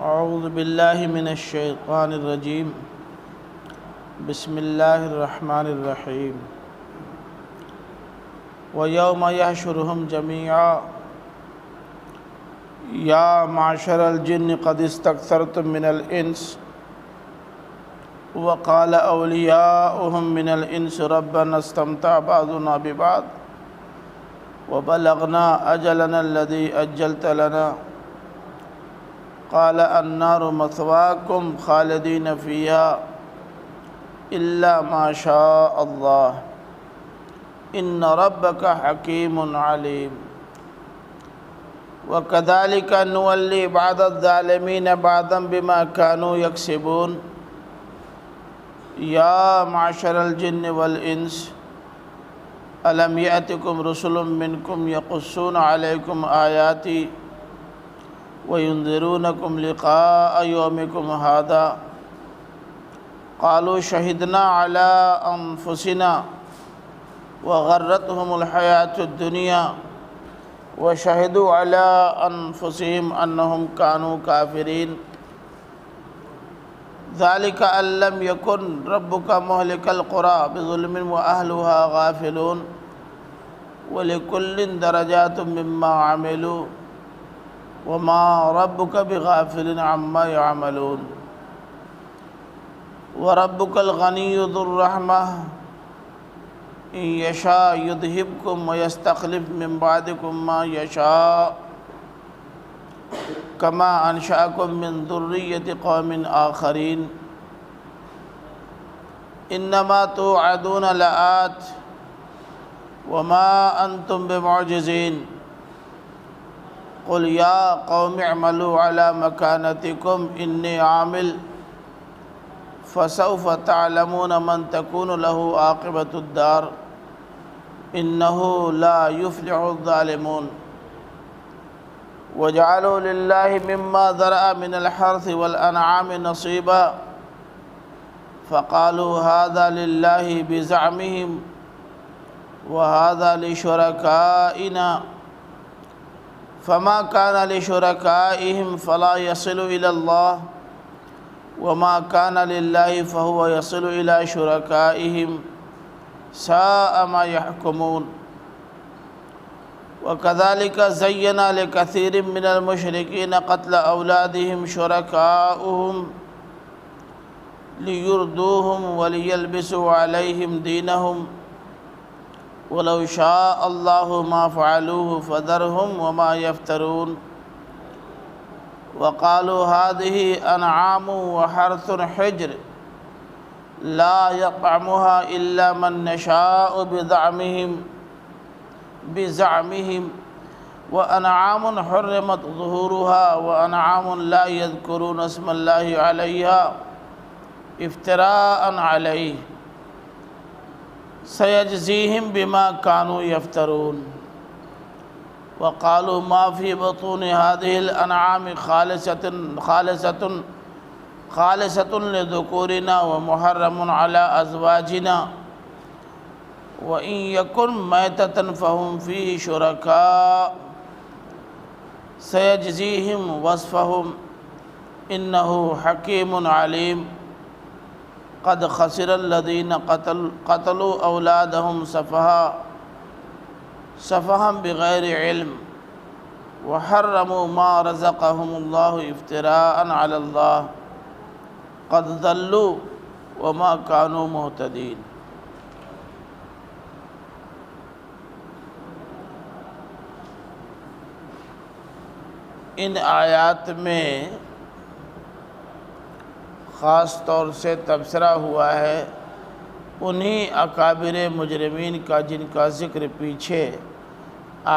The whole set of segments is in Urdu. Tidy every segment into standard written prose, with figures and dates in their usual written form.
اعوذ باللہ من الشیطان الرجیم بسم اللہ الرحمن الرحیم وَيَوْمَ يَحْشُرُهُمْ جَمِيعًا یا معشر الجن قد استکثرتم من الانس وقال اولیاؤہم من الانس ربنا استمتع بعضنا ببعض وبلغنا اجلنا الذي اجلت لنا قال النار مثواكم خالدين فيها إلا ما شاء الله إن ربك حكيم عليم وكذلك نولي بعض الظالمين بعضا بما كانوا يكسبون يا معشر الجن والإنس ألم يأتكم رسل منكم يقصون عليكم آياتي وَيُنذِرُونَكُمْ لِقَاءَ يَوْمِكُمْ هَذَا قَالُوا شَهِدْنَا عَلَىٰ أَنفُسِنَا وَغَرَّتْهُمُ الْحَيَاةُ الدُّنْيَا وَشَهِدُوا عَلَىٰ أَنفُسِهِمْ أَنَّهُمْ كَانُوا كَافِرِينَ ذَلِكَ أَن لَّمْ يَكُنْ رَبُّكَ مُهْلِكَ الْقُرَىٰ بِظُلْمٍ وَأَهْلُهَا غَافِلُونَ وَلِكُلٍّ دَرَجَاتٌ مِّمَّا عَمِلُوا وما ربك بغافل عما يعملون وربك الغني ذو الرحمة إن يشاء يذهبكم ويستخلف من بعدكم ما يشاء كما أنشأكم من ذرية قوم آخرين إنما توعدون لآت وما أنتم بمعجزين قل یا قوم اعملوا على مكانتكم إني عامل فسوف تعلمون من تكون له عاقبة الدار إنه لا يفلح الظالمون وجعلوا لله مما ذرأ من الحرث والأنعام نصيبا فقالوا هذا لله بزعمهم وهذا لشركائنا فما كان لشركائهم فلا يصل إلى الله وما كان لله فهو يصل إلى شركائهم ساء ما يحكمون وكذلك زين لكثير من المشركين قتل أولادهم شركاؤهم ليردوهم وليلبسوا عليهم دينهم وَلَوْ شَاءَ اللَّهُ مَا فَعَلُوهُ فَذَرْهُمْ وَمَا يَفْتَرُونَ وَقَالُوا هَٰذِهِ أَنْعَامٌ وَحَرْثٌ حِجْرٌ لَا يَطْعَمُهَا إِلَّا مَن نَّشَاءُ بِزَعْمِهِمْ وَأَنْعَامٌ حُرِّمَتْ ظُهُورُهَا وَأَنْعَامٌ لَا يَذْكُرُونَ اسْمَ اللَّهِ عَلَيْهَا افْتِرَاءً عَلَيْهِ سيجزيهم بما كانوا يفترون وقالوا ما في بطون هذه الأنعام خالصة لذكورنا ومحرم على أزواجنا وإن يكن ميتة فهم فيه شركاء سيجزيهم وصفهم إنه حكيم عليم قد خسر الذين قتلوا أولادهم سفها بغير علم وحرموا ما رزقهم الله افتراء على الله قد ضلوا وما كانوا مهتدين ان آیات میں خاص طور سے تبصرہ ہوا ہے انہی اکابر مجرمین کا جن کا ذکر پیچھے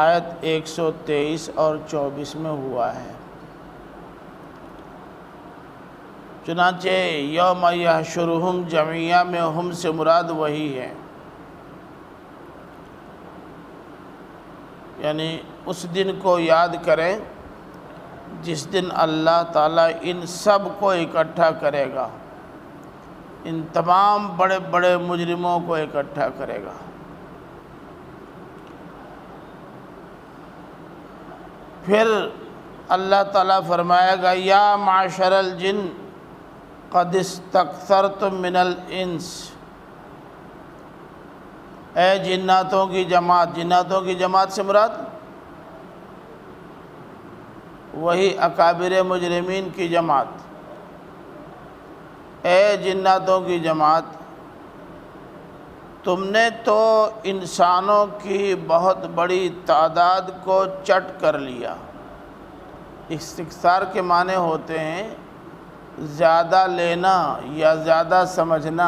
آیت 123 اور 24 میں ہوا ہے۔ چنانچہ یوم یحشرہم جميعا میں ہم سے مراد وہی ہے، یعنی اس دن کو یاد کریں جس دن اللہ تعالیٰ ان سب کو اکٹھا کرے گا، ان تمام بڑے بڑے مجرموں کو اکٹھا کرے گا۔ پھر اللہ تعالیٰ فرمائے گا یا معشر الجن قد استکثرتم من الانس، اے جناتوں کی جماعت، جناتوں کی جماعت سے مراد وہی اکابر مجرمین کی جماعت، اے جناتوں کی جماعت تم نے تو انسانوں کی بہت بڑی تعداد کو چٹ کر لیا۔ استکثار کے معنی ہوتے ہیں زیادہ لینا یا زیادہ سمجھنا،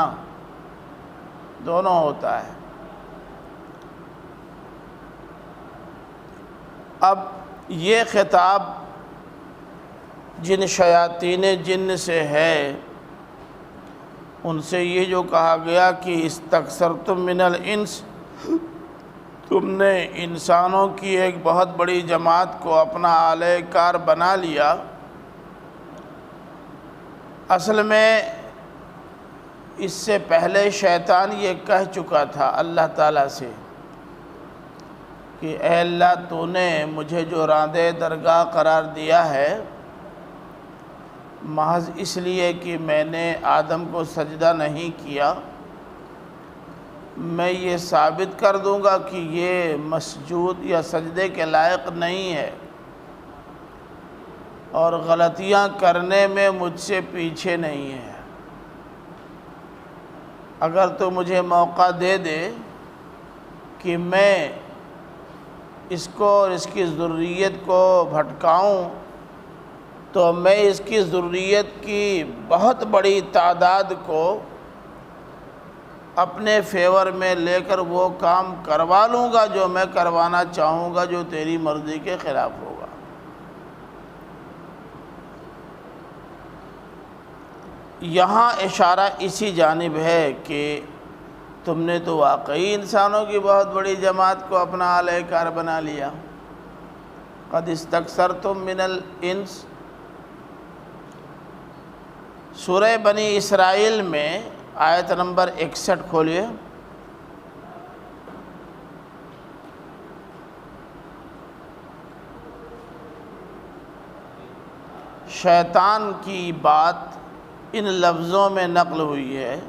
دونوں ہوتا ہے۔ اب یہ خطاب جن شیاطین جن سے ہے، ان سے یہ جو کہا گیا کہ استکثرتم من الانس، تم نے انسانوں کی ایک بہت بڑی جماعت کو اپنا اعلی کار بنا لیا، اصل میں اس سے پہلے شیطان یہ کہہ چکا تھا اللہ تعالیٰ سے کہ اے اللہ تو نے مجھے جو راندے درگاہ قرار دیا ہے محض اس لیے کہ میں نے آدم کو سجدہ نہیں کیا، میں یہ ثابت کر دوں گا کہ یہ مسجود یا سجدے کے لائق نہیں ہے، اور غلطیاں کرنے میں مجھ سے پیچھے نہیں ہے۔ اگر تو مجھے موقع دے دے کہ میں اس کو اور اس کی ذریت کو بھٹکاؤں تو میں اس کی ذریت کی بہت بڑی تعداد کو اپنے فیور میں لے کر وہ کام کروا لوں گا جو میں کروانا چاہوں گا، جو تیری مرضی کے خلاف ہوگا۔ یہاں اشارہ اسی جانب ہے کہ تم نے تو واقعی انسانوں کی بہت بڑی جماعت کو اپنا اعلی کار بنا لیا۔ قد استکثرتم من الانس، سورہ بنی اسرائیل میں آیت نمبر 61 کھولیے۔ شیطان کی بات ان لفظوں میں نقل ہوئی ہے،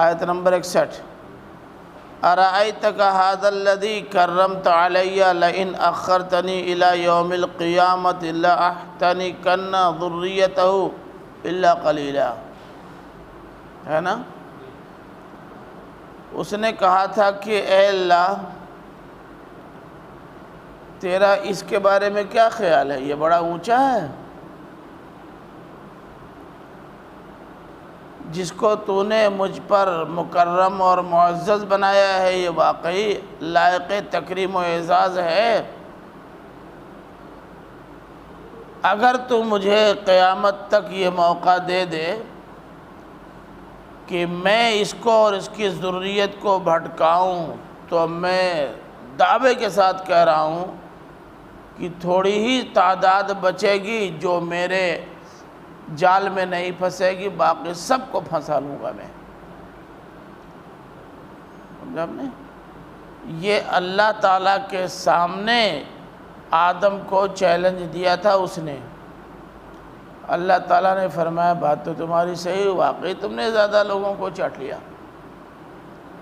آیت نمبر 61، ارأیتک ھذا الذی کرمت علی لئن اخرتنی الی یوم القیامۃ لأحتنکن ذریتہ الا قلیلا، ہے نا؟ اس نے کہا تھا کہ اے اللہ تیرا اس کے بارے میں کیا خیال ہے، یہ بڑا اونچا ہے، جس کو تو نے مجھ پر مکرم اور معزز بنایا ہے، یہ واقعی لائق تکریم و اعزاز ہے۔ اگر تو مجھے قیامت تک یہ موقع دے دے کہ میں اس کو اور اس کی ذریت کو بھٹکاؤں تو میں دعوے کے ساتھ کہہ رہا ہوں کہ تھوڑی ہی تعداد بچے گی جو میرے جال میں نہیں پھنسے گی، باقی سب کو پھنسا لوں گا میں۔ سمجھا آپ نے؟ یہ اللہ تعالیٰ کے سامنے آدم کو چیلنج دیا تھا اس نے۔ اللہ تعالیٰ نے فرمایا بات تو تمہاری صحیح، واقعی تم نے زیادہ لوگوں کو چٹ لیا۔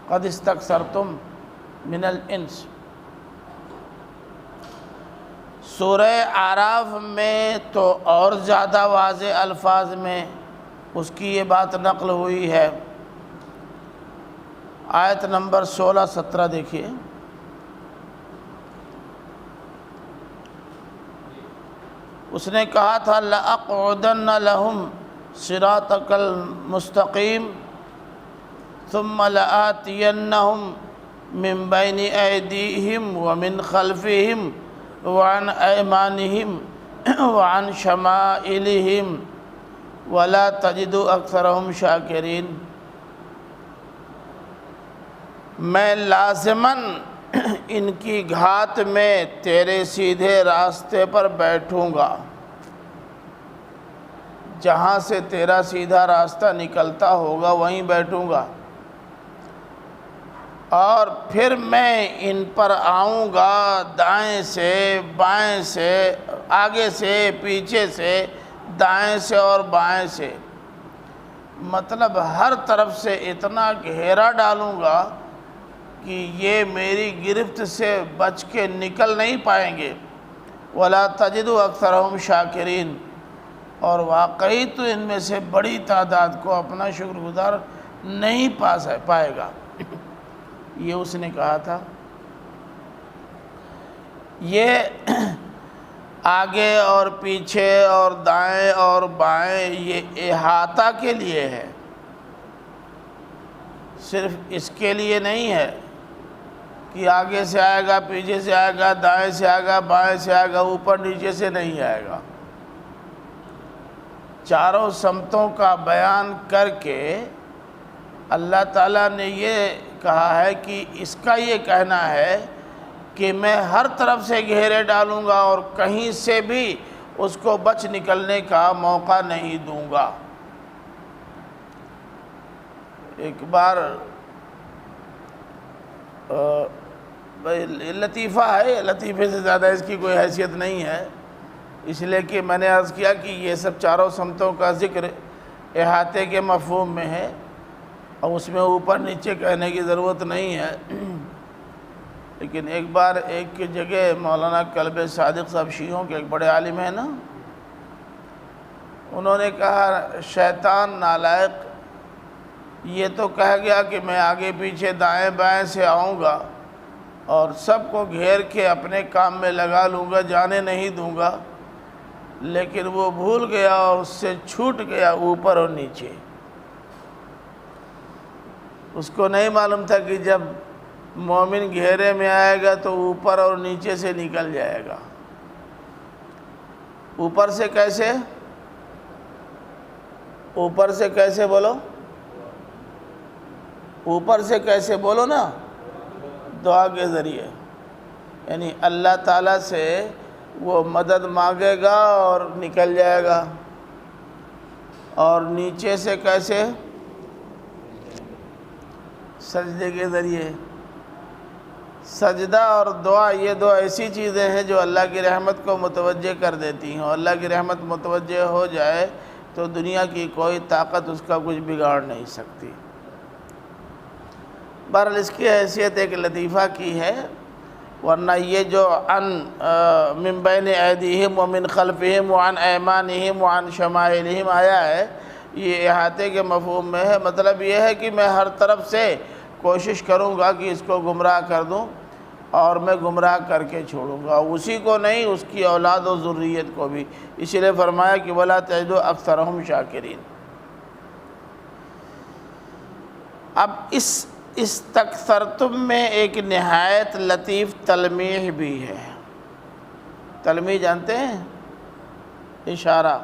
قد استکثرتم من الانس۔ سورہ اعراف میں تو اور زیادہ واضح الفاظ میں اس کی یہ بات نقل ہوئی ہے، آیت نمبر 16-17 دیکھیے۔ اس نے کہا تھا لَأَقْعُدَنَّ لَهُمْ صِرَاطَكَ الْمُسْتَقِيمَ ثُمَّ لَآتِيَنَّهُمْ مِنْ بَيْنِ أَيْدِيهِمْ وَمِنْ خَلْفِهِمْ وعن أيمانهم وعن شمائلهم ولا تجد أكثرهم شاكرين۔ میں لازماً ان کی گھات میں تیرے سیدھے راستے پر بیٹھوں گا، جہاں سے تیرا سیدھا راستہ نکلتا ہوگا وہیں بیٹھوں گا، اور پھر میں ان پر آؤں گا دائیں سے بائیں سے آگے سے، پیچھے سے، دائیں سے اور بائیں سے، مطلب ہر طرف سے اتنا گھیرا ڈالوں گا کہ یہ میری گرفت سے بچ کے نکل نہیں پائیں گے۔ وَلَا تَجِدُ أَكْثَرَهُمْ شَاكِرِينَ، اور واقعی تو ان میں سے بڑی تعداد کو اپنا شکر گزار نہیں پائے گا۔ یہ اس نے کہا تھا۔ یہ آگے اور پیچھے اور دائیں اور بائیں یہ احاطہ کے لیے ہے، صرف اس کے لیے نہیں ہے کہ آگے سے آئے گا، پیچھے سے آئے گا، دائیں سے آئے گا، بائیں سے آئے گا، اوپر نیچے سے نہیں آئے گا۔ چاروں سمتوں کا بیان کر کے اللہ تعالیٰ نے یہ کہا ہے کہ اس کا یہ کہنا ہے کہ میں ہر طرف سے گھیرے ڈالوں گا اور کہیں سے بھی اس کو بچ نکلنے کا موقع نہیں دوں گا۔ ایک بار لطیفہ ہے، لطیفے سے زیادہ اس کی کوئی حیثیت نہیں ہے، اس لیے کہ میں نے عرض کیا کہ یہ سب چاروں سمتوں کا ذکر احاطے کے مفہوم میں ہے اور اس میں اوپر نیچے کہنے کی ضرورت نہیں ہے۔ لیکن ایک بار ایک جگہ مولانا کلب صادق صاحب شیعوں کے ایک بڑے عالم ہیں نا، انہوں نے کہا شیطان نالائق یہ تو کہہ گیا کہ میں آگے پیچھے دائیں بائیں سے آؤں گا اور سب کو گھیر کے اپنے کام میں لگا لوں گا، جانے نہیں دوں گا، لیکن وہ بھول گیا اور اس سے چھوٹ گیا اوپر اور نیچے۔ اس کو نہیں معلوم تھا کہ جب مومن گھیرے میں آئے گا تو اوپر اور نیچے سے نکل جائے گا۔ اوپر سے کیسے؟ اوپر سے کیسے بولو؟ اوپر سے کیسے بولو نا؟ دعا کے ذریعے، یعنی اللہ تعالیٰ سے وہ مدد مانگے گا اور نکل جائے گا۔ اور نیچے سے کیسے؟ سجدے کے ذریعے۔ سجدہ اور دعا یہ دو ایسی چیزیں ہیں جو اللہ کی رحمت کو متوجہ کر دیتی ہیں، اور اللہ کی رحمت متوجہ ہو جائے تو دنیا کی کوئی طاقت اس کا کچھ بگاڑ نہیں سکتی۔ بہرحال اس کی حیثیت ایک لطیفہ کی ہے، ورنہ یہ جو من بین ایدیہم ومن خلفہم وعن ایمانہم وعن شمائلہم آیا ہے، یہ احاطے کے مفہوم میں ہے۔ مطلب یہ ہے کہ میں ہر طرف سے کوشش کروں گا کہ اس کو گمراہ کر دوں اور میں گمراہ کر کے چھوڑوں گا، اسی کو نہیں اس کی اولاد و ذریت کو بھی، اسی لیے فرمایا کہ وَلَا تَجِدُ أَكْثَرَهُمْ شَاكِرِينَ۔ اب استکثرتم میں ایک نہایت لطیف تلمیح بھی ہے۔ تلمیح جانتے ہیں؟ اشارہ۔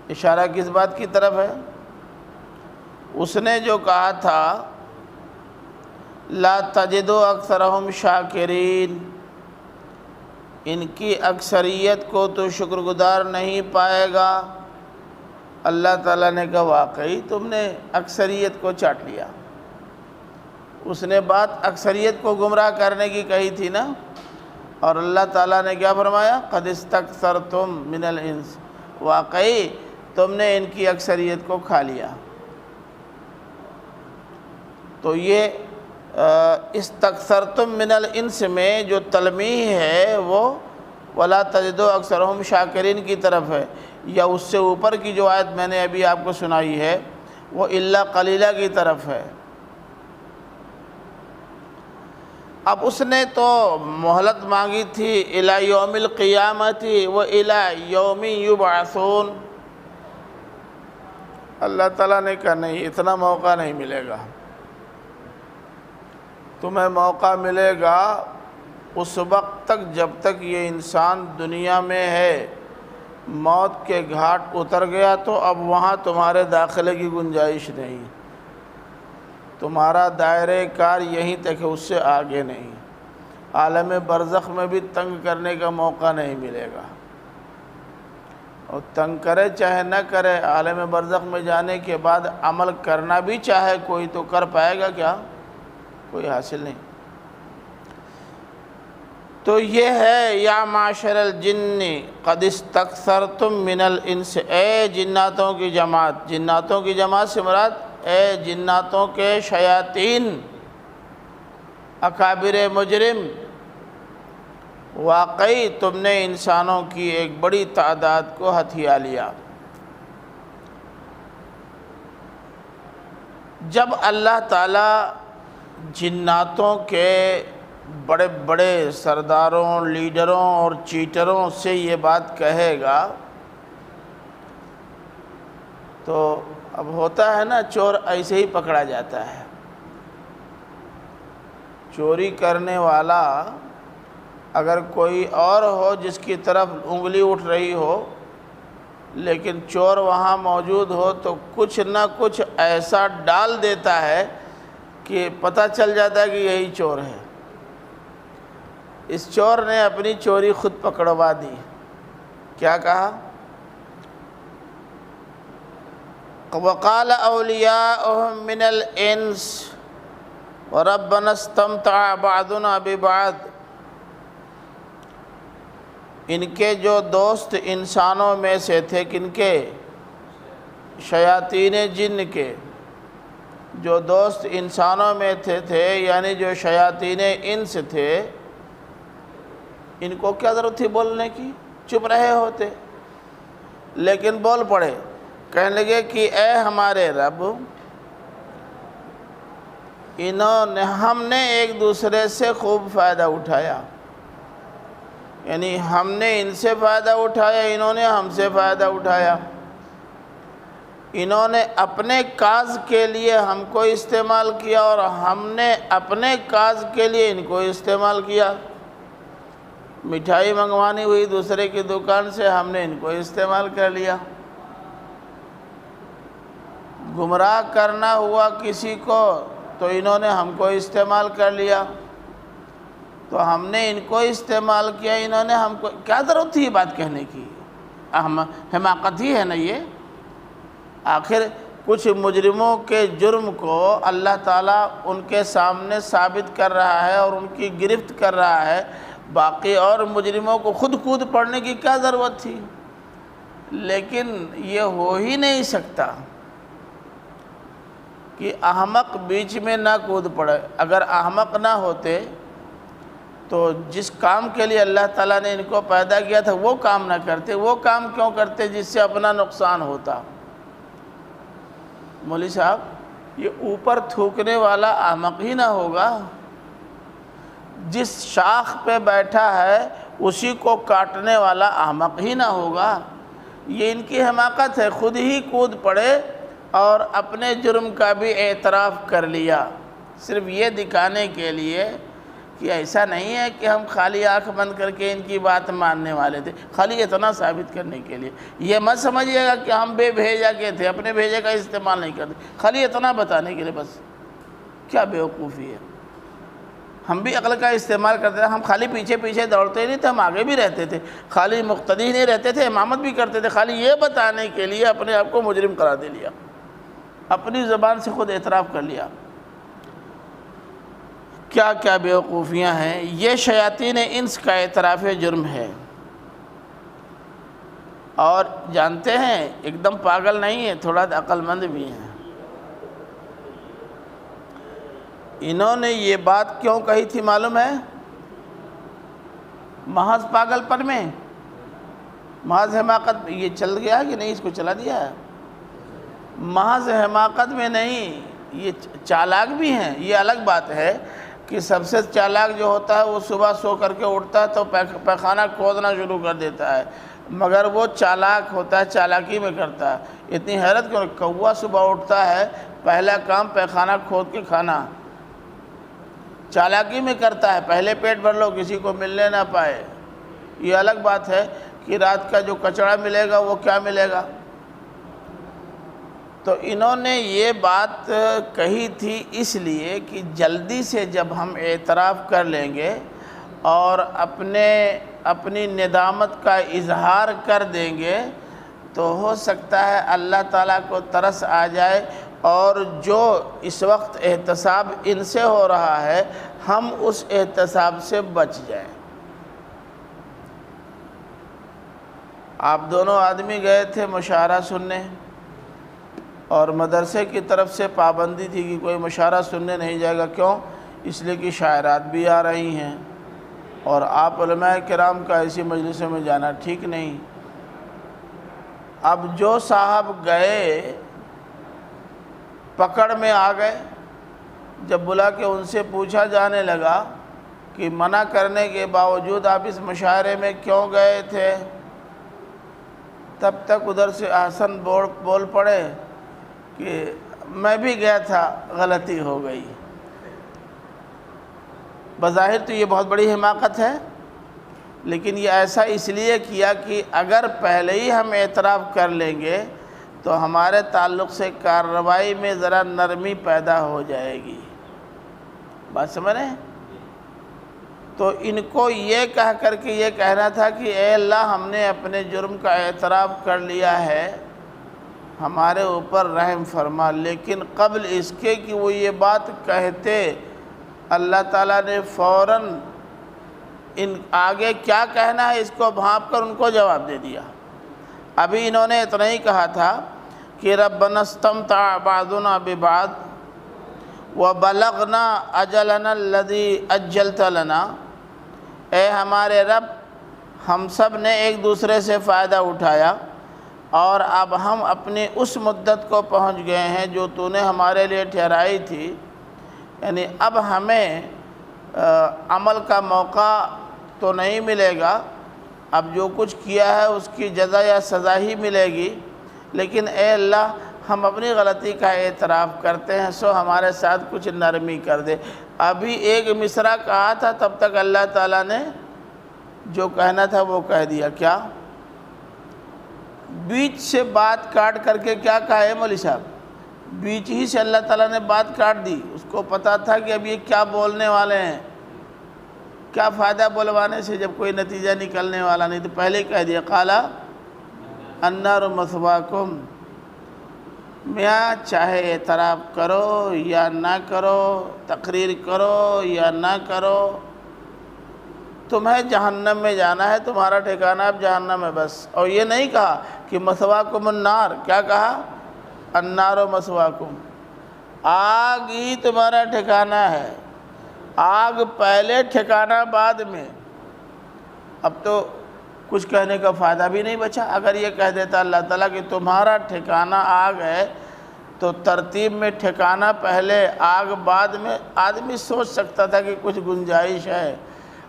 اشارہ کس بات کی طرف ہے؟ اس نے جو کہا تھا لا تجد اکثرہم شاکرین، ان کی اکثریت کو تو شکر گزار نہیں پائے گا۔ اللہ تعالیٰ نے کہا واقعی تم نے اکثریت کو چاٹ لیا۔ اس نے بات اکثریت کو گمراہ کرنے کی کہی تھی نا، اور اللہ تعالیٰ نے کیا فرمایا؟ قد استکثرتم من الانس، واقعی تم نے ان کی اکثریت کو کھا لیا۔ تو یہ استکثرتم من الانس میں جو تلمیح ہے وہ ولا تجدو اکثرہم شاکرین کی طرف ہے، یا اس سے اوپر کی جو آیت میں نے ابھی آپ کو سنائی ہے وہ الا قلیلہ کی طرف ہے۔ اب اس نے تو مہلت مانگی تھی الی یوم القیامت و الی یوم یبعثون، اللہ تعالیٰ نے کہا نہیں، اتنا موقع نہیں ملے گا، تمہیں موقع ملے گا اس وقت تک جب تک یہ انسان دنیا میں ہے، موت کے گھاٹ اتر گیا تو اب وہاں تمہارے داخلے کی گنجائش نہیں، تمہارا دائرہ کار یہیں تک ہے، اس سے آگے نہیں۔ عالم برزخ میں بھی تنگ کرنے کا موقع نہیں ملے گا، اور تنگ کرے چاہے نہ کرے، عالم برزخ میں جانے کے بعد عمل کرنا بھی چاہے کوئی تو کر پائے گا کیا؟ کوئی حاصل نہیں۔ تو یہ ہے یا معاشر الجن قد استکثرتم من الانس، اے جناتوں کی جماعت، جناتوں کی جماعت سے مراد اے جناتوں کے شیاطین، اکابر مجرم، واقعی تم نے انسانوں کی ایک بڑی تعداد کو ہتھیا لیا۔ جب اللہ تعالیٰ جناتوں کے بڑے بڑے سرداروں، لیڈروں اور چیٹروں سے یہ بات کہے گا تو اب ہوتا ہے نا، چور ایسے ہی پکڑا جاتا ہے۔ چوری کرنے والا اگر کوئی اور ہو جس کی طرف انگلی اٹھ رہی ہو، لیکن چور وہاں موجود ہو تو کچھ نہ کچھ ایسا ڈال دیتا ہے کہ پتہ چل جاتا ہے کہ یہی چور ہے۔ اس چور نے اپنی چوری خود پکڑوا دی۔ کیا کہا؟ وَقَالَ أَوْلِيَاؤُهُم مِّنَ الْإِنسِ وَرَبَّنَا اسْتَمْتَعَ بَعْضُنَا بِبَعْضٍ، ان کے جو دوست انسانوں میں سے تھے، کن کے؟ شیاطین جن کے جو دوست انسانوں میں تھے یعنی جو شیاطین انس تھے، ان کو کیا ضرورت تھی بولنے کی؟ چپ رہے ہوتے، لیکن بول پڑے، کہنے لگے کہ اے ہمارے رب، ہم نے ایک دوسرے سے خوب فائدہ اٹھایا، یعنی ہم نے ان سے فائدہ اٹھایا، انہوں نے ہم سے فائدہ اٹھایا۔ انہوں نے اپنے کاز کے لیے ہم کو استعمال کیا اور ہم نے اپنے کاز کے لیے ان کو استعمال کیا۔ مٹھائی منگوانی ہوئی دوسرے کی دکان سے، ہم نے ان کو استعمال کر لیا۔ گمراہ کرنا ہوا کسی کو تو انہوں نے ہم کو استعمال کر لیا، تو ہم نے ان کو استعمال کیا، انہوں نے ہم کو۔ کیا ضرورت تھی یہ بات کہنے کی؟ حماقت ہی ہے نا یہ۔ آخر کچھ مجرموں کے جرم کو اللہ تعالیٰ ان کے سامنے ثابت کر رہا ہے اور ان کی گرفت کر رہا ہے، باقی اور مجرموں کو خود کود پڑنے کی کیا ضرورت تھی؟ لیکن یہ ہو ہی نہیں سکتا کہ احمق بیچ میں نہ کود پڑے۔ اگر احمق نہ ہوتے تو جس کام کے لیے اللہ تعالیٰ نے ان کو پیدا کیا تھا وہ کام نہ کرتے۔ وہ کام کیوں کرتے جس سے اپنا نقصان ہوتا؟ مولوی صاحب، یہ اوپر تھوکنے والا احمق ہی نہ ہوگا؟ جس شاخ پہ بیٹھا ہے اسی کو کاٹنے والا احمق ہی نہ ہوگا؟ یہ ان کی حماقت ہے، خود ہی کود پڑے اور اپنے جرم کا بھی اعتراف کر لیا، صرف یہ دکھانے کے لیے کہ ایسا نہیں ہے کہ ہم خالی آنکھ بند کر کے ان کی بات ماننے والے تھے، خالی اتنا ثابت کرنے کے لیے۔ یہ مت سمجھیے گا کہ ہم بے بھیجا کے تھے، اپنے بھیجے کا استعمال نہیں کرتے، خالی اتنا بتانے کے لیے بس۔ کیا بیوقوفی ہے! ہم بھی عقل کا استعمال کرتے تھے، ہم خالی پیچھے پیچھے دوڑتے نہیں تھے، ہم آگے بھی رہتے تھے، خالی مقتدی نہیں رہتے تھے، امامت بھی کرتے تھے، خالی یہ بتانے کے لیے اپنے آپ کو مجرم قرار دے لیا، اپنی زبان سے خود اعتراف کر لیا۔ کیا کیا بیوقوفیاں ہیں! یہ شیاطین انس کا اعتراف جرم ہے۔ اور جانتے ہیں ایک دم پاگل نہیں ہے، تھوڑا عقل مند بھی ہیں۔ انہوں نے یہ بات کیوں کہی تھی معلوم ہے؟ محض پاگل پن میں، محض حماقت۔ یہ چل گیا کہ نہیں؟ اس کو چلا دیا ہے؟ محض حماقت میں نہیں، یہ چالاک بھی ہیں۔ یہ الگ بات ہے کہ سب سے چالاک جو ہوتا ہے وہ صبح سو کر کے اٹھتا ہے تو پیخانہ کھودنا شروع کر دیتا ہے، مگر وہ چالاک ہوتا ہے، چالاکی میں کرتا ہے۔ اتنی حیرت کیوں؟ کوا صبح اٹھتا ہے، پہلا کام پیخانہ کھود کے کھانا، چالاکی میں کرتا ہے، پہلے پیٹ بھر لو کسی کو ملنے نہ پائے۔ یہ الگ بات ہے کہ رات کا جو کچڑا ملے گا وہ کیا ملے گا۔ تو انہوں نے یہ بات کہی تھی اس لیے کہ جلدی سے جب ہم اعتراف کر لیں گے اور اپنی ندامت کا اظہار کر دیں گے تو ہو سکتا ہے اللہ تعالیٰ کو ترس آ جائے اور جو اس وقت احتساب ان سے ہو رہا ہے ہم اس احتساب سے بچ جائیں۔ آپ دونوں آدمی گئے تھے مشاعرہ سننے، اور مدرسے کی طرف سے پابندی تھی کہ کوئی مشاعرہ سننے نہیں جائے گا۔ کیوں؟ اس لیے کہ شاعرات بھی آ رہی ہیں، اور آپ علماء کرام کا ایسی مجلسوں میں جانا ٹھیک نہیں۔ اب جو صاحب گئے پکڑ میں آ گئے، جب بلا کے ان سے پوچھا جانے لگا کہ منع کرنے کے باوجود آپ اس مشاعرے میں کیوں گئے تھے، تب تک ادھر سے احسن بول پڑے کہ میں بھی گیا تھا، غلطی ہو گئی۔ بظاہر تو یہ بہت بڑی حماقت ہے، لیکن یہ ایسا اس لیے کیا کہ اگر پہلے ہی ہم اعتراف کر لیں گے تو ہمارے تعلق سے کارروائی میں ذرا نرمی پیدا ہو جائے گی۔ بات سمجھ رہے ہیں؟ تو ان کو یہ کہہ کر کے یہ کہنا تھا کہ اے اللہ، ہم نے اپنے جرم کا اعتراف کر لیا ہے، ہمارے اوپر رحم فرما۔ لیکن قبل اس کے کہ وہ یہ بات کہتے، اللہ تعالیٰ نے فوراً ان آگے کیا کہنا ہے اس کو بھانپ کر ان کو جواب دے دیا۔ ابھی انہوں نے اتنا ہی کہا تھا کہ ربنا استمتع بعضنا ببعض وبلغنا اجلنا الذی اجلت لنا، اے ہمارے رب، ہم سب نے ایک دوسرے سے فائدہ اٹھایا، اور اب ہم اپنی اس مدت کو پہنچ گئے ہیں جو تو نے ہمارے لیے ٹھہرائی تھی، یعنی اب ہمیں عمل کا موقع تو نہیں ملے گا، اب جو کچھ کیا ہے اس کی جزا یا سزا ہی ملے گی، لیکن اے اللہ، ہم اپنی غلطی کا اعتراف کرتے ہیں، سو ہمارے ساتھ کچھ نرمی کر دے۔ ابھی ایک مصرع کہا تھا، تب تک اللہ تعالیٰ نے جو کہنا تھا وہ کہہ دیا۔ کیا؟ بیچ سے بات کاٹ کر کے کیا کہا ہے مولوی صاحب؟ بیچ ہی سے اللہ تعالیٰ نے بات کاٹ دی۔ اس کو پتہ تھا کہ اب یہ کیا بولنے والے ہیں، کیا فائدہ بولوانے سے جب کوئی نتیجہ نکلنے والا نہیں، تو پہلے کہہ دیا قال النار مثواکم، میاں چاہے اعتراف کرو یا نہ کرو، تقریر کرو یا نہ کرو، تمہیں جہنم میں جانا ہے، تمہارا ٹھکانہ اب جہنم ہے بس۔ اور یہ نہیں کہا کہ مثواکم النار، کیا کہا؟ النار مثواکم، آگ ہی تمہارا ٹھکانہ ہے، آگ پہلے ٹھکانہ بعد میں۔ اب تو کچھ کہنے کا فائدہ بھی نہیں بچا۔ اگر یہ کہہ دیتا اللہ تعالیٰ کہ تمہارا ٹھکانہ آگ ہے، تو ترتیب میں ٹھکانہ پہلے آگ بعد میں، آدمی سوچ سکتا تھا کہ کچھ گنجائش ہے،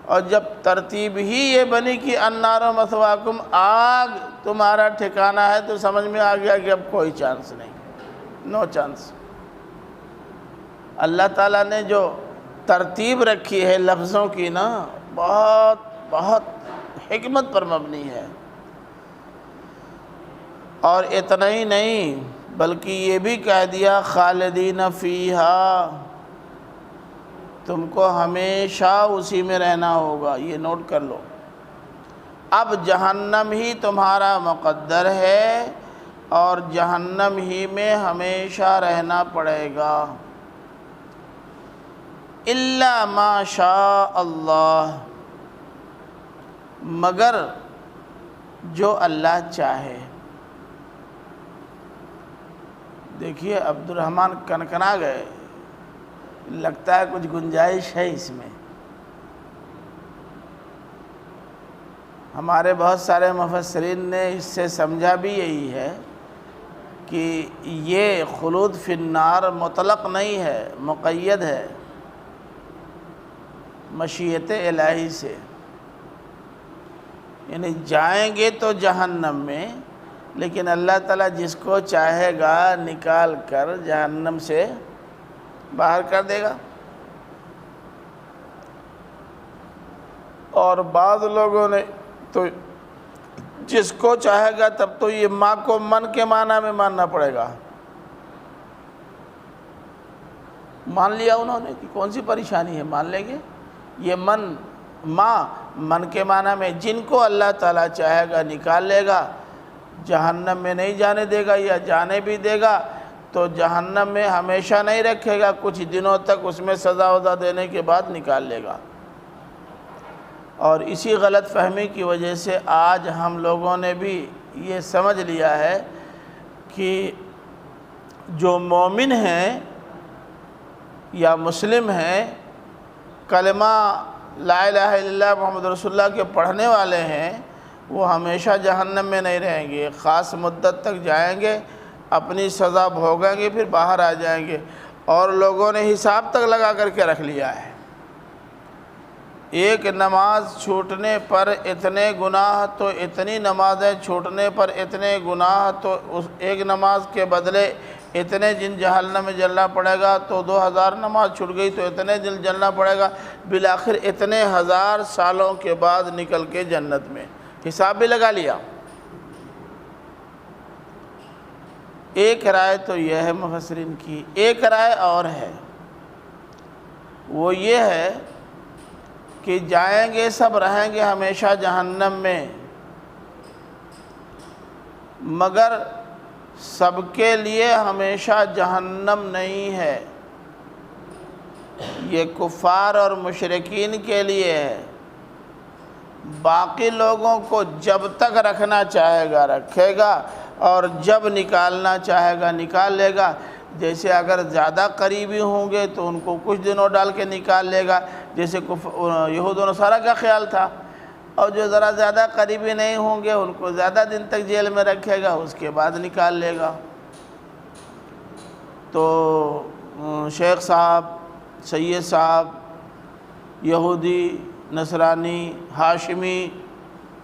اور جب ترتیب ہی یہ بنی کہ النار مثواکم، آگ تمہارا ٹھکانہ ہے، تو سمجھ میں آ گیا کہ اب کوئی چانس نہیں، نو چانس۔ اللہ تعالیٰ نے جو ترتیب رکھی ہے لفظوں کی نا، بہت بہت حکمت پر مبنی ہے۔ اور اتنا ہی نہیں بلکہ یہ بھی کہہ دیا خالدین فیہا، تم کو ہمیشہ اسی میں رہنا ہوگا۔ یہ نوٹ کر لو، اب جہنم ہی تمہارا مقدر ہے، اور جہنم ہی میں ہمیشہ رہنا پڑے گا، الا ما شاء اللہ، مگر جو اللہ چاہے۔ دیکھیے عبد الرحمن کنکنا گئے، لگتا ہے کچھ گنجائش ہے اس میں۔ ہمارے بہت سارے مفسرین نے اس سے سمجھا بھی یہی ہے کہ یہ خلود فی النار مطلق نہیں ہے، مقید ہے مشیت الہی سے، یعنی جائیں گے تو جہنم میں، لیکن اللہ تعالیٰ جس کو چاہے گا نکال کر جہنم سے باہر کر دے گا۔ اور بعض لوگوں نے تو جس کو چاہے گا، تب تو یہ ماں کو من کے معنی میں ماننا پڑے گا۔ مان لیا انہوں نے کہ کون سی پریشانی ہے، مان لیں گے۔ یہ ماں من کے معنی میں، جن کو اللہ تعالیٰ چاہے گا نکال لے گا، جہنم میں نہیں جانے دے گا، یا جانے بھی دے گا تو جہنم میں ہمیشہ نہیں رکھے گا، کچھ دنوں تک اس میں سزا وزا دینے کے بعد نکال لے گا۔ اور اسی غلط فہمی کی وجہ سے آج ہم لوگوں نے بھی یہ سمجھ لیا ہے کہ جو مومن ہیں یا مسلم ہیں، کلمہ لا الہ الا اللہ محمد رسول اللہ کے پڑھنے والے ہیں، وہ ہمیشہ جہنم میں نہیں رہیں گے، ایک خاص مدت تک جائیں گے، اپنی سزا بھوگیں گے، پھر باہر آ جائیں گے۔ اور لوگوں نے حساب تک لگا کر کے رکھ لیا ہے، ایک نماز چھوٹنے پر اتنے گناہ، تو اتنی نمازیں چھوٹنے پر اتنے گناہ، تو اس ایک نماز کے بدلے اتنے دن جہنم میں جلنا پڑے گا، تو 2000 نماز چھوٹ گئی تو اتنے دن جلنا پڑے گا، بالآخر اتنے ہزار سالوں کے بعد نکل کے جنت میں۔ حساب بھی لگا لیا۔ ایک رائے تو یہ ہے مفسرین کی، ایک رائے اور ہے، وہ یہ ہے کہ جائیں گے سب، رہیں گے ہمیشہ جہنم میں، مگر سب کے لیے ہمیشہ جہنم نہیں ہے، یہ کفار اور مشرکین کے لیے ہے۔ باقی لوگوں کو جب تک رکھنا چاہے گا رکھے گا، اور جب نکالنا چاہے گا نکال لے گا۔ جیسے اگر زیادہ قریبی ہوں گے تو ان کو کچھ دنوں ڈال کے نکال لے گا، جیسے یہود و نصارہ کا خیال تھا، اور جو ذرا زیادہ قریبی نہیں ہوں گے ان کو زیادہ دن تک جیل میں رکھے گا، اس کے بعد نکال لے گا۔ تو شیخ صاحب، سید صاحب، یہودی، نصرانی، ہاشمی،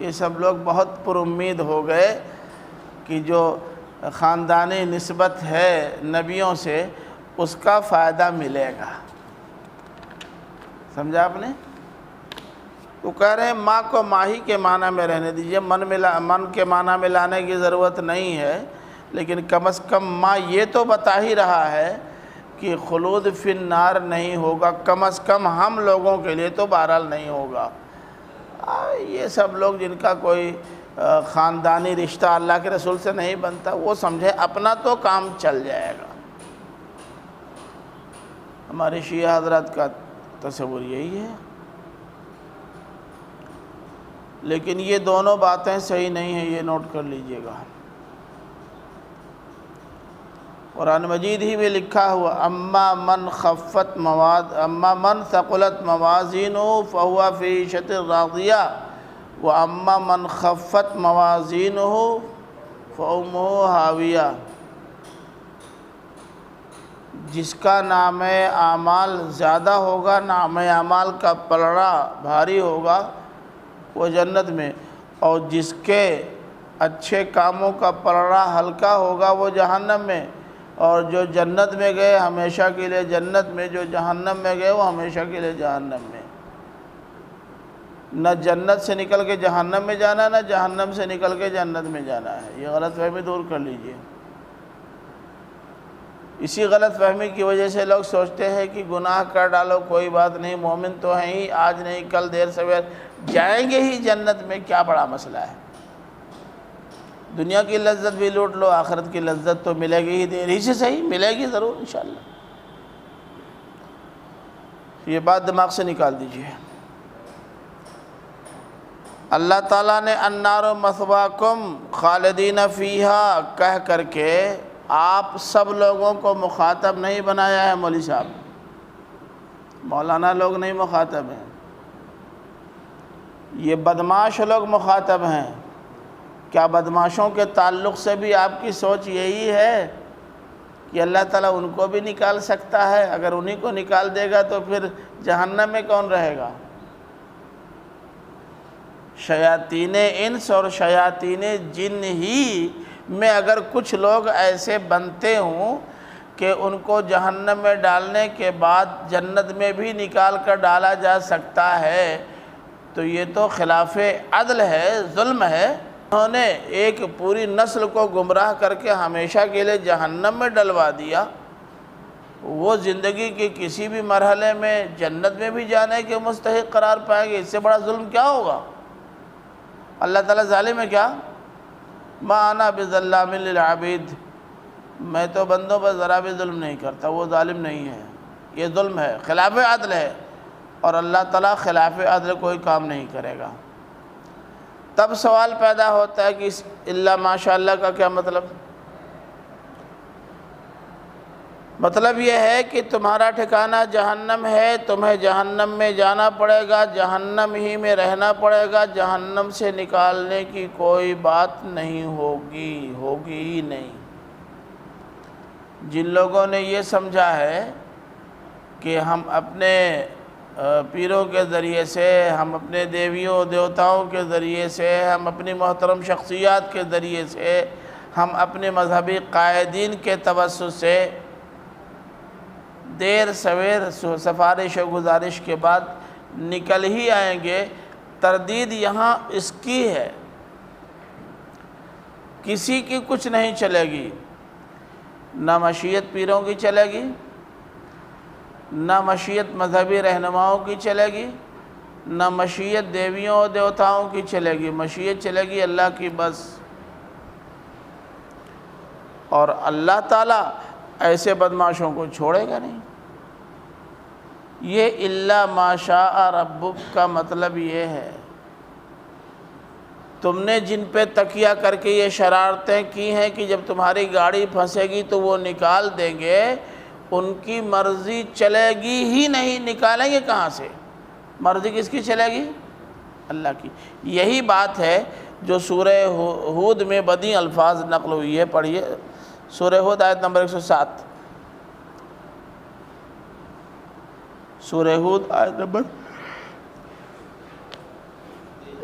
یہ سب لوگ بہت پر امید ہو گئے کہ جو خاندانی نسبت ہے نبیوں سے اس کا فائدہ ملے گا۔ سمجھا آپ نے؟ تو کہہ رہے ہیں ماں کو ماہی کے معنی میں رہنے دیجئے، من کے معنی میں لانے کی ضرورت نہیں ہے، لیکن کم از کم ماں یہ تو بتا ہی رہا ہے کہ خلود فی النار نہیں ہوگا، کم از کم ہم لوگوں کے لیے تو بہرحال نہیں ہوگا۔ یہ سب لوگ جن کا کوئی خاندانی رشتہ اللہ کے رسول سے نہیں بنتا، وہ سمجھے اپنا تو کام چل جائے گا۔ ہمارے شیعہ حضرات کا تصور یہی ہے، لیکن یہ دونوں باتیں صحیح نہیں ہیں، یہ نوٹ کر لیجئے گا۔ قرآن مجید ہی میں لکھا ہوا اما من ثقلت موازینہ فہو فی عیشۃ راضیہ واما من خفت موازینہ فامہ ہاویہ۔ جس کا نام اعمال زیادہ ہوگا، نام اعمال کا پلڑا بھاری ہوگا، وہ جنت میں، اور جس کے اچھے کاموں کا پلڑا ہلکا ہوگا وہ جہنم میں۔ اور جو جنت میں گئے ہمیشہ کے لیے جنت میں، جو جہنم میں گئے وہ ہمیشہ کے لیے جہنم میں۔ نہ جنت سے نکل کے جہنم میں جانا، نہ جہنم سے نکل کے جنت میں جانا ہے۔ یہ غلط فہمی دور کر لیجئے۔ اسی غلط فہمی کی وجہ سے لوگ سوچتے ہیں کہ گناہ کر ڈالو کوئی بات نہیں، مومن تو ہیں ہی، آج نہیں کل دیر سویر جائیں گے ہی جنت میں، کیا بڑا مسئلہ ہے، دنیا کی لذت بھی لوٹ لو، آخرت کی لذت تو ملے گی ہی، دیر ہی سے صحیح ملے گی ضرور انشاءاللہ۔ یہ بات دماغ سے نکال دیجئے۔ اللہ تعالیٰ نے النار مثواکم خالدین فیہا کہہ کر کے آپ سب لوگوں کو مخاطب نہیں بنایا ہے مولوی صاحب، مولانا لوگ نہیں مخاطب ہیں، یہ بدمعاش لوگ مخاطب ہیں۔ کیا بدمعاشوں کے تعلق سے بھی آپ کی سوچ یہی ہے کہ اللہ تعالیٰ ان کو بھی نکال سکتا ہے؟ اگر انہی کو نکال دے گا تو پھر جہنم میں کون رہے گا؟ شیاطین انس اور شیاطین جن ہی میں اگر کچھ لوگ ایسے بنتے ہوں کہ ان کو جہنم میں ڈالنے کے بعد جنت میں بھی نکال کر ڈالا جا سکتا ہے، تو یہ تو خلاف عدل ہے، ظلم ہے۔ انہوں نے ایک پوری نسل کو گمراہ کر کے ہمیشہ کے لیے جہنم میں ڈلوا دیا، وہ زندگی کے کسی بھی مرحلے میں جنت میں بھی جانے کے مستحق قرار پائیں گے۔ اس سے بڑا ظلم کیا ہوگا؟ اللہ تعالیٰ ظالم ہے کیا؟ ما انا بظلام للعبید، میں تو بندوں پر ذرا بھی ظلم نہیں کرتا، وہ ظالم نہیں ہے، یہ ظلم ہے، خلاف عدل ہے۔ اور اللہ تعالیٰ خلاف عدل کوئی کام نہیں کرے گا۔ تب سوال پیدا ہوتا ہے کہ اس الا ماشاء اللہ کا کیا مطلب؟ مطلب یہ ہے کہ تمہارا ٹھکانہ جہنم ہے، تمہیں جہنم میں جانا پڑے گا، جہنم ہی میں رہنا پڑے گا، جہنم سے نکالنے کی کوئی بات نہیں ہوگی ہی نہیں۔ جن لوگوں نے یہ سمجھا ہے کہ ہم اپنے پیروں کے ذریعے سے، ہم اپنے دیویوں دیوتاؤں کے ذریعے سے، ہم اپنی محترم شخصیات کے ذریعے سے، ہم اپنے مذہبی قائدین کے توسط سے دیر سویر سفارش و گزارش کے بعد نکل ہی آئیں گے، تردید یہاں اس کی ہے، کسی کی کچھ نہیں چلے گی، نہ مشیت پیروں کی چلے گی، نہ مشیت مذہبی رہنماؤں کی چلے گی، نہ مشیت دیویوں و دیوتاؤں کی چلے گی، مشیت چلے گی اللہ کی بس۔ اور اللہ تعالیٰ ایسے بدمعاشوں کو چھوڑے گا نہیں۔ یہ الا ما شاء ربک کا مطلب یہ ہے، تم نے جن پہ تکیہ کر کے یہ شرارتیں کی ہیں کہ جب تمہاری گاڑی پھنسے گی تو وہ نکال دیں گے، ان کی مرضی چلے گی ہی نہیں، نکالیں گے کہاں سے؟ مرضی کس کی چلے گی؟ اللہ کی۔ یہی بات ہے جو سورہ ہود میں بدی الفاظ نقل ہوئی ہے، پڑھیے سورہ ہود آیت نمبر 107، سورہ ہود آیت نمبر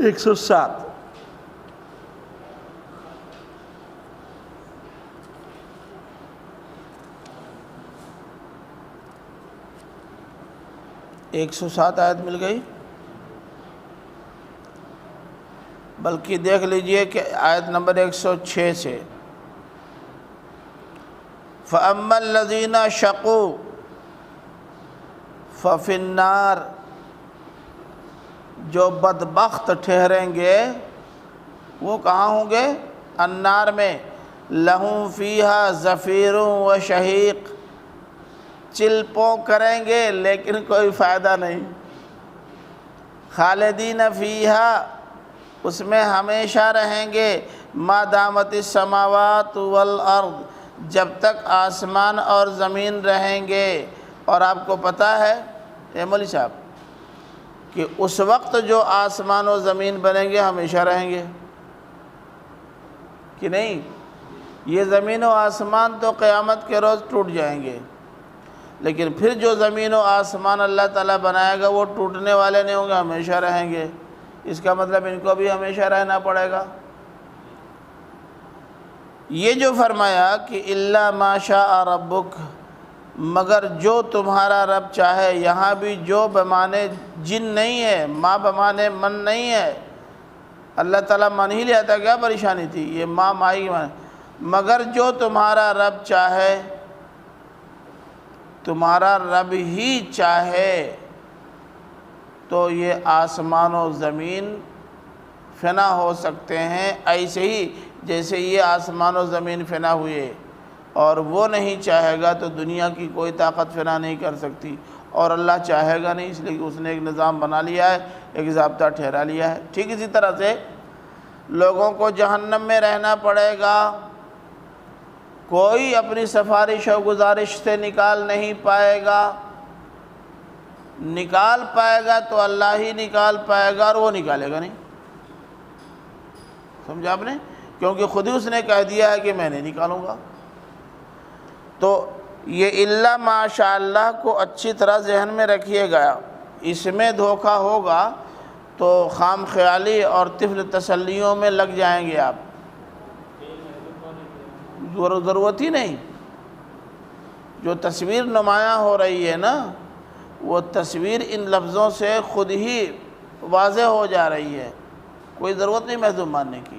107۔ ایک سو سات آیت مل گئی، بلکہ دیکھ لیجئے کہ آیت نمبر 106 سے فَأَمَّا الَّذِينَ شَقُوا فَفِي النَّارِ، جو بدبخت ٹھہریں گے وہ کہاں ہوں گے؟ النار میں، لَهُمْ فِيهَا زَفِيرٌ وَشَهِيقٌ، چلپوں کریں گے لیکن کوئی فائدہ نہیں، خالدین فیہا، اس میں ہمیشہ رہیں گے، ما دامت السماوات والارض، جب تک آسمان اور زمین رہیں گے۔ اور آپ کو پتہ ہے اے مولوی صاحب کہ اس وقت جو آسمان و زمین بنیں گے ہمیشہ رہیں گے کہ نہیں؟ یہ زمین و آسمان تو قیامت کے روز ٹوٹ جائیں گے، لیکن پھر جو زمین و آسمان اللہ تعالیٰ بنائے گا وہ ٹوٹنے والے نہیں ہوں گے، ہمیشہ رہیں گے۔ اس کا مطلب ان کو بھی ہمیشہ رہنا پڑے گا۔ یہ جو فرمایا کہ الا ما شاء ربک، مگر جو تمہارا رب چاہے، یہاں بھی جو بمانے جن نہیں ہے، ما بمانے من نہیں ہے، اللہ تعالیٰ من ہی لیا تھا، کیا پریشانی تھی؟ یہ ما مائی کی معنی، مگر جو تمہارا رب چاہے، تمہارا رب ہی چاہے تو یہ آسمان و زمین فنا ہو سکتے ہیں، ایسے ہی جیسے یہ آسمان و زمین فنا ہوئے، اور وہ نہیں چاہے گا تو دنیا کی کوئی طاقت فنا نہیں کر سکتی، اور اللہ چاہے گا نہیں، اس لیے کہ اس نے ایک نظام بنا لیا ہے، ایک ضابطہ ٹھہرا لیا ہے۔ ٹھیک اسی طرح سے لوگوں کو جہنم میں رہنا پڑے گا، کوئی اپنی سفارش و گزارش سے نکال نہیں پائے گا، نکال پائے گا تو اللہ ہی نکال پائے گا، اور وہ نکالے گا نہیں۔ سمجھا آپ نے؟ کیونکہ خود ہی اس نے کہہ دیا ہے کہ میں نہیں نکالوں گا۔ تو یہ الا ما شاء اللہ کو اچھی طرح ذہن میں رکھیے گا، اس میں دھوکہ ہوگا تو خام خیالی اور طفل تسلیوں میں لگ جائیں گے آپ، ضرورت ہی نہیں۔ جو تصویر نمایاں ہو رہی ہے نا، وہ تصویر ان لفظوں سے خود ہی واضح ہو جا رہی ہے، کوئی ضرورت نہیں محذوب ماننے کی۔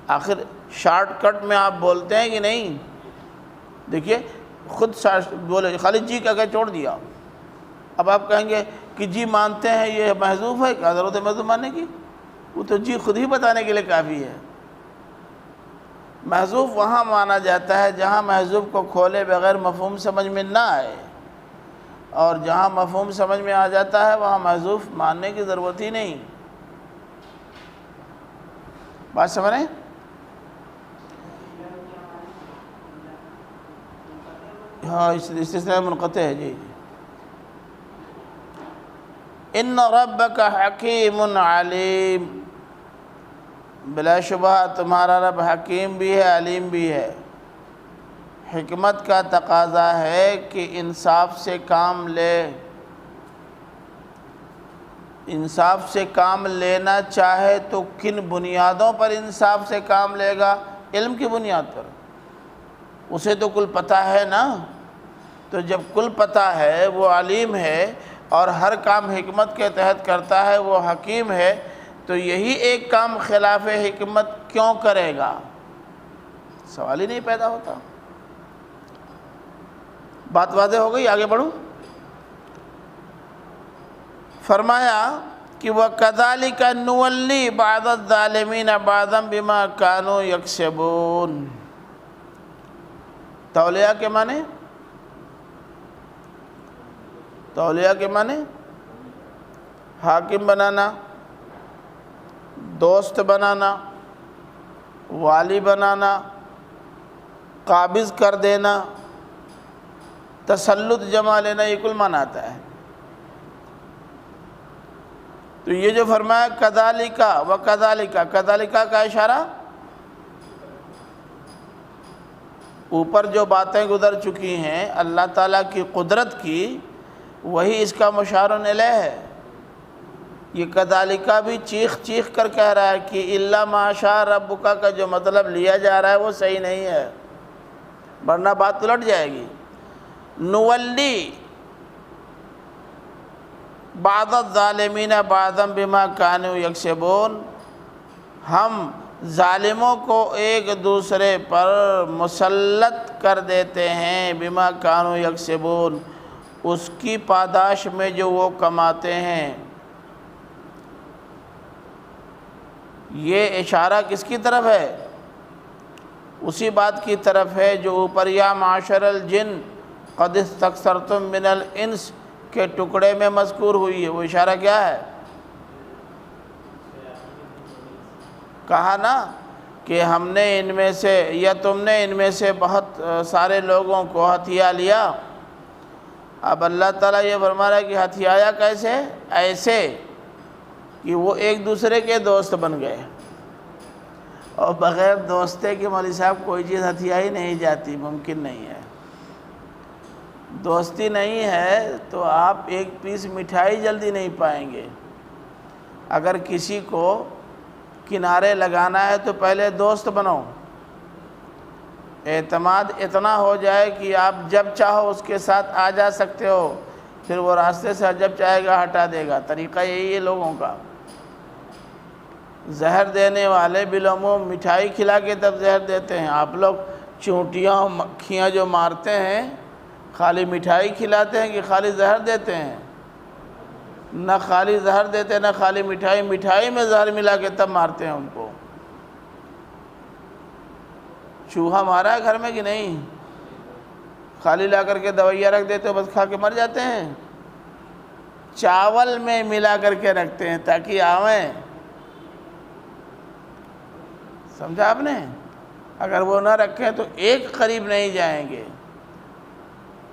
آخر شارٹ کٹ میں آپ بولتے ہیں کہ نہیں؟ دیکھیے خود بولے خالی جی کہہ کے چھوڑ دیا، اب آپ کہیں گے کہ جی مانتے ہیں یہ محذوف ہے، کیا ضرورت ہے محذوف ماننے کی؟ وہ تو جی خود ہی بتانے کے لیے کافی ہے۔ محذوف وہاں مانا جاتا ہے جہاں محذوف کو کھولے بغیر مفہوم سمجھ میں نہ آئے، اور جہاں مفہوم سمجھ میں آ جاتا ہے وہاں محذوف ماننے کی ضرورت ہی نہیں۔ بات سمجھ رہے ہیں؟ ہاں استثناء منقطع ہے جی۔ ان ربک حکیم علیم، بلا شبہ تمہارا رب حکیم بھی ہے علیم بھی ہے۔ حکمت کا تقاضا ہے کہ انصاف سے کام لے، انصاف سے کام لینا چاہے تو کن بنیادوں پر انصاف سے کام لے گا؟ علم کی بنیاد پر۔ اسے تو کل پتہ ہے نا، تو جب کل پتہ ہے، وہ علیم ہے اور ہر کام حکمت کے تحت کرتا ہے، وہ حکیم ہے، تو یہی ایک کام خلاف حکمت کیوں کرے گا؟ سوال ہی نہیں پیدا ہوتا۔ بات واضح ہو گئی؟ آگے بڑھوں۔ فرمایا کہ وَكَذَلِكَ نُوَلِّي بَعْضَ الظَّالِمِينَ بَعْضًا بِمَا كَانُوا يَكْسِبُونَ۔ تولیہ کے معنی؟ تولیہ کے معنی حاکم بنانا، دوست بنانا، والی بنانا، قابض کر دینا، تسلط جما لینا، یہ کل معنی آتا ہے۔ تو یہ جو فرمایا کذالک وکذالک، کذالک کا اشارہ اوپر جو باتیں گزر چکی ہیں اللہ تعالیٰ کی قدرت کی، وہی اس کا مشار الیہ ہے۔ یہ کذالک بھی چیخ چیخ کر کہہ رہا ہے کہ الا ما شاء ربک کا جو مطلب لیا جا رہا ہے وہ صحیح نہیں ہے، ورنہ بات الٹ جائے گی۔ نولی بعض الظالمین بعضا بما كانوا یکسبون، ہم ظالموں کو ایک دوسرے پر مسلط کر دیتے ہیں بما كانوا یکسبون، اس کی پاداش میں جو وہ کماتے ہیں۔ یہ اشارہ کس کی طرف ہے؟ اسی بات کی طرف ہے جو اوپر یا معاشر الجن قد استکثرتم من الانس کے ٹکڑے میں مذکور ہوئی ہے۔ وہ اشارہ کیا ہے؟ کہا نا کہ ہم نے ان میں سے یا تم نے ان میں سے بہت سارے لوگوں کو ہتھیا لیا۔ اب اللہ تعالیٰ یہ فرما رہا ہے کہ ہتھیایا کیسے؟ ایسے کہ وہ ایک دوسرے کے دوست بن گئے، اور بغیر دوستے کے مولوی صاحب کوئی چیز ہتھیائی نہیں جاتی، ممکن نہیں ہے۔ دوستی نہیں ہے تو آپ ایک پیس مٹھائی جلدی نہیں پائیں گے۔ اگر کسی کو کنارے لگانا ہے تو پہلے دوست بنو، اعتماد اتنا ہو جائے کہ آپ جب چاہو اس کے ساتھ آ جا سکتے ہو، پھر وہ راستے سے جب چاہے گا ہٹا دے گا۔ طریقہ یہی ہے لوگوں کا۔ زہر دینے والے بالعموم مٹھائی کھلا کے تب زہر دیتے ہیں۔ آپ لوگ چونٹیاں مکھیاں جو مارتے ہیں، خالی مٹھائی کھلاتے ہیں کہ خالی زہر دیتے ہیں؟ نہ خالی زہر دیتے نہ خالی مٹھائی، مٹھائی میں زہر ملا کے تب مارتے ہیں ان کو۔ چوہا مارا ہے گھر میں کہ نہیں؟ خالی لا کر کے دوائیاں رکھ دیتے ہو، بس کھا کے مر جاتے ہیں؟ چاول میں ملا کر کے رکھتے ہیں تاکہ آویں۔ سمجھا آپ نے؟ اگر وہ نہ رکھیں تو ایک قریب نہیں جائیں گے۔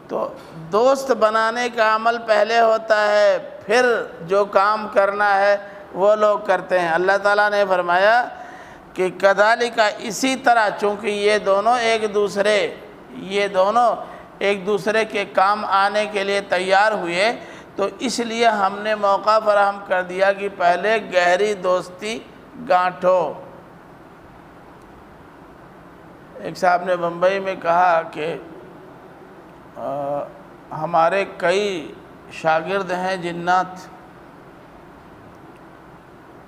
تو دوست بنانے کا عمل پہلے ہوتا ہے، پھر جو کام کرنا ہے وہ لوگ کرتے ہیں۔ اللہ تعالیٰ نے فرمایا کہ کذالک، اسی طرح، چونکہ یہ دونوں ایک دوسرے کے کام آنے کے لیے تیار ہوئے، تو اس لیے ہم نے موقع فراہم کر دیا کہ پہلے گہری دوستی گانٹھو۔ ایک صاحب نے بمبئی میں کہا کہ ہمارے کئی شاگرد ہیں جنات۔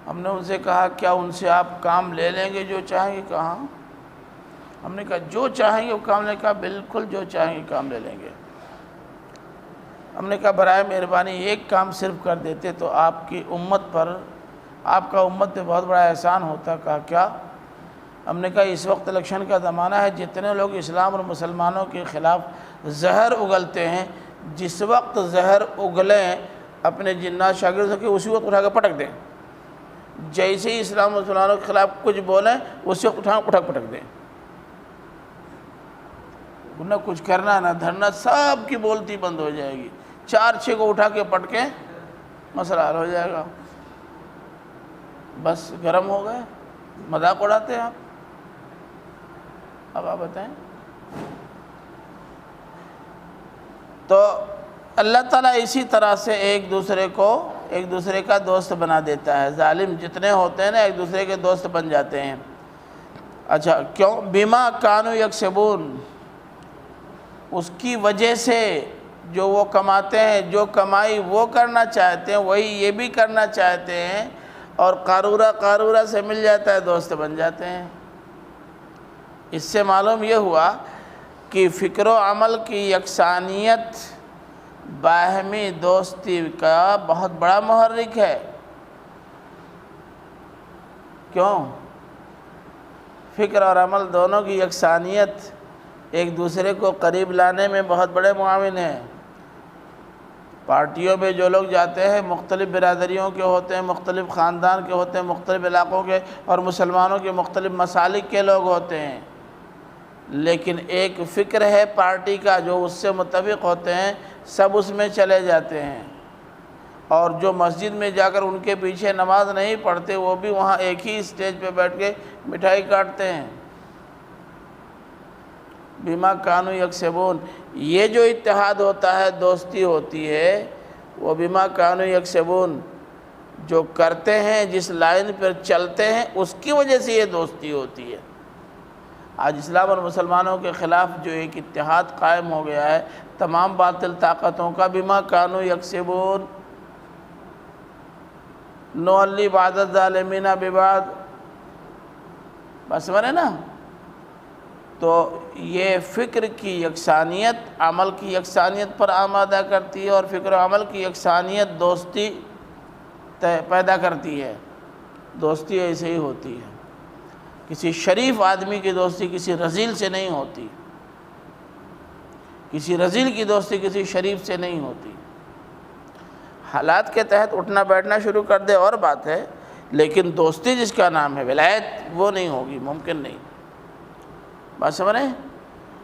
ہم نے ان سے کہا کیا ان سے آپ کام لے لیں گے جو چاہیں گے؟ کہا ہم نے کہا جو چاہیں گے وہ کام لیں۔ کہا بالکل جو چاہیں گے کام لے لیں گے۔ ہم نے کہا برائے مہربانی ایک کام صرف کر دیتے تو آپ کی امت پر، آپ کا امت پہ بہت بڑا احسان ہوتا۔ کہا کیا؟ ہم نے کہا اس وقت الیکشن کا زمانہ ہے، جتنے لوگ اسلام اور مسلمانوں کے خلاف زہر اگلتے ہیں، جس وقت زہر اگلیں اپنے جنات شاگردوں کے اسی وقت اٹھا کے پٹک دیں، جیسے ہی اسلام و مسلمانوں کے خلاف کچھ بولیں اسی وقت اٹھا پٹک دیں، نہ کچھ کرنا نہ دھرنا، سب کی بولتی بند ہو جائے گی، 4-6 کو اٹھا کے پٹکیں مسئلہ حل ہو جائے گا۔ بس گرم ہو گئے، مذاق اڑاتے ہیں آپ۔ اب آپ بتائیں۔ تو اللہ تعالیٰ اسی طرح سے ایک دوسرے کا دوست بنا دیتا ہے، ظالم جتنے ہوتے ہیں نا ایک دوسرے کے دوست بن جاتے ہیں۔ اچھا کیوں؟ بما کانوا یکسبون، اس کی وجہ سے جو وہ کماتے ہیں، جو کمائی وہ کرنا چاہتے ہیں وہی یہ بھی کرنا چاہتے ہیں، اور قارورہ سے مل جاتا ہے دوست بن جاتے ہیں۔ اس سے معلوم یہ ہوا کہ فکر و عمل کی یکسانیت باہمی دوستی کا بہت بڑا محرک ہے۔ کیوں؟ فکر اور عمل دونوں کی یکسانیت ایک دوسرے کو قریب لانے میں بہت بڑے معاون ہیں۔ پارٹیوں میں جو لوگ جاتے ہیں مختلف برادریوں کے ہوتے ہیں، مختلف خاندان کے ہوتے ہیں، مختلف علاقوں کے اور مسلمانوں کے مختلف مسالک کے لوگ ہوتے ہیں، لیکن ایک فکر ہے پارٹی کا جو اس سے متفق ہوتے ہیں، سب اس میں چلے جاتے ہیں، اور جو مسجد میں جا کر ان کے پیچھے نماز نہیں پڑھتے وہ بھی وہاں ایک ہی اسٹیج پہ بیٹھ کے مٹھائی کاٹتے ہیں۔ بما کانوا یکسبون، یہ جو اتحاد ہوتا ہے، دوستی ہوتی ہے، وہ بما کانوا یکسبون، جو کرتے ہیں جس لائن پر چلتے ہیں اس کی وجہ سے یہ دوستی ہوتی ہے۔ آج اسلام اور مسلمانوں کے خلاف جو ایک اتحاد قائم ہو گیا ہے تمام باطل طاقتوں کا، بما کانوا یکسبون، نولی بعض الظالمین ببعض، بس سمجھے نا؟ تو یہ فکر کی یکسانیت عمل کی یکسانیت پر آمادہ کرتی ہے، اور فکر و عمل کی یکسانیت دوستی پیدا کرتی ہے۔ دوستی ایسے ہی ہوتی ہے، کسی شریف آدمی کی دوستی کسی رذیل سے نہیں ہوتی، کسی رذیل کی دوستی کسی شریف سے نہیں ہوتی۔ حالات کے تحت اٹھنا بیٹھنا شروع کر دے اور بات ہے، لیکن دوستی جس کا نام ہے ولایت وہ نہیں ہوگی، ممکن نہیں۔ بات سمجھ رہے ہیں؟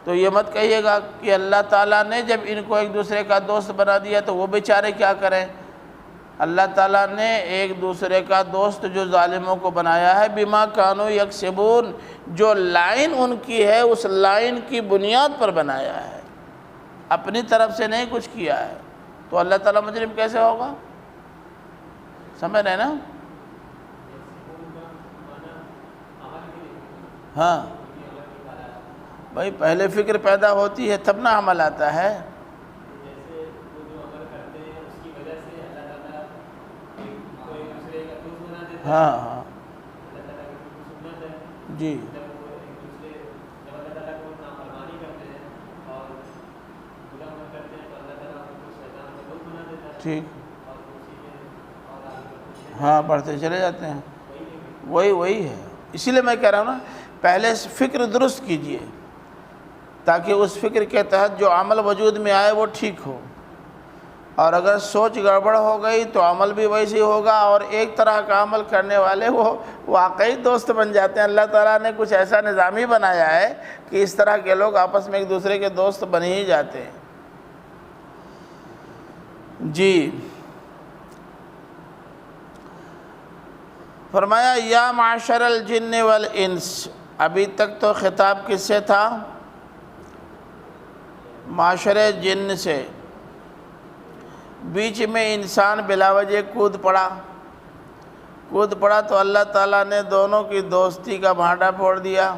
تو یہ مت کہیے گا کہ اللہ تعالیٰ نے جب ان کو ایک دوسرے کا دوست بنا دیا تو وہ بیچارے کیا کریں۔ اللہ تعالیٰ نے ایک دوسرے کا دوست جو ظالموں کو بنایا ہے، بما کانوا یکسبون، جو لائن ان کی ہے اس لائن کی بنیاد پر بنایا ہے، اپنی طرف سے نہیں کچھ کیا ہے۔ تو اللہ تعالیٰ مجرم کیسے ہوگا؟ سمجھ رہے ہیں نا؟ ہاں بھائی، پہلے فکر پیدا ہوتی ہے تب نہ عمل آتا ہے۔ ہاں ہاں جی ٹھیک، ہاں بڑھتے چلے جاتے ہیں، وہی ہے۔ اسی لیے میں کہہ رہا ہوں نا، پہلے فکر درست کیجئے تاکہ اس فکر کے تحت جو عمل وجود میں آئے وہ ٹھیک ہو، اور اگر سوچ گڑبڑ ہو گئی تو عمل بھی ویسے ہوگا، اور ایک طرح کا عمل کرنے والے وہ واقعی دوست بن جاتے ہیں۔ اللہ تعالیٰ نے کچھ ایسا نظام ہی بنایا ہے کہ اس طرح کے لوگ آپس میں ایک دوسرے کے دوست بن ہی جاتے ہیں۔ جی فرمایا یا معشر الجن والانس، ابھی تک تو خطاب کس سے تھا؟ معاشر جن سے۔ بیچ میں انسان بلا وجہ کود پڑا تو اللہ تعالیٰ نے دونوں کی دوستی کا بھانڈا پھوڑ دیا۔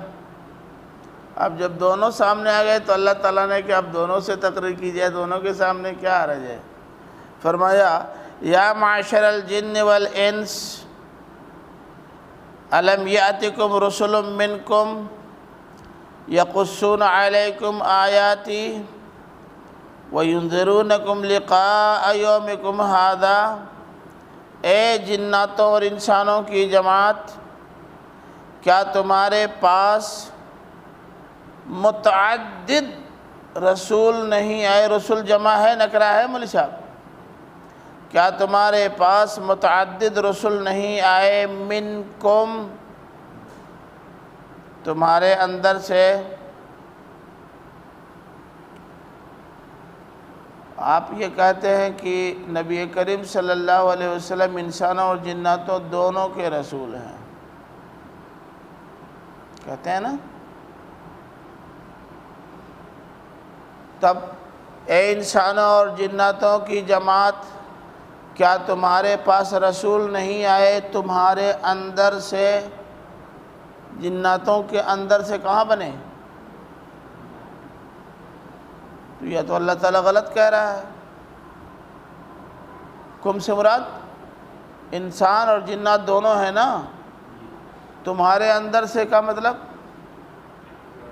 اب جب دونوں سامنے آ گئے تو اللہ تعالیٰ نے کہ اب دونوں سے تقریر کی جائے، دونوں کے سامنے کیا حرج ہے۔ فرمایا یا معشر الجن والانس الم یاتکم رسل منکم یقصون علیکم آیاتی وَيُنذِرُونَكُمْ لِقَاءَ يَوْمِكُمْ هَذَا، اے جناتوں اور انسانوں کی جماعت، کیا تمہارے پاس متعدد رسول نہیں آئے، رسول جمع ہے نکرہ ہے مولوی صاحب؟ کیا تمہارے پاس متعدد رسول نہیں آئے؟ منکم، تمہارے اندر سے؟ آپ یہ کہتے ہیں کہ نبی کریم صلی اللہ علیہ وسلم انسانوں اور جناتوں دونوں کے رسول ہیں، کہتے ہیں نا؟ تب اے انسانوں اور جناتوں کی جماعت، کیا تمہارے پاس رسول نہیں آئے تمہارے اندر سے؟ جناتوں کے اندر سے کہاں بنے؟ تو یہ تو اللہ تعالیٰ غلط کہہ رہا ہے۔ کم سے مراد انسان اور جنات دونوں ہیں نا؟ تمہارے اندر سے کا مطلب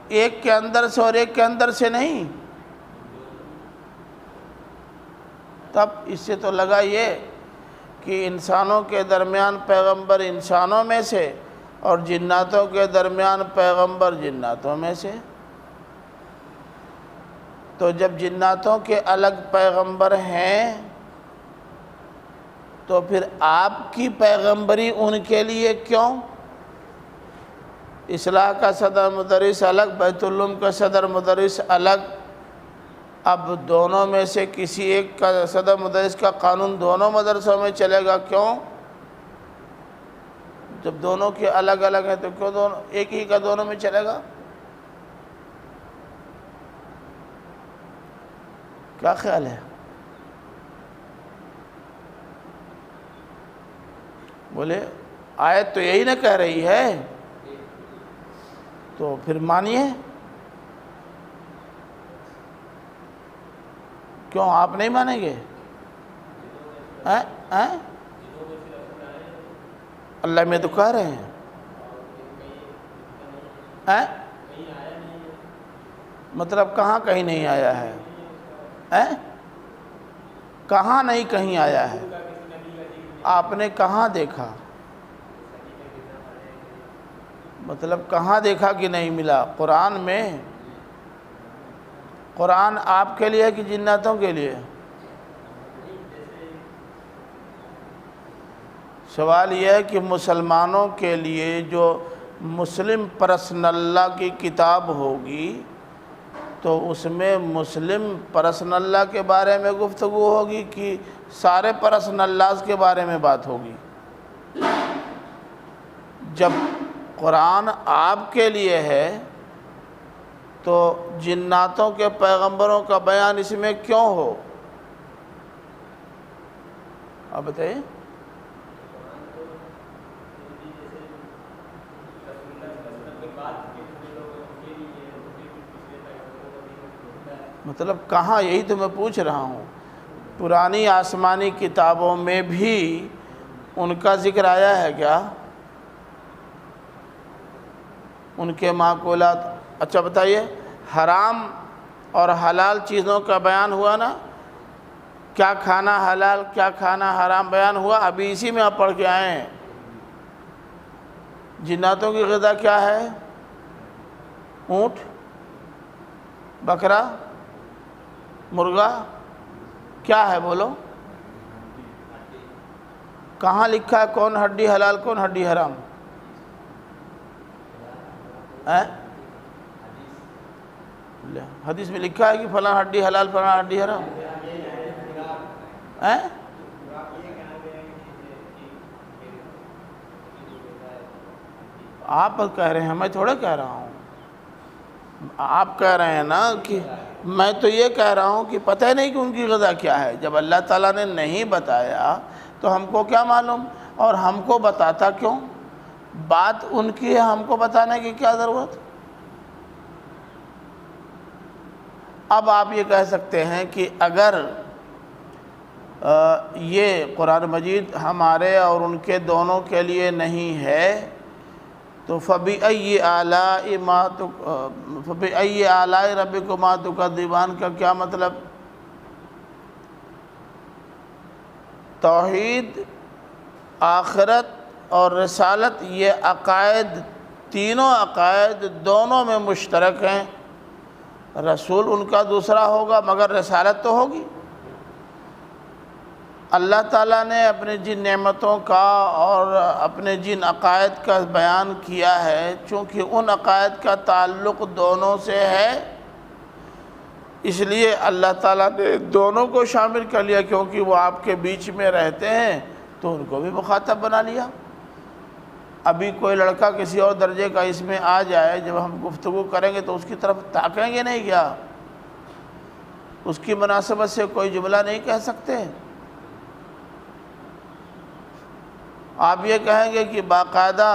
ایک کے اندر سے اور ایک کے اندر سے نہیں۔ تب اس سے تو لگا یہ کہ انسانوں کے درمیان پیغمبر انسانوں میں سے اور جناتوں کے درمیان پیغمبر جناتوں میں سے۔ تو جب جناتوں کے الگ پیغمبر ہیں تو پھر آپ کی پیغمبری ان کے لیے کیوں؟ اصلاح کا صدر مدرس الگ، بیت العلوم کا صدر مدرس الگ، اب دونوں میں سے کسی ایک کا صدر مدرس کا قانون دونوں مدرسوں میں چلے گا، کیوں؟ جب دونوں کے الگ الگ ہیں تو کیوں دونوں ایک ہی کا دونوں میں چلے گا؟ کیا خیال ہے؟ بولے آیت تو یہی نہ کہہ رہی ہے، تو پھر مانیے۔ کیوں آپ نہیں مانیں گے؟ اللہ میں تو کہہ رہے ہیں، مطلب کہاں کہیں نہیں آیا ہے؟ کہاں نہیں کہیں آیا ہے؟ آپ نے کہاں دیکھا؟ مطلب کہاں دیکھا کہ نہیں ملا؟ قرآن میں؟ قرآن آپ کے لیے کہ جناتوں کے لیے؟ سوال یہ ہے کہ مسلمانوں کے لیے جو مسلم پرسنل اللہ کی کتاب ہوگی تو اس میں مسلم پرسنل اللہ کے بارے میں گفتگو ہوگی کہ سارے پرسنل اللہ کے بارے میں بات ہوگی؟ جب قرآن آپ کے لیے ہے تو جناتوں کے پیغمبروں کا بیان اس میں کیوں ہو؟ آپ بتائیے۔ مطلب کہاں؟ یہی تو میں پوچھ رہا ہوں۔ پرانی آسمانی کتابوں میں بھی ان کا ذکر آیا ہے کیا؟ ان کے معقولات؟ اچھا بتائیے، حرام اور حلال چیزوں کا بیان ہوا نا؟ کیا کھانا حلال کیا کھانا حرام بیان ہوا؟ ابھی اسی میں آپ پڑھ کے آئے ہیں۔ جناتوں کی غذا کیا ہے؟ اونٹ، بکرا، مرغا، کیا ہے بولو؟ کہاں لکھا ہے کون ہڈی حلال کون ہڈی حرام؟ حدیث میں لکھا ہے کہ فلاں ہڈی حلال فلاں ہڈی حرام؟ آپ کہہ رہے ہیں، میں تھوڑا کہہ رہا ہوں۔ آپ کہہ رہے ہیں نا کہ میں تو یہ کہہ رہا ہوں کہ پتہ نہیں کہ ان کی غذا کیا ہے۔ جب اللہ تعالیٰ نے نہیں بتایا تو ہم کو کیا معلوم؟ اور ہم کو بتاتا کیوں؟ بات ان کی ہے، ہم کو بتانے کی کیا ضرورت؟ اب آپ یہ کہہ سکتے ہیں کہ اگر یہ قرآن مجید ہمارے اور ان کے دونوں کے لیے نہیں ہے تو فَبِأَيِّ آلَاءِ رَبِّكُمَا تُكَذِّبَانِ کا کیا مطلب؟ توحید، آخرت اور رسالت، یہ عقائد، تینوں عقائد دونوں میں مشترک ہیں۔ رسول ان کا دوسرا ہوگا مگر رسالت تو ہوگی۔ اللہ تعالیٰ نے اپنے جن نعمتوں کا اور اپنے جن عقائد کا بیان کیا ہے، چونکہ ان عقائد کا تعلق دونوں سے ہے، اس لیے اللہ تعالیٰ نے دونوں کو شامل کر لیا، کیونکہ وہ آپ کے بیچ میں رہتے ہیں تو ان کو بھی مخاطب بنا لیا۔ ابھی کوئی لڑکا کسی اور درجے کا اس میں آ جائے، جب ہم گفتگو کریں گے تو اس کی طرف تاکیں گے نہیں کیا؟ اس کی مناسبت سے کوئی جملہ نہیں کہہ سکتے؟ آپ یہ کہیں گے کہ باقاعدہ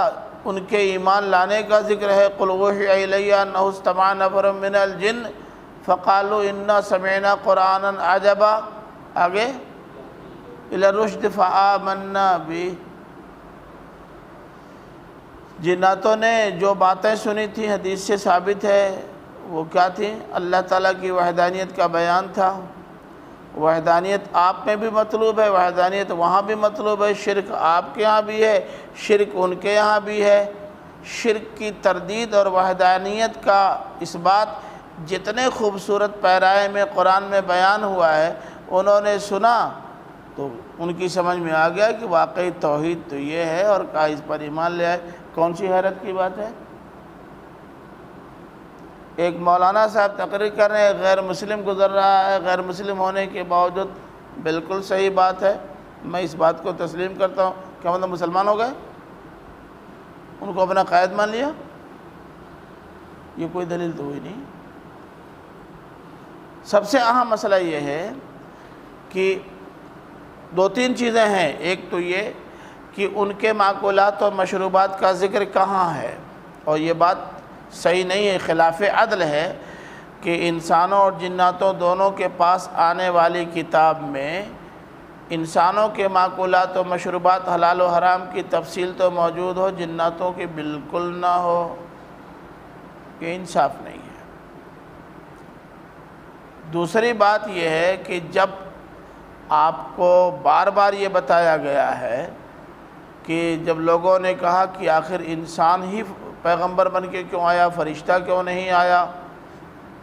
ان کے ایمان لانے کا ذکر ہے، قُلْ أُوحِيَ إِلَيَّ أَنَّهُ اسْتَمَعَ نَفَرٌ مِّنَ الْجِنِّ فَقَالُوا إِنَّا سَمِعْنَا قُرْآنًا عَجَبًا، آگے إِلَى الرُّشْدِ فَآمَنَّا بِهِ۔ جناتوں نے جو باتیں سنی تھیں حدیث سے ثابت ہے، وہ کیا تھیں؟ اللہ تعالیٰ کی وحدانیت کا بیان تھا۔ وحدانیت آپ میں بھی مطلوب ہے، وحدانیت وہاں بھی مطلوب ہے، شرک آپ کے ہاں بھی ہے، شرک ان کے یہاں بھی ہے۔ شرک کی تردید اور وحدانیت کا اس بات جتنے خوبصورت پیرائے میں قرآن میں بیان ہوا ہے، انہوں نے سنا تو ان کی سمجھ میں آ گیا کہ واقعی توحید تو یہ ہے، اور کہا اس پر ایمان لے آئے۔ کون سی حیرت کی بات ہے؟ ایک مولانا صاحب تقریر کر رہے ہیں، غیر مسلم گزر رہا ہے، غیر مسلم ہونے کے باوجود بالکل صحیح بات ہے، میں اس بات کو تسلیم کرتا ہوں۔ کیا مطلب مسلمان ہو گئے؟ ان کو اپنا قائد مان لیا؟ یہ کوئی دلیل تو ہوئی نہیں۔ سب سے اہم مسئلہ یہ ہے کہ دو تین چیزیں ہیں۔ ایک تو یہ کہ ان کے معقولات اور مشروبات کا ذکر کہاں ہے، اور یہ بات صحیح نہیں ہے، خلاف عدل ہے کہ انسانوں اور جناتوں دونوں کے پاس آنے والی کتاب میں انسانوں کے معقولات و مشروبات حلال و حرام کی تفصیل تو موجود ہو، جناتوں کی بالکل نہ ہو، یہ انصاف نہیں ہے۔ دوسری بات یہ ہے کہ جب آپ کو بار بار یہ بتایا گیا ہے کہ جب لوگوں نے کہا کہ آخر انسان ہی پیغمبر بن کے کیوں آیا، فرشتہ کیوں نہیں آیا،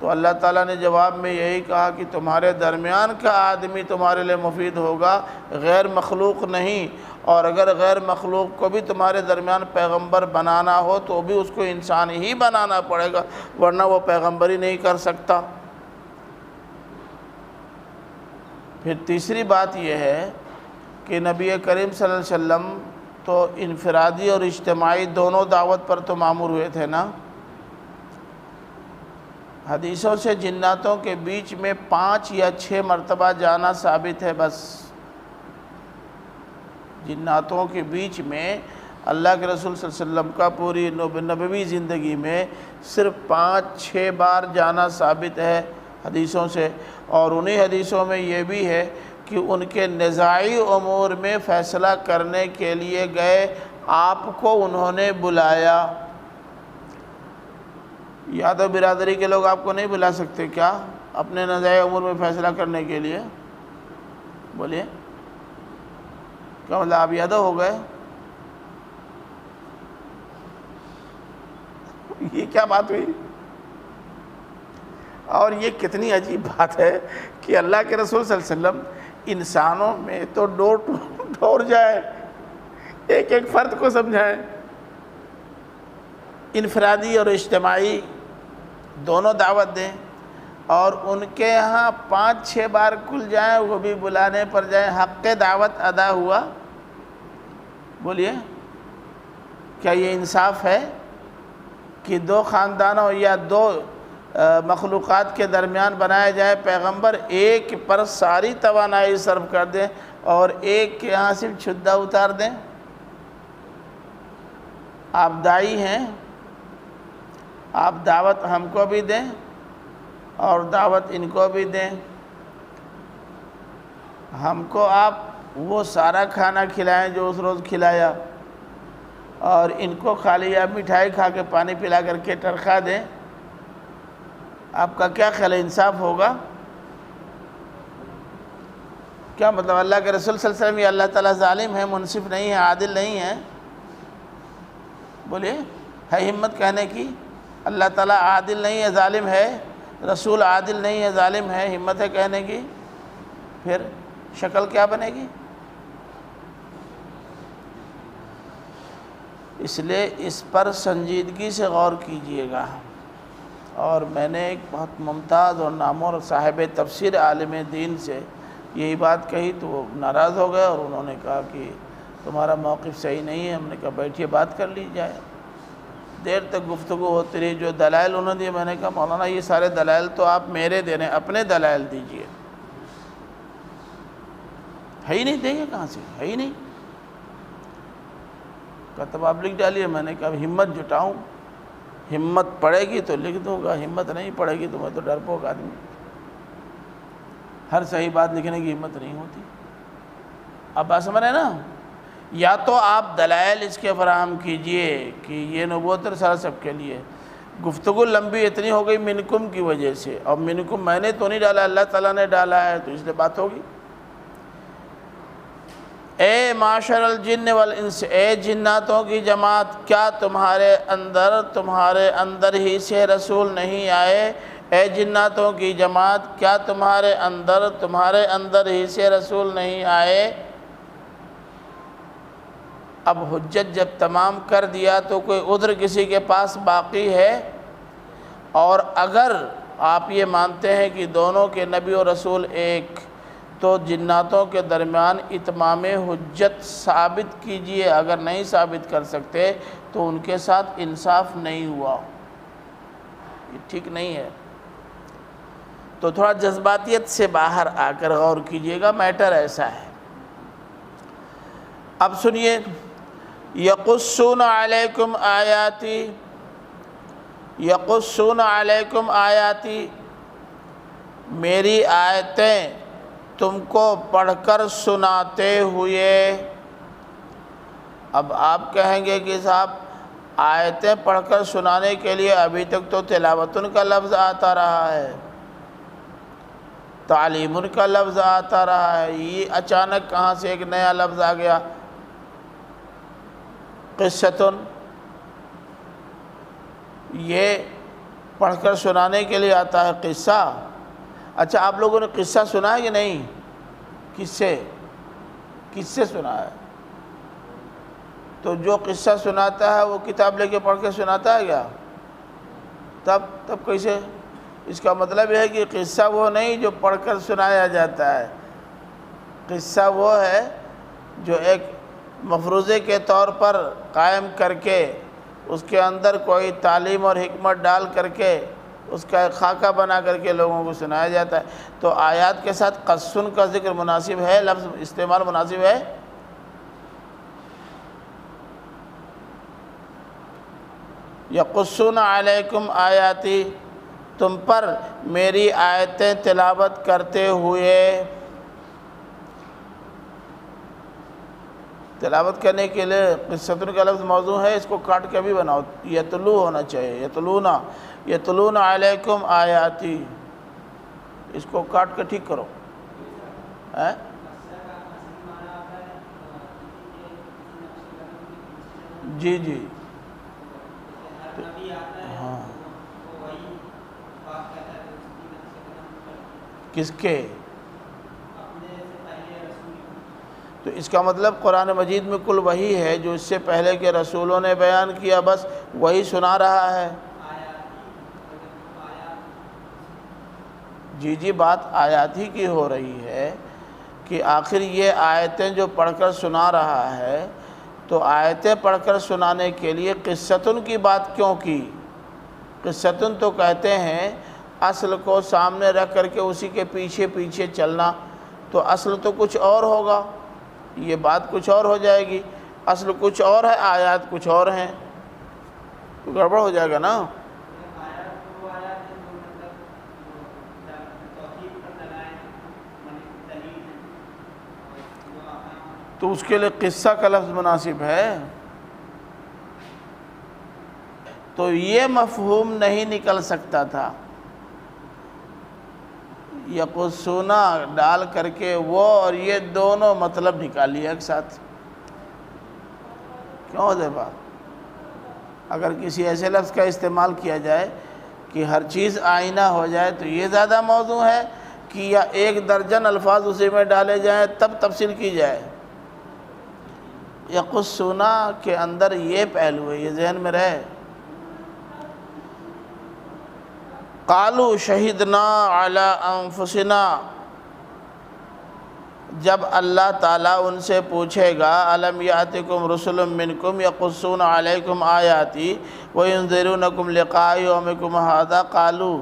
تو اللہ تعالیٰ نے جواب میں یہی کہا کہ تمہارے درمیان کا آدمی تمہارے لیے مفید ہوگا، غیر مخلوق نہیں، اور اگر غیر مخلوق کو بھی تمہارے درمیان پیغمبر بنانا ہو تو بھی اس کو انسان ہی بنانا پڑے گا، ورنہ وہ پیغمبر ہی نہیں کر سکتا۔ پھر تیسری بات یہ ہے کہ نبی کریم صلی اللہ علیہ وسلم تو انفرادی اور اجتماعی دونوں دعوت پر تو مامور ہوئے تھے نا۔ حدیثوں سے جناتوں کے بیچ میں 5 یا 6 مرتبہ جانا ثابت ہے، بس جناتوں کے بیچ میں اللہ کے رسول صلی اللہ علیہ وسلم کا پوری نبوی زندگی میں صرف 5-6 بار جانا ثابت ہے حدیثوں سے، اور انہی حدیثوں میں یہ بھی ہے کہ ان کے نزاعی امور میں فیصلہ کرنے کے لیے گئے، آپ کو انہوں نے بلایا۔ یادو برادری کے لوگ آپ کو نہیں بلا سکتے کیا اپنے نزاعی امور میں فیصلہ کرنے کے لیے؟ بولیے، کیا مطلب آپ یادو ہو گئے؟ یہ کیا بات ہوئی؟ اور یہ کتنی عجیب بات ہے کہ اللہ کے رسول صلی اللہ علیہ وسلم انسانوں میں تو ڈور ٹو ڈور جائے، ایک ایک فرد کو سمجھائیں، انفرادی اور اجتماعی دونوں دعوت دیں، اور ان کے یہاں 5-6 بار کل جائیں، وہ بھی بلانے پر جائیں، حق دعوت ادا ہوا؟ بولیے، کیا یہ انصاف ہے کہ 2 خاندانوں یا 2 مخلوقات کے درمیان بنائے جائے پیغمبر، ایک پر ساری توانائی صرف کر دیں اور ایک کے یہاں صرف چھدا اتار دیں؟ آپ داعی ہیں، آپ دعوت ہم کو بھی دیں اور دعوت ان کو بھی دیں۔ ہم کو آپ وہ سارا کھانا کھلائیں جو اس روز کھلایا، اور ان کو خالی آپ مٹھائی کھا کے پانی پلا کر کے ٹرخا دیں۔ آپ کا کیا خیال ہے، انصاف ہوگا؟ کیا مطلب اللہ کے رسول صلی اللہ علیہ وسلم یہ اللہ تعالیٰ ظالم ہے، منصف نہیں ہے، عادل نہیں ہے؟ بولیے، ہے ہمت کہنے کی اللہ تعالیٰ عادل نہیں ہے، ظالم ہے؟ رسول عادل نہیں ہے، ظالم ہے، ہمت ہے کہنے کی، پھر شکل کیا بنے گی؟ اس لیے اس پر سنجیدگی سے غور کیجئے گا۔ اور میں نے ایک بہت ممتاز اور نامور صاحب تفسیر عالم دین سے یہی بات کہی تو وہ ناراض ہو گئے، اور انہوں نے کہا کہ تمہارا موقف صحیح نہیں ہے۔ ہم نے کہا بیٹھیے بات کر لی جائے۔ دیر تک گفتگو ہوتی رہی، جو دلائل انہوں نے دیے، میں نے کہا مولانا یہ سارے دلائل تو آپ میرے دے رہے ہیں، اپنے دلائل دیجئے۔ ہے ہی نہیں، دیں گے کہاں سے؟ ہے ہی نہیں۔ کہا تب آپ لکھ ڈالیے۔ میں نے کہا ہمت جٹاؤں، ہمت پڑے گی تو لکھ دوں گا، ہمت نہیں پڑے گی تو میں تو ڈرپوک آدمی، ہر صحیح بات لکھنے کی ہمت نہیں ہوتی۔ اب بات سمجھ رہے نا؟ یا تو آپ دلائل اس کے فراہم کیجئے کہ یہ نبوت رسالہ سب کے لیے۔ گفتگو لمبی اتنی ہو گئی منکم کی وجہ سے، اور منکم میں نے تو نہیں ڈالا، اللہ تعالیٰ نے ڈالا ہے، تو اس لیے بات ہوگی۔ اے معاشر الجن والانس، اے جناتوں کی جماعت، کیا تمہارے اندر ہی سے رسول نہیں آئے؟ اے جناتوں کی جماعت، کیا تمہارے اندر ہی سے رسول نہیں آئے؟ اب حجت جب تمام کر دیا تو کوئی عذر کسی کے پاس باقی ہے؟ اور اگر آپ یہ مانتے ہیں کہ دونوں کے نبی و رسول ایک، تو جناتوں کے درمیان اتمام حجت ثابت کیجئے۔ اگر نہیں ثابت کر سکتے تو ان کے ساتھ انصاف نہیں ہوا، یہ ٹھیک نہیں ہے۔ تو تھوڑا جذباتیت سے باہر آ کر غور کیجئے گا، میٹر ایسا ہے۔ اب سنیے، یقصون علیکم آیاتی، یقصون علیکم آیاتی، میری آیتیں تم کو پڑھ کر سناتے ہوئے۔ اب آپ کہیں گے کہ صاحب آیتیں پڑھ کر سنانے کے لیے ابھی تک تو تلاوتن کا لفظ آتا رہا ہے، تعلیمن کا لفظ آتا رہا ہے، یہ اچانک کہاں سے ایک نیا لفظ آ گیا؟ قصتن، یہ پڑھ کر سنانے کے لیے آتا ہے قصہ۔ اچھا آپ لوگوں نے قصہ سنا ہے کہ نہیں؟ کس سے سنا ہے؟ تو جو قصہ سناتا ہے وہ کتاب لے کے پڑھ کے سناتا ہے کیا؟ تب کیسے؟ اس کا مطلب یہ ہے کہ قصہ وہ نہیں جو پڑھ کر سنایا جاتا ہے، قصہ وہ ہے جو ایک مفروضے کے طور پر قائم کر کے اس کے اندر کوئی تعلیم اور حکمت ڈال کر کے اس کا ایک خاکہ بنا کر کے لوگوں کو سنایا جاتا ہے۔ تو آیات کے ساتھ قصن کا ذکر مناسب ہے، لفظ استعمال مناسب ہے؟ یقصون علیکم آیاتی، تم پر میری آیتیں تلاوت کرتے ہوئے۔ تلاوت کرنے کے لیے قصتن کا لفظ موضوع ہے، اس کو کاٹ کے بھی بناؤ، یتلو ہونا چاہیے، یتلون علیکم آیاتی، اس کو کاٹ کے ٹھیک کرو۔ جی جی ہاں، کس کے؟ تو اس کا مطلب قرآن مجید میں کل وہی ہے جو اس سے پہلے کے رسولوں نے بیان کیا، بس وہی سنا رہا ہے۔ جی بات آیات ہی کی ہو رہی ہے کہ آخر یہ آیتیں جو پڑھ کر سنا رہا ہے، تو آیتیں پڑھ کر سنانے کے لیے قصتن کی بات کیوں کی؟ قصتن تو کہتے ہیں اصل کو سامنے رکھ کر کے اسی کے پیچھے پیچھے چلنا، تو اصل تو کچھ اور ہوگا، یہ بات کچھ اور ہو جائے گی، اصل کچھ اور ہے، آیات کچھ اور ہیں، تو گڑبڑ ہو جائے گا نا۔ تو اس کے لیے قصہ کا لفظ مناسب ہے۔ تو یہ مفہوم نہیں نکل سکتا تھا، یقصون ڈال کر کے وہ اور یہ دونوں مطلب نکال لیا ایک ساتھ۔ کیوں دے بات؟ اگر کسی ایسے لفظ کا استعمال کیا جائے کہ ہر چیز آئینہ ہو جائے تو یہ زیادہ موزوں ہے کہ یا 1 درجن الفاظ اسی میں ڈالے جائیں تب تفصیل کی جائے؟ یقصون کے اندر یہ پہلو ہے، یہ ذہن میں رہے۔ قالوا شہدنا علی انفسنا، جب اللہ تعالیٰ ان سے پوچھے گا الم یاتکم رسل منکم یقصون علیکم آیاتی وینذرونکم لقاء یومکم ھذا، قالوا،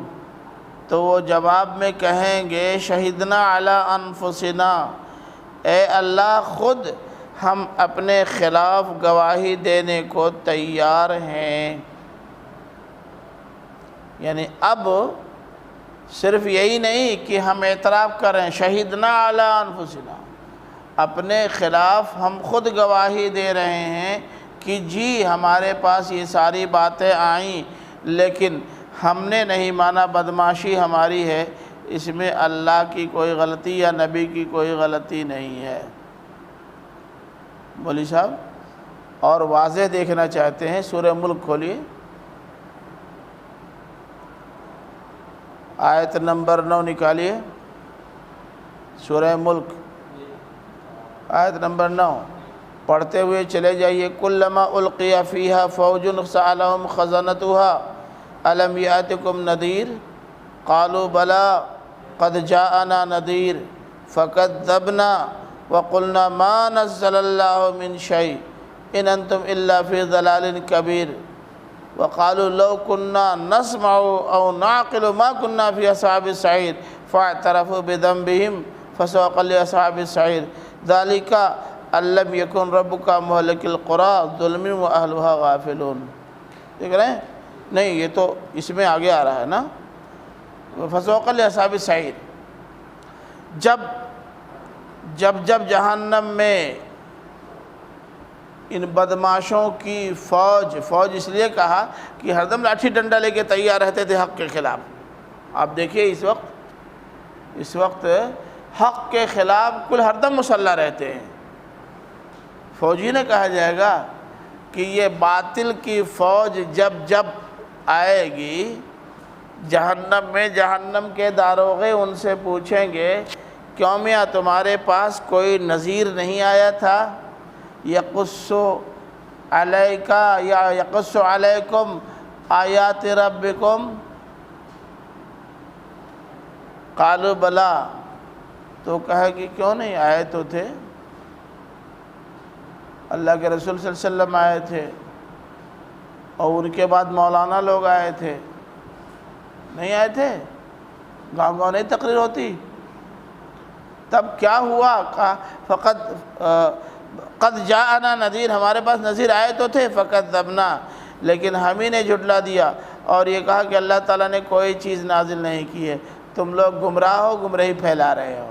تو وہ جواب میں کہیں گے شہدنا علی انفسنا، اے اللہ خود ہم اپنے خلاف گواہی دینے کو تیار ہیں۔ یعنی اب صرف یہی نہیں کہ ہم اعتراف کریں، شہدنا علی انفسنا، اپنے خلاف ہم خود گواہی دے رہے ہیں کہ جی ہمارے پاس یہ ساری باتیں آئیں لیکن ہم نے نہیں مانا، بدمعاشی ہماری ہے، اس میں اللہ کی کوئی غلطی یا نبی کی کوئی غلطی نہیں ہے۔ مولوی صاحب اور واضح دیکھنا چاہتے ہیں، سورہ ملک کھولیے، آیت نمبر 9 نکالیے، سورہ ملک آیت نمبر 9 پڑھتے ہوئے چلے جائیے۔ کلما القی فیہا فوج سألہم خزنتہا الم یاتکم نذیر قالوا بلی قد جاءنا نذیر فکذبنا وقلنا ما نزل اللہ من شیء ان انتم الا فی ضلال کبیر وقالوا لو كنا نسمع او نعقل ما كنا في اصحاب السعیر فاعترفوا بذنبهم فسوقا لاصحاب السعیر ذلك ان لم يكن ربك مهلك القرى ظلما واهلها غافلون۔ دیکھ رہے ہیں؟ نہیں، یہ تو اس میں آگے آ رہا ہے نا، فسوقا لاصحاب السعیر۔ جب جہنم میں ان بدماشوں کی فوج اس لیے کہا کہ ہر دم لاٹھی ڈنڈا لے کے تیار رہتے تھے حق کے خلاف۔ آپ دیکھیے اس وقت حق کے خلاف کل ہر دم مسلح رہتے ہیں۔ فوجی نے کہا جائے گا کہ یہ باطل کی فوج جب آئے گی جہنم میں، جہنم کے داروغے ان سے پوچھیں گے کیوں میاں تمہارے پاس کوئی نذیر نہیں آیا تھا؟ یقص علیکا یا یقص علیکم آیات ربکم قالوا بلا، تو کہے کہ کیوں نہیں آئے تو تھے، اللہ کے رسول صلی اللہ علیہ وسلم آئے تھے اور ان کے بعد مولانا لوگ آئے تھے، نہیں آئے تھے؟ گاؤں نہیں تقریر ہوتی؟ تب کیا ہوا؟ قد جاءنا نذیر، ہمارے پاس نذیر آئے تو تھے، فکذبنا، لیکن ہم ہی نے جھٹلا دیا اور یہ کہا کہ اللہ تعالیٰ نے کوئی چیز نازل نہیں کی ہے، تم لوگ گمراہ ہو، گمراہی پھیلا رہے ہو۔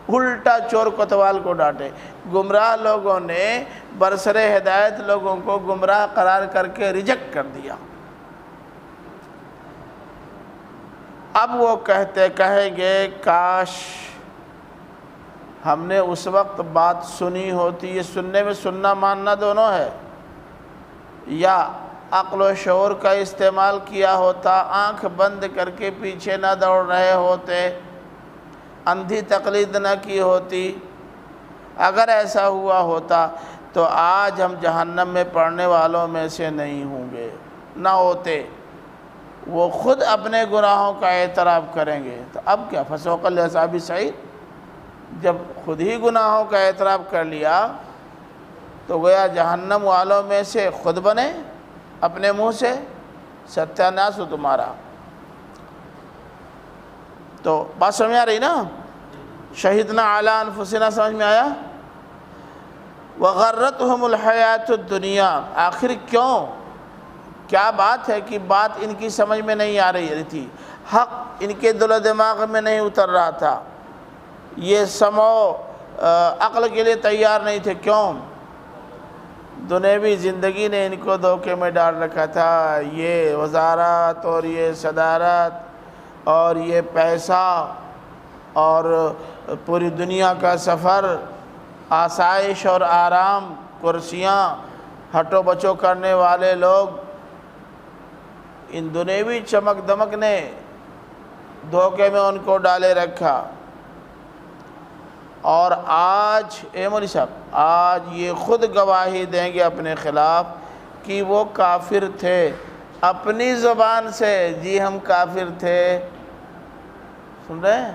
الٹا چور کوتوال کو ڈانٹے۔ گمراہ لوگوں نے برسر ہدایت لوگوں کو گمراہ قرار کر کے ریجیکٹ کر دیا۔ اب وہ کہیں گے کاش ہم نے اس وقت بات سنی ہوتی۔ یہ سننے میں سننا ماننا دونوں ہے، یا عقل و شعور کا استعمال کیا ہوتا، آنکھ بند کر کے پیچھے نہ دوڑ رہے ہوتے، اندھی تقلید نہ کی ہوتی۔ اگر ایسا ہوا ہوتا تو آج ہم جہنم میں پڑنے والوں میں سے نہیں ہوں گے، نہ ہوتے۔ وہ خود اپنے گناہوں کا اعتراف کریں گے۔ تو اب کیا؟ فسوقا لاصحاب السعیر، جب خود ہی گناہوں کا اعتراف کر لیا تو گویا جہنم والوں میں سے خود بنے اپنے منہ سے، ستیہ ناس ہو تمہارا۔ تو بات سمجھ آ رہی نا؟ شہدنا علی انفسنا سمجھ میں آیا؟ وغرتہم الحیات الدنیا، آخر کیا بات ہے کہ بات ان کی سمجھ میں نہیں آ رہی تھی، حق ان کے دل و دماغ میں نہیں اتر رہا تھا، یہ سمع عقل کے لیے تیار نہیں تھے۔ کیوں؟ دنیوی زندگی نے ان کو دھوکے میں ڈال رکھا تھا، یہ وزارت اور یہ صدارت اور یہ پیسہ اور پوری دنیا کا سفر، آسائش اور آرام، کرسیاں، ہٹو بچو کرنے والے لوگ، ان دنیوی چمک دمک نے دھوکے میں ان کو ڈالے رکھا، اور آج اے مولوی صاحب آج یہ خود گواہی دیں گے اپنے خلاف کہ وہ کافر تھے، اپنی زبان سے جی ہم کافر تھے، سن رہے ہیں؟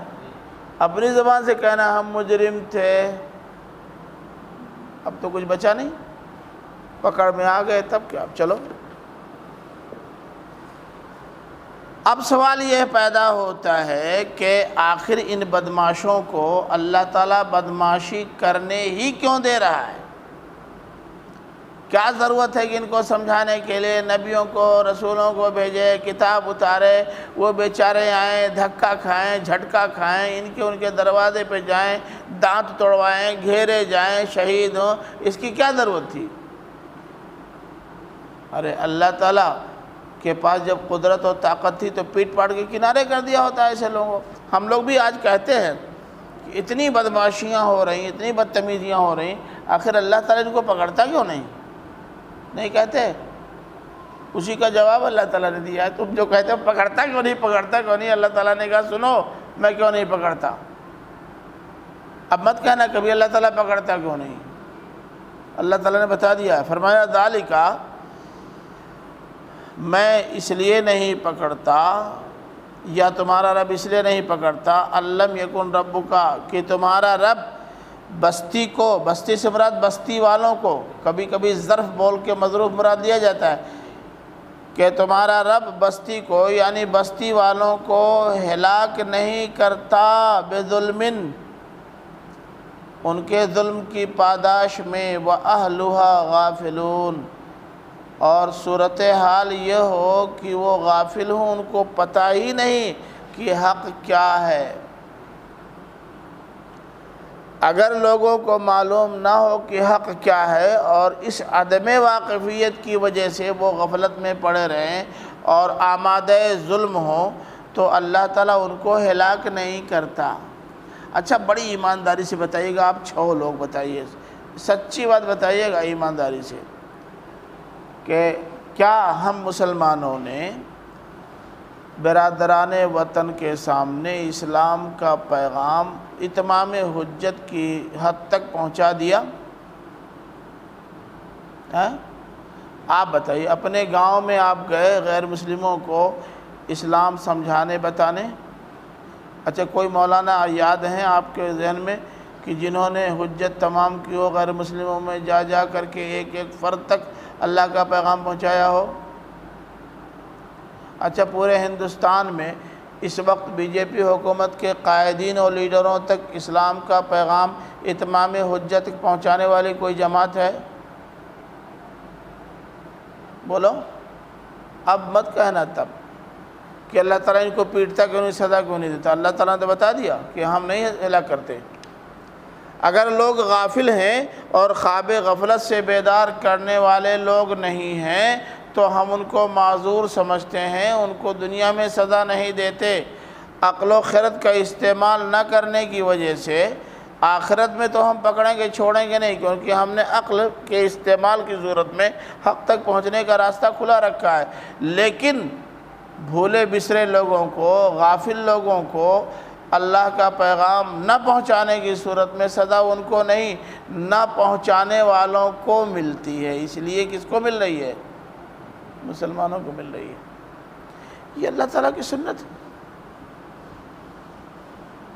اپنی زبان سے کہنا ہم مجرم تھے۔ اب تو کچھ بچا نہیں، پکڑ میں آ گئے، تب کیا؟ چلو اب سوال یہ پیدا ہوتا ہے کہ آخر ان بدماشوں کو اللہ تعالیٰ بدماشی کرنے ہی کیوں دے رہا ہے؟ کیا ضرورت ہے کہ ان کو سمجھانے کے لیے نبیوں کو رسولوں کو بھیجے، کتاب اتارے، وہ بیچارے آئیں، دھکا کھائیں، جھٹکا کھائیں، ان کے دروازے پہ جائیں، دانت توڑوائیں، گھیرے جائیں، شہید ہوں؟ اس کی کیا ضرورت تھی؟ ارے اللہ تعالیٰ کے پاس جب قدرت اور طاقت تھی تو پیٹ پاٹ کے کنارے کر دیا ہوتا ہے ایسے لوگوں۔ ہم لوگ بھی آج کہتے ہیں کہ اتنی بدماشیاں ہو رہی ہیں، اتنی بدتمیزیاں ہو رہی ہیں، آخر اللہ تعالیٰ ان کو پکڑتا کیوں نہیں کہتے؟ اسی کا جواب اللہ تعالیٰ نے دیا ہے۔ تم جو کہتے ہو پکڑتا کیوں نہیں، اللہ تعالیٰ نے کہا سنو میں کیوں نہیں پکڑتا۔ اب مت کہنا کبھی اللہ تعالیٰ پکڑتا کیوں نہیں، اللہ تعالیٰ نے بتا دیا ہے، فرمایا ذالک، میں اس لیے نہیں پکڑتا یا تمہارا رب اس لیے نہیں پکڑتا، علم یکن ربک، کہ تمہارا رب بستی کو، بستی سے مراد بستی والوں کو، کبھی کبھی ظرف بول کے مظروف مراد لیا جاتا ہے، کہ تمہارا رب بستی کو یعنی بستی والوں کو ہلاک نہیں کرتا بظلم، ان کے ظلم کی پاداش میں، وَأَهْلُهَا غافلون، اور صورتحال یہ ہو کہ وہ غافل ہوں، ان کو پتہ ہی نہیں کہ حق کیا ہے۔ اگر لوگوں کو معلوم نہ ہو کہ حق کیا ہے اور اس عدم واقفیت کی وجہ سے وہ غفلت میں پڑے رہیں اور آمادہ ظلم ہوں تو اللہ تعالیٰ ان کو ہلاک نہیں کرتا۔ اچھا بڑی ایمانداری سے بتائیے گا، آپ 6 لوگ بتائیے، سچی بات بتائیے گا ایمانداری سے، کہ کیا ہم مسلمانوں نے برادران وطن کے سامنے اسلام کا پیغام اتمام حجت کی حد تک پہنچا دیا؟ آپ بتائیے، اپنے گاؤں میں آپ گئے غیر مسلموں کو اسلام سمجھانے بتانے؟ اچھا کوئی مولانا یاد ہیں آپ کے ذہن میں کہ جنہوں نے حجت تمام کی ہو، غیر مسلموں میں جا کر کے ایک ایک فرد تک اللہ کا پیغام پہنچایا ہو؟ اچھا پورے ہندوستان میں اس وقت بی جے پی حکومت کے قائدین اور لیڈروں تک اسلام کا پیغام اتمام حجت تک پہنچانے والی کوئی جماعت ہے؟ بولو، اب مت کہنا تب کہ اللہ تعالیٰ ان کو پیٹتا کیوں نہیں، سزا کیوں نہیں دیتا۔ اللہ تعالیٰ نے بتا دیا کہ ہم نہیں ہلاک کرتے۔ اگر لوگ غافل ہیں اور خواب غفلت سے بیدار کرنے والے لوگ نہیں ہیں تو ہم ان کو معذور سمجھتے ہیں، ان کو دنیا میں سزا نہیں دیتے۔ عقل و خرد کا استعمال نہ کرنے کی وجہ سے آخرت میں تو ہم پکڑیں گے چھوڑیں گے نہیں، کیونکہ ہم نے عقل کے استعمال کی صورت میں حق تک پہنچنے کا راستہ کھلا رکھا ہے، لیکن بھولے بسرے لوگوں کو، غافل لوگوں کو اللہ کا پیغام نہ پہنچانے کی صورت میں سزا ان کو نہیں، نہ پہنچانے والوں کو ملتی ہے۔ اس لیے کس کو مل رہی ہے؟ مسلمانوں کو مل رہی ہے۔ یہ اللہ تعالیٰ کی سنت ہے۔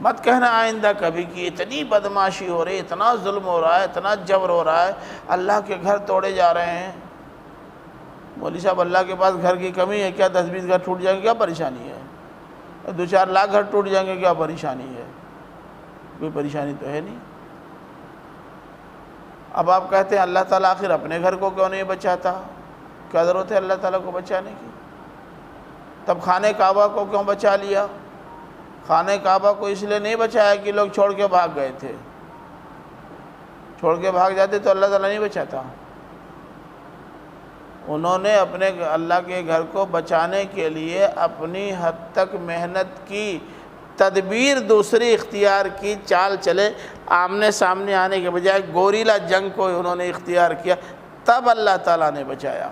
مت کہنا آئندہ کبھی کہ اتنی بدماشی ہو رہی ہے، اتنا ظلم ہو رہا ہے، اتنا جبر ہو رہا ہے، اللہ کے گھر توڑے جا رہے ہیں۔ مولوی صاحب اللہ کے پاس گھر کی کمی ہے کیا؟ 10-20 گھر ٹوٹ جائیں گے کیا پریشانی ہے؟ 2-4 لاکھ گھر ٹوٹ جائیں گے کیا پریشانی ہے؟ کوئی پریشانی تو ہے نہیں۔ اب آپ کہتے ہیں اللہ تعالیٰ آخر اپنے گھر کو کیوں نہیں بچاتا؟ کیا ضرورت ہے اللہ تعالیٰ کو بچانے کی؟ تب خانہ کعبہ کو کیوں بچا لیا؟ خانہ کعبہ کو اس لیے نہیں بچایا کہ لوگ چھوڑ کے بھاگ گئے تھے، چھوڑ کے بھاگ جاتے تو اللہ تعالیٰ نہیں بچاتا۔ انہوں نے اپنے اللہ کے گھر کو بچانے کے لیے اپنی حد تک محنت کی، تدبیر دوسری اختیار کی، چال چلے، آمنے سامنے آنے کے بجائے گوریلا جنگ کو انہوں نے اختیار کیا، تب اللہ تعالیٰ نے بچایا۔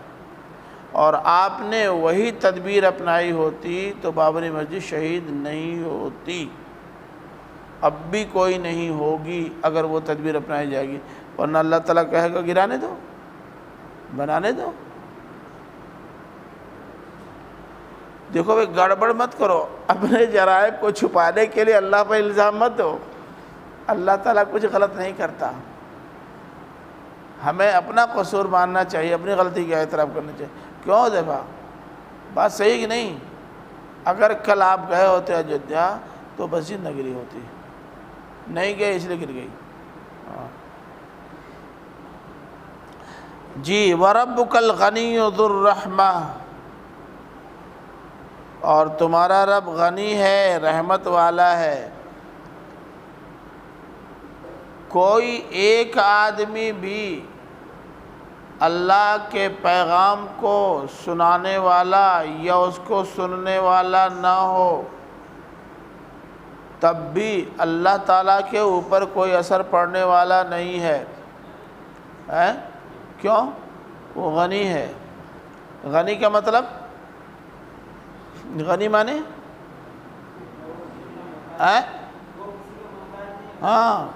اور آپ نے وہی تدبیر اپنائی ہوتی تو بابری مسجد شہید نہیں ہوتی، اب بھی کوئی نہیں ہوگی اگر وہ تدبیر اپنائی جائے گی، ورنہ اللہ تعالیٰ کہے گا گرانے دو، بنانے دو۔ دیکھو بھئی گڑبڑ مت کرو، اپنے جرائم کو چھپانے کے لیے اللہ پر الزام مت دو، اللہ تعالیٰ کچھ غلط نہیں کرتا۔ ہمیں اپنا قصور ماننا چاہیے، اپنی غلطی کا اعتراف کرنا چاہیے۔ کیوں دیکھا بات صحیح کہ نہیں؟ اگر کل آپ گئے ہوتے ایودھیا تو مسجد نہ گری ہوتی، نہیں گئے اس لیے گر گئی۔ جی وَرَبُّكَ الْغَنِيُّ ذُو الرَّحْمَةِ، اور تمہارا رب غنی ہے، رحمت والا ہے۔ کوئی ایک آدمی بھی اللہ کے پیغام کو سنانے والا یا اس کو سننے والا نہ ہو تب بھی اللہ تعالیٰ کے اوپر کوئی اثر پڑنے والا نہیں ہے۔ کیوں؟ وہ غنی ہے۔ غنی کا مطلب، غنی مانے ہاں،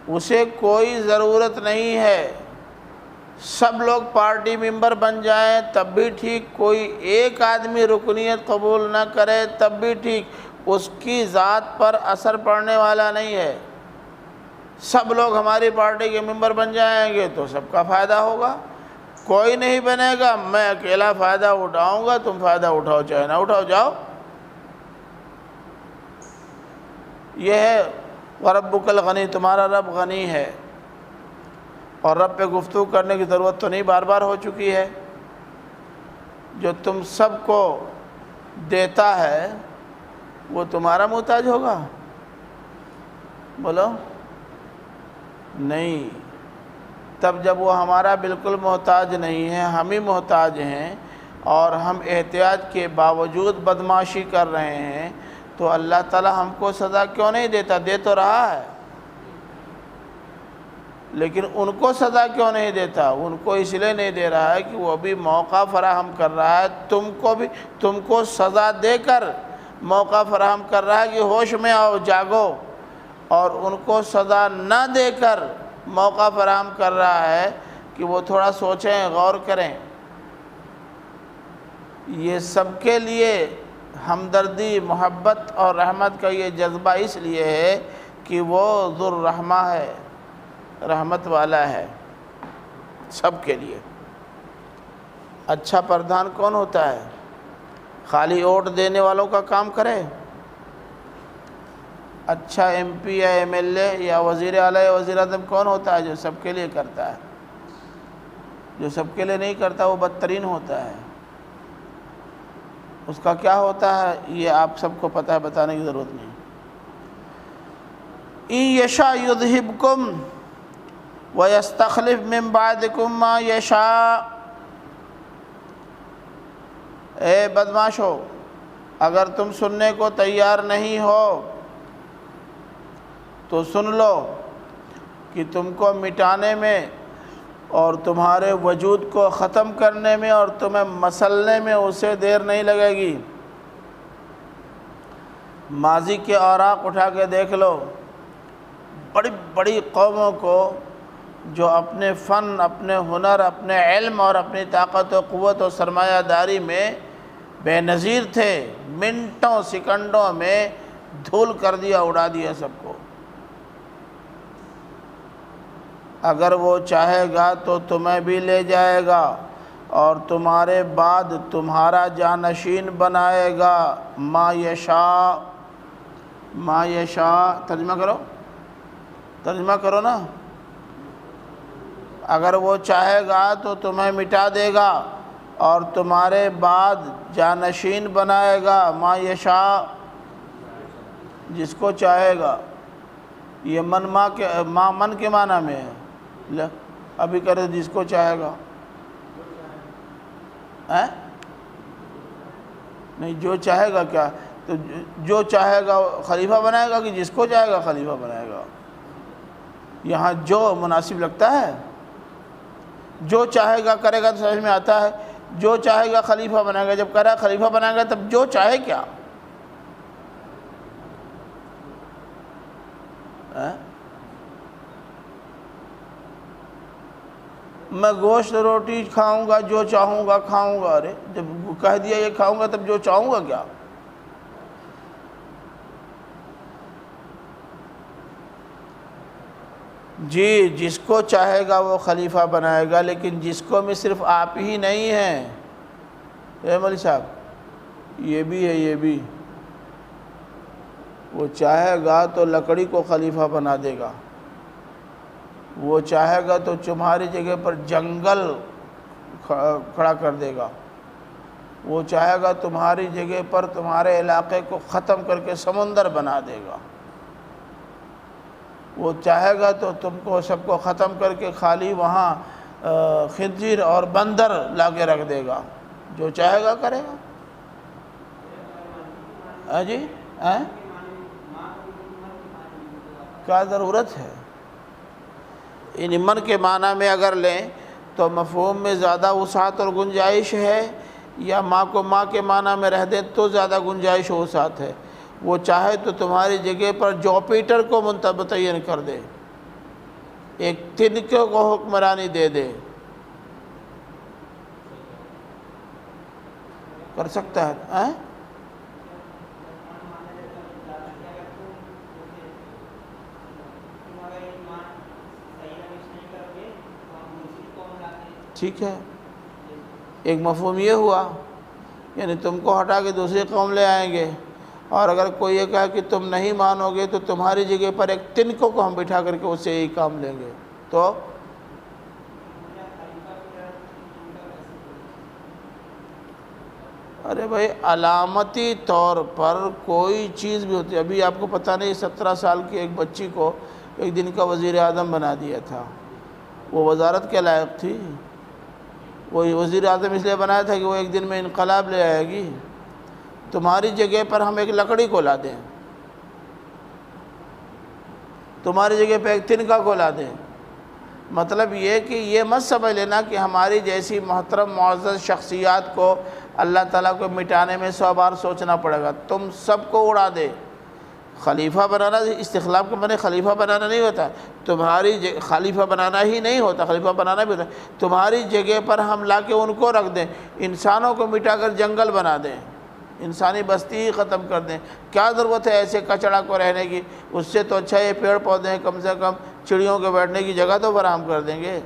اسے کوئی ضرورت نہیں ہے۔ سب لوگ پارٹی ممبر بن جائیں تب بھی ٹھیک، کوئی ایک آدمی رکنیت قبول نہ کرے تب بھی ٹھیک، اس کی ذات پر اثر پڑنے والا نہیں ہے۔ سب لوگ ہماری پارٹی کے ممبر بن جائیں گے تو سب کا فائدہ ہوگا، کوئی نہیں بنے گا، میں اکیلا فائدہ اٹھاؤں گا، تم فائدہ اٹھاؤ چاہے نہ اٹھاؤ، جاؤ۔ یہ ہے وَرَبُّكَ الْغَنِيُّ، تمہارا رب غنی ہے۔ اور رب پہ گفتگو کرنے کی ضرورت تو نہیں، بار بار ہو چکی ہے۔ جو تم سب کو دیتا ہے وہ تمہارا محتاج ہوگا؟ بولو نہیں۔ تب جب وہ ہمارا بالکل محتاج نہیں ہے، ہم ہی محتاج ہیں، اور ہم احتیاج کے باوجود بدمعاشی کر رہے ہیں، تو اللہ تعالیٰ ہم کو سزا کیوں نہیں دیتا؟ دے تو رہا ہے، لیکن ان کو سزا کیوں نہیں دیتا؟ ان کو اس لیے نہیں دے رہا ہے کہ وہ بھی موقع فراہم کر رہا ہے، تم کو سزا دے کر موقع فراہم کر رہا ہے کہ ہوش میں آؤ، جاگو، اور ان کو سزا نہ دے کر موقع فراہم کر رہا ہے کہ وہ تھوڑا سوچیں، غور کریں۔ یہ سب کے لیے ہمدردی، محبت اور رحمت کا یہ جذبہ اس لیے ہے کہ وہ ذو الرحمہ ہے، رحمت والا ہے سب کے لیے۔ اچھا پردھان کون ہوتا ہے؟ خالی ووٹ دینے والوں کا کام کرے؟ اچھا ایم پی یا ایم ایل اے یا وزیر اعلیٰ یا وزیر اعظم کون ہوتا ہے؟ جو سب کے لیے کرتا ہے۔ جو سب کے لیے نہیں کرتا وہ بدترین ہوتا ہے۔ اس کا کیا ہوتا ہے یہ آپ سب کو پتہ ہے، بتانے کی ضرورت نہیں۔ ان یشاء یذہبکم وَيَسْتَخْلِفْ مِن بَعْدِكُم مَّا يَشَاءُ۔ اے بدماشو، اگر تم سننے کو تیار نہیں ہو تو سن لو کہ تم کو مٹانے میں اور تمہارے وجود کو ختم کرنے میں اور تمہیں مسلنے میں اسے دیر نہیں لگے گی۔ ماضی کے اوراق اٹھا کے دیکھ لو، بڑی بڑی قوموں کو جو اپنے فن، اپنے ہنر، اپنے علم اور اپنی طاقت و قوت و سرمایہ داری میں بے نظیر تھے، منٹوں سیکنڈوں میں دھول کر دیا، اڑا دیا سب کو۔ اگر وہ چاہے گا تو تمہیں بھی لے جائے گا اور تمہارے بعد تمہارا جانشین بنائے گا۔ ما یشاء، ما یشاء، ترجمہ کرو نا۔ اگر وہ چاہے گا تو تمہیں مٹا دے گا اور تمہارے بعد جانشین بنائے گا۔ ما یشاء، جس کو چاہے گا۔ یہ من کے معنی میں ہے۔ ابھی کرے جس کو چاہے گا، نہیں جو چاہے گا کیا؟ تو جو چاہے گا خلیفہ بنائے گا کہ جس کو چاہے گا خلیفہ بنائے گا؟ یہاں جو مناسب لگتا ہے، جو چاہے گا کرے گا تو سمجھ میں آتا ہے، جو چاہے گا خلیفہ بنائے گا. جب کہہ رہا ہے خلیفہ بنائے گا تب جو چاہے کیا؟ میں گوشت روٹی کھاؤں گا، جو چاہوں گا کھاؤں گا. ارے جب کہہ دیا یہ کھاؤں گا تب جو چاہوں گا کیا؟ جی جس کو چاہے گا وہ خلیفہ بنائے گا، لیکن جس کو میں صرف آپ ہی نہیں ہیں. مولوی صاحب یہ بھی ہے، یہ بھی وہ چاہے گا تو لکڑی کو خلیفہ بنا دے گا، وہ چاہے گا تو تمہاری جگہ پر جنگل کھڑا کر دے گا، وہ چاہے گا تمہاری جگہ پر تمہارے علاقے کو ختم کر کے سمندر بنا دے گا، وہ چاہے گا تو تم کو سب کو ختم کر کے خالی وہاں خنزیر اور بندر لا کے رکھ دے گا. جو چاہے گا کرے گا. جی کیا ضرورت ہے؟ ان من کے معنی میں اگر لیں تو مفہوم میں زیادہ وسعت اور گنجائش ہے، یا ماں کو ماں کے معنی میں رہ دیں تو زیادہ گنجائش و وسعت ہے. وہ چاہے تو تمہاری جگہ پر جوپیٹر کو متعین کر دے، ایک تنکے کو حکمرانی دے دے. کر سکتا ہے. ٹھیک ہے، ایک مفہوم یہ ہوا، یعنی تم کو ہٹا کے دوسری قوم لے آئیں گے. اور اگر کوئی یہ کہا کہ تم نہیں مانو گے تو تمہاری جگہ پر ایک تنکوں کو ہم بٹھا کر کے اس سے یہی کام لیں گے. تو ارے بھائی علامتی طور پر کوئی چیز بھی ہوتی ہے. ابھی آپ کو پتہ نہیں 17 سال کی ایک بچی کو ایک دن کا وزیر اعظم بنا دیا تھا. وہ وزارت کے لائق تھی؟ وہ وزیر اعظم اس لیے بنایا تھا کہ وہ ایک دن میں انقلاب لے آئے گی. تمہاری جگہ پر ہم ایک لکڑی کو لا دیں، تمہاری جگہ پہ ایک تنکا کو لا دیں. مطلب یہ کہ یہ مت سمجھ لینا کہ ہماری جیسی محترم معزز شخصیات کو اللہ تعالیٰ کو مٹانے میں 100 بار سوچنا پڑے گا. تم سب کو اڑا دے. خلیفہ بنانا استخلاف کے معنی خلیفہ بنانا نہیں ہوتا. تمہاری خلیفہ بنانا ہی نہیں ہوتا، خلیفہ بنانا بھی ہوتا. تمہاری جگہ پر ہم لا کے ان کو رکھ دیں، انسانوں کو مٹا کر جنگل بنا دیں، انسانی بستی ہی ختم کر دیں. کیا ضرورت ہے ایسے کچڑا کو رہنے کی؟ اس سے تو اچھا یہ پیڑ پودے ہیں، کم سے کم چڑیوں کے بیٹھنے کی جگہ تو فراہم کر دیں گے.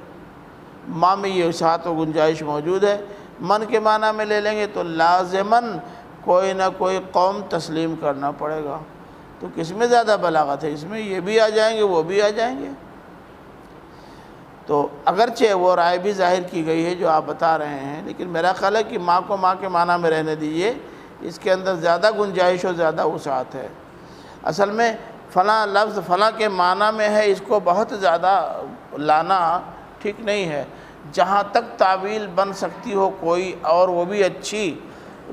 ماں میں یہ وسعت و گنجائش موجود ہے. من کے معنی میں لے لیں گے تو لازماً کوئی نہ کوئی قوم تسلیم کرنا پڑے گا. تو کس میں زیادہ بلاغت ہے؟ اس میں یہ بھی آ جائیں گے، وہ بھی آ جائیں گے. تو اگرچہ وہ رائے بھی ظاہر کی گئی ہے جو آپ بتا رہے ہیں، لیکن میرا خیال ہے کہ ماں کو ماں کے معنی میں رہنے دیجیے. اس کے اندر زیادہ گنجائش اور زیادہ وسعت ہے. اصل میں فلاں لفظ فلاں کے معنی میں ہے، اس کو بہت زیادہ لانا ٹھیک نہیں ہے. جہاں تک تعویل بن سکتی ہو کوئی اور وہ بھی اچھی،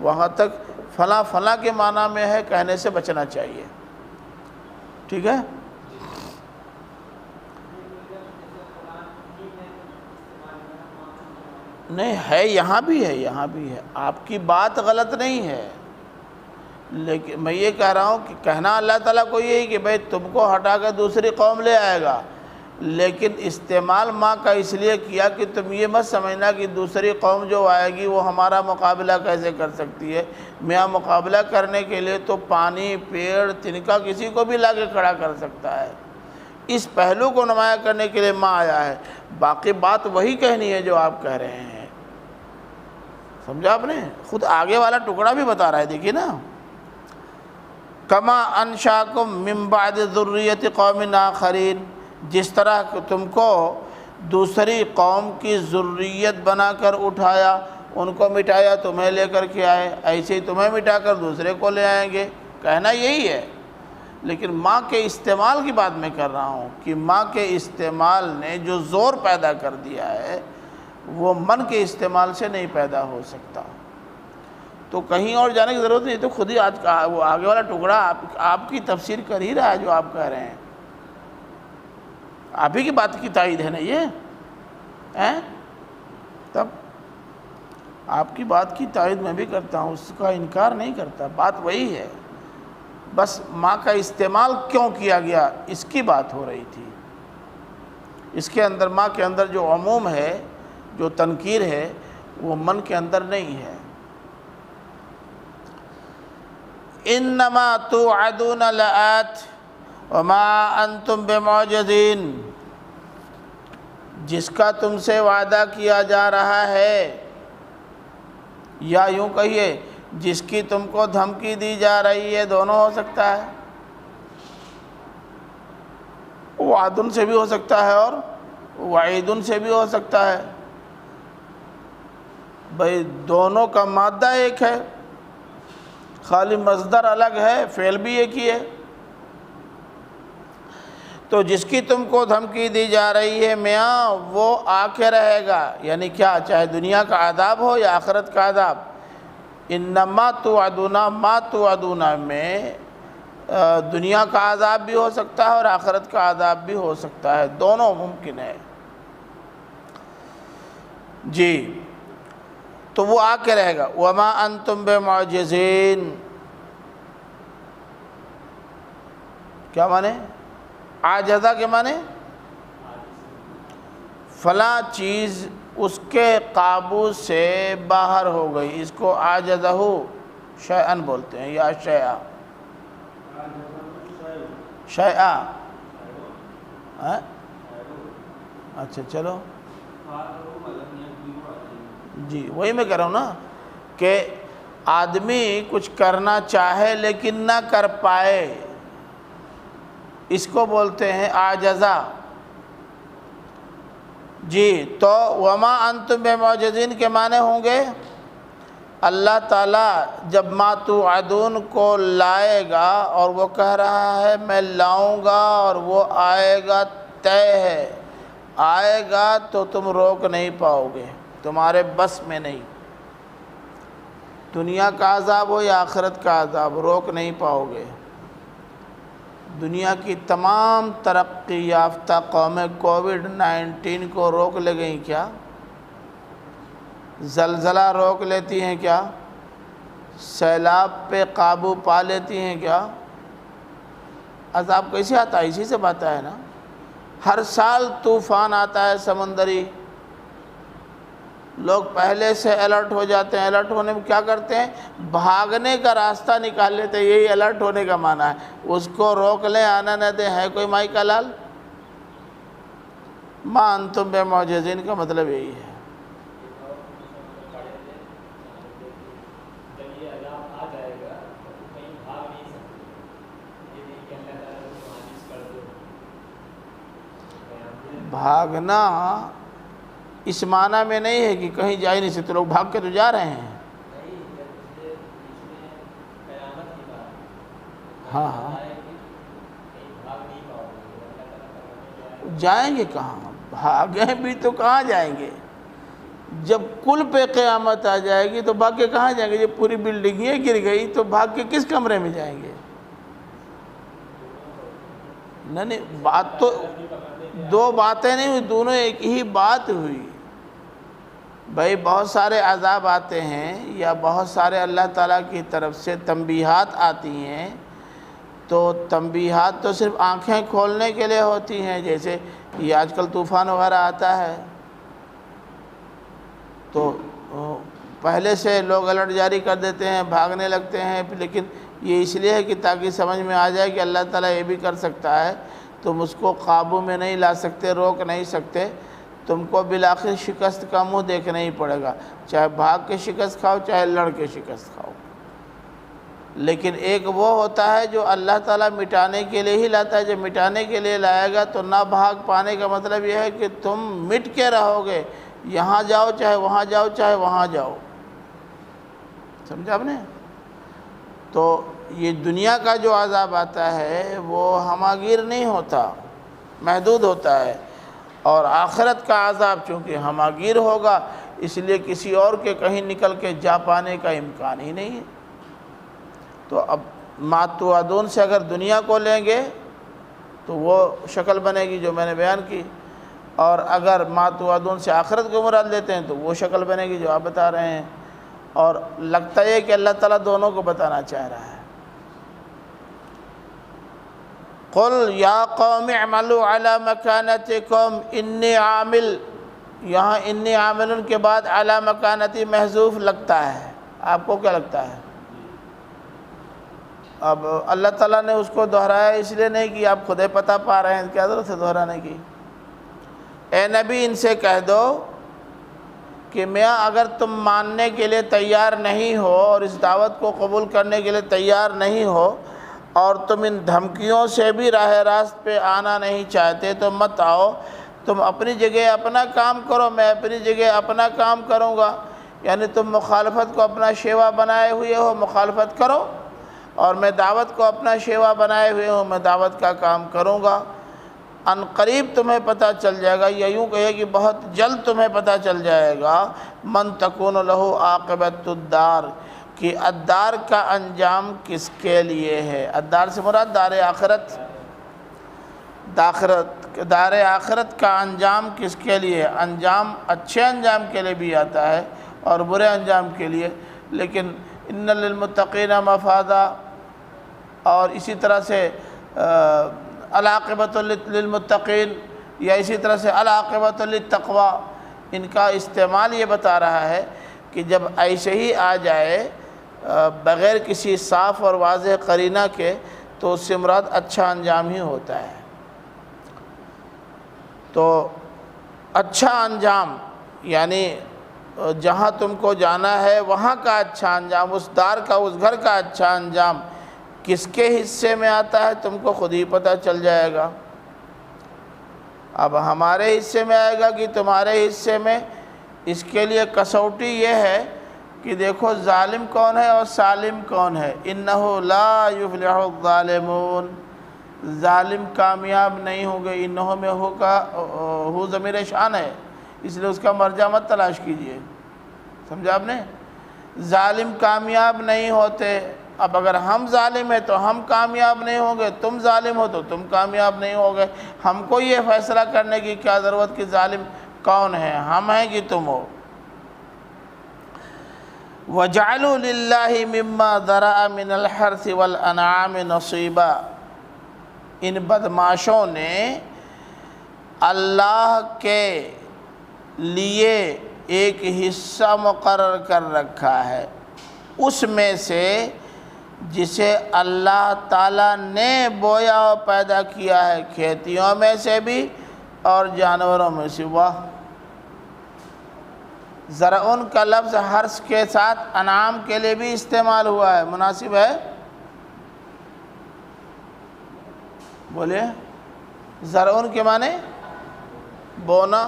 وہاں تک فلاں فلاں کے معنی میں ہے کہنے سے بچنا چاہیے. ٹھیک ہے؟ نہیں ہے، یہاں بھی ہے، یہاں بھی ہے. آپ کی بات غلط نہیں ہے، لیکن میں یہ کہہ رہا ہوں کہ کہنا اللہ تعالیٰ کو یہی کہ بھئی تم کو ہٹا کر دوسری قوم لے آئے گا، لیکن استعمال ماں کا اس لیے کیا کہ تم یہ مت سمجھنا کہ دوسری قوم جو آئے گی وہ ہمارا مقابلہ کیسے کر سکتی ہے. میاں مقابلہ کرنے کے لیے تو پانی، پیڑ، تنکا کسی کو بھی لا کے کھڑا کر سکتا ہے. اس پہلو کو نمایاں کرنے کے لیے ماں آیا ہے. باقی بات وہی کہنی ہے جو آپ کہہ رہے ہیں. سمجھا آپ نے؟ خود آگے والا ٹکڑا بھی بتا رہا ہے، دیکھیے نا. کما انشاکم من بعد ذریت قوم آخرین، جس طرح کہ تم کو دوسری قوم کی ذریت بنا کر اٹھایا، ان کو مٹایا تمہیں لے کر کے آئے، ایسے ہی تمہیں مٹا کر دوسرے کو لے آئیں گے. کہنا یہی ہے. لیکن ماں کے استعمال کی بات میں کر رہا ہوں کہ ماں کے استعمال نے جو زور پیدا کر دیا ہے وہ من کے استعمال سے نہیں پیدا ہو سکتا. تو کہیں اور جانے کی ضرورت نہیں. تو خود ہی آج وہ آگے والا ٹکڑا آپ کی تفسیر کر ہی رہا ہے جو آپ کہہ رہے ہیں. آپ ہی کی بات کی تائید ہے نا یہ. تب آپ کی بات کی تائید میں بھی کرتا ہوں، اس کا انکار نہیں کرتا، بات وہی ہے، بس ماں کا استعمال کیوں کیا گیا اس کی بات ہو رہی تھی۔ اس کے اندر ماں کے اندر جو عموم ہے، جو تنکیر ہے، وہ من کے اندر نہیں ہے۔ انما توعدون لآت وما انتم بمعجزین، جس کا تم سے وعدہ کیا جا رہا ہے، یا یوں کہیے جس کی تم کو دھمکی دی جا رہی ہے، دونوں ہو سکتا ہے، وعدن سے بھی ہو سکتا ہے اور وعیدن سے بھی ہو سکتا ہے، بھئی دونوں کا مادہ ایک ہے، خالی مصدر الگ ہے، فعل بھی ایک ہی ہے۔ تو جس کی تم کو دھمکی دی جا رہی ہے میاں، وہ آ کے رہے گا، یعنی کیا، چاہے دنیا کا عذاب ہو یا آخرت کا عذاب۔ انما توعدون، ما توعدون میں دنیا کا عذاب بھی ہو سکتا ہے اور آخرت کا عذاب بھی ہو سکتا ہے، دونوں ممکن ہے جی۔ تو وہ آ کے رہے گا۔ وما انتم بمعجزین، کیا معنی؟ عاجزہ کے معنی فلاں چیز اس کے قابو سے باہر ہو گئی، اس کو عاجزہ شیئن بولتے ہیں، یا شیئا، شیئا، اچھا چلو جی، وہی میں کہہ رہا ہوں نا کہ آدمی کچھ کرنا چاہے لیکن نہ کر پائے، اس کو بولتے ہیں عاجزہ جی۔ تو وما انتم بمعجزین کے معنی ہوں گے، اللہ تعالیٰ جب ما توعدون کو لائے گا اور وہ کہہ رہا ہے میں لاؤں گا اور وہ آئے گا، طے ہے، آئے گا تو تم روک نہیں پاؤ گے، تمہارے بس میں نہیں، دنیا کا عذاب ہو یا آخرت کا عذاب، روک نہیں پاؤ گے۔ دنیا کی تمام ترقی یافتہ قومیں کووڈ-19 کو روک لے گئیں کیا؟ زلزلہ روک لیتی ہیں کیا؟ سیلاب پہ قابو پا لیتی ہیں کیا؟ عذاب کیسے آتا ہے؟ اسی سے آتا ہے نا، ہر سال طوفان آتا ہے سمندری، لوگ پہلے سے الرٹ ہو جاتے ہیں، الرٹ ہونے میں کیا کرتے ہیں؟ بھاگنے کا راستہ نکال لیتے ہیں، یہی الرٹ ہونے کا معنی ہے، اس کو روک لیں، آنا نہ دیں، ہے کوئی مائی کا لال؟ ما انتم بمعجزین کا مطلب یہی ہے۔ بھاگنا اس معنی میں نہیں ہے کہ کہیں جا ہی نہیں سکتے، لوگ بھاگ کے تو جا رہے ہیں، ہاں ہاں، جائیں گے کہاں؟ بھاگیں بھی تو کہاں جائیں گے؟ جب کل پہ قیامت آ جائے گی تو بھاگ کے کہاں جائیں گے؟ جب پوری بلڈنگیں گر گئی تو بھاگ کے کس کمرے میں جائیں گے؟ نہیں، بات تو دو باتیں نہیں ہوئی، دونوں ایک ہی بات ہوئی۔ بھائی بہت سارے عذاب آتے ہیں یا بہت سارے اللہ تعالیٰ کی طرف سے تنبیہات آتی ہیں، تو تنبیہات تو صرف آنکھیں کھولنے کے لیے ہوتی ہیں، جیسے یہ آج کل طوفان وغیرہ آتا ہے تو پہلے سے لوگ الرٹ جاری کر دیتے ہیں، بھاگنے لگتے ہیں، لیکن یہ اس لیے ہے کہ تاکہ سمجھ میں آ جائے کہ اللہ تعالیٰ یہ بھی کر سکتا ہے، تم اس کو قابو میں نہیں لا سکتے، روک نہیں سکتے، تم کو بالآخر شکست کا منہ دیکھنا ہی پڑے گا، چاہے بھاگ کے شکست کھاؤ چاہے لڑ کے شکست کھاؤ۔ لیکن ایک وہ ہوتا ہے جو اللہ تعالیٰ مٹانے کے لیے ہی لاتا ہے، جب مٹانے کے لیے لائے گا تو نہ بھاگ پانے کا مطلب یہ ہے کہ تم مٹ کے رہو گے، یہاں جاؤ چاہے وہاں جاؤ چاہے وہاں جاؤ، سمجھا آپ نے؟ تو یہ دنیا کا جو عذاب آتا ہے وہ ہماگیر نہیں ہوتا، محدود ہوتا ہے، اور آخرت کا عذاب چونکہ ہماگیر ہوگا اس لیے کسی اور کے کہیں نکل کے جا پانے کا امکان ہی نہیں ہے۔ تو اب ما توعدون سے اگر دنیا کو لیں گے تو وہ شکل بنے گی جو میں نے بیان کی، اور اگر ما توعدون سے آخرت کو مراد لیتے ہیں تو وہ شکل بنے گی جو آپ بتا رہے ہیں۔ اور لگتا ہے کہ اللہ تعالیٰ دونوں کو بتانا چاہ رہا ہے۔ قل یا قوم اعملوا علی مکانتکم انی عامل، یہاں انی عامل کے بعد علی مکانتی محذوف لگتا ہے، آپ کو کیا لگتا ہے؟ اب اللہ تعالیٰ نے اس کو دہرایا اس لیے نہیں کہ آپ خود پتہ پا رہے ہیں، کیا ضرورت ہے دہرانے کی؟ اے نبی ان سے کہہ دو کہ میاں اگر تم ماننے کے لیے تیار نہیں ہو اور اس دعوت کو قبول کرنے کے لیے تیار نہیں ہو اور تم ان دھمکیوں سے بھی راہ راست پہ آنا نہیں چاہتے تو مت آؤ، تم اپنی جگہ اپنا کام کرو، میں اپنی جگہ اپنا کام کروں گا۔ یعنی تم مخالفت کو اپنا شیوا بنائے ہوئے ہو، مخالفت کرو، اور میں دعوت کو اپنا شیوا بنائے ہوئے ہوں، میں دعوت کا کام کروں گا۔ ان قریب تمہیں پتہ چل جائے گا، یا یوں کہے کہ بہت جلد تمہیں پتہ چل جائے گا، من تکون لہ عاقبۃ الدار، کہ الدار کا انجام کس کے لیے ہے۔ الدار سے مراد دار آخرت، دار آخرت کا انجام کس کے لیے؟ انجام اچھے انجام کے لیے بھی آتا ہے اور برے انجام کے لیے، لیکن ان للمتقین مفازا، اور اسی طرح سے العاقبۃ للمتقین، یا اسی طرح سے العاقبۃ للتقوی، ان کا استعمال یہ بتا رہا ہے کہ جب ایسے ہی آ جائے بغیر کسی صاف اور واضح قرینہ کے تو اس سے مراد اچھا انجام ہی ہوتا ہے۔ تو اچھا انجام یعنی جہاں تم کو جانا ہے وہاں کا اچھا انجام، اس دار کا، اس گھر کا اچھا انجام کس کے حصے میں آتا ہے تم کو خود ہی پتہ چل جائے گا۔ اب ہمارے حصے میں آئے گا کہ تمہارے حصے میں، اس کے لیے کسوٹی یہ ہے کہ دیکھو ظالم کون ہے اور سالم کون ہے۔ انہ لا یفلح الظالمون، ظالم کامیاب نہیں ہوں گے۔ انہوں میں ہو ضمیر شان ہے، اس لیے اس کا مرجع مت تلاش کیجئے، سمجھا آپ نے؟ ظالم کامیاب نہیں ہوتے۔ اب اگر ہم ظالم ہیں تو ہم کامیاب نہیں ہوں گے، تم ظالم ہو تو تم کامیاب نہیں ہوگے۔ ہم کو یہ فیصلہ کرنے کی کیا ضرورت کہ ظالم کون ہے، ہم ہیں کہ تم ہو۔ وَجَعَلُوا لِلَّهِ مِمَّا ذَرَأَ مِنَ الْحَرْثِ وَالْأَنْعَامِ نَصِيبًا، ان بدماشوں نے اللہ کے لیے ایک حصہ مقرر کر رکھا ہے اس میں سے جسے اللہ تعالیٰ نے بویا و پیدا کیا ہے، کھیتیوں میں سے بھی اور جانوروں میں سے۔ واہ، زرعن کا لفظ حرث کے ساتھ انعام کے لیے بھی استعمال ہوا ہے، مناسب ہے؟ بولیے، زرعن کے معنی بونا،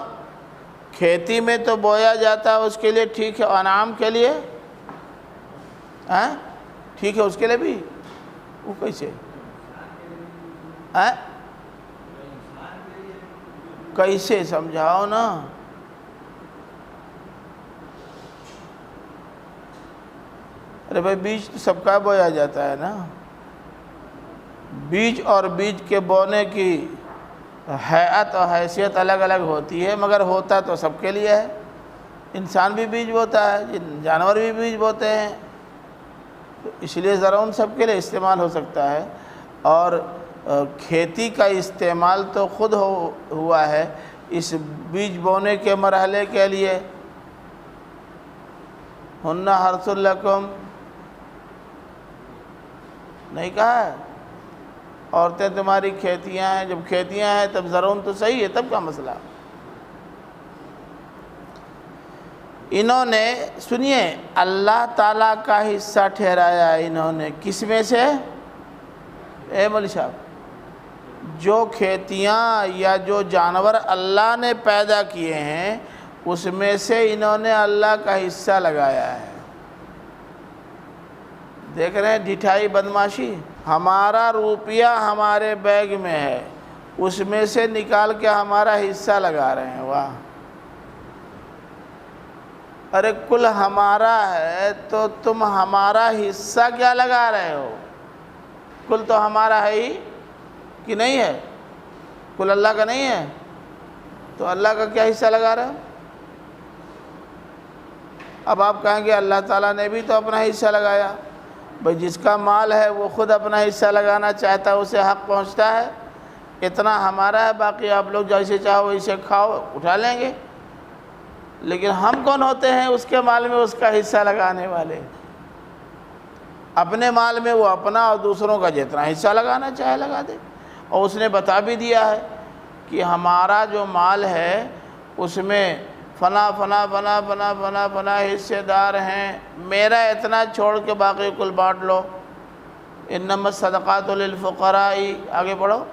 کھیتی میں تو بویا جاتا ہے، اس کے لیے ٹھیک ہے، انعام کے لیے ٹھیک ہے، اس کے لیے بھی وہ کیسے؟ کیسے سمجھاؤ نا؟ ارے بھائی بیج تو سب کا بویا جاتا ہے نا، بیج اور بیج کے بونے کی ہیئت اور حیثیت الگ الگ ہوتی ہے، مگر ہوتا تو سب کے لیے ہے۔ انسان بھی بیج بوتا ہے، جانور بھی بیج بوتے ہیں، تو اس لیے زرعون سب کے لیے استعمال ہو سکتا ہے۔ اور کھیتی کا استعمال تو خود ہوا ہے اس بیج بونے کے مرحلے کے لیے۔ ہن حرث لکم نہیں کہا ہے، عورتیں تمہاری کھیتیاں ہیں، جب کھیتیاں ہیں تب زرعون تو صحیح ہے، تب کا مسئلہ؟ انہوں نے سنیے اللہ تعالیٰ کا حصہ ٹھہرایا، انہوں نے کس میں سے؟ اے مولوی صاحب، جو کھیتیاں یا جو جانور اللہ نے پیدا کیے ہیں اس میں سے انہوں نے اللہ کا حصہ لگایا ہے۔ دیکھ رہے ہیں ڈھٹائی بدماشی؟ ہمارا روپیہ ہمارے بیگ میں ہے، اس میں سے نکال کے ہمارا حصہ لگا رہے ہیں۔ واہ، ارے کل ہمارا ہے تو تم ہمارا حصہ کیا لگا رہے ہو؟ کل تو ہمارا ہے ہی کہ نہیں ہے؟ کل اللہ کا نہیں ہے تو اللہ کا کیا حصہ لگا رہے ہو؟ اب آپ کہیں گے اللہ تعالیٰ نے بھی تو اپنا حصہ لگایا۔ بھئی جس کا مال ہے وہ خود اپنا حصہ لگانا چاہتا ہے، اسے حق پہنچتا ہے، اتنا ہمارا ہے، باقی آپ لوگ جیسے چاہو ویسے کھاؤ، اٹھا لیں گے۔ لیکن ہم کون ہوتے ہیں اس کے مال میں اس کا حصہ لگانے والے؟ اپنے مال میں وہ اپنا اور دوسروں کا جتنا حصہ لگانا چاہے لگا دے۔ اور اس نے بتا بھی دیا ہے کہ ہمارا جو مال ہے اس میں فلاں فلاں فلاں فلاں فلاں فلاں حصے دار ہیں، میرا اتنا چھوڑ کے باقی کل بانٹ لو۔ انما الصدقات للفقراء، آگے پڑھو،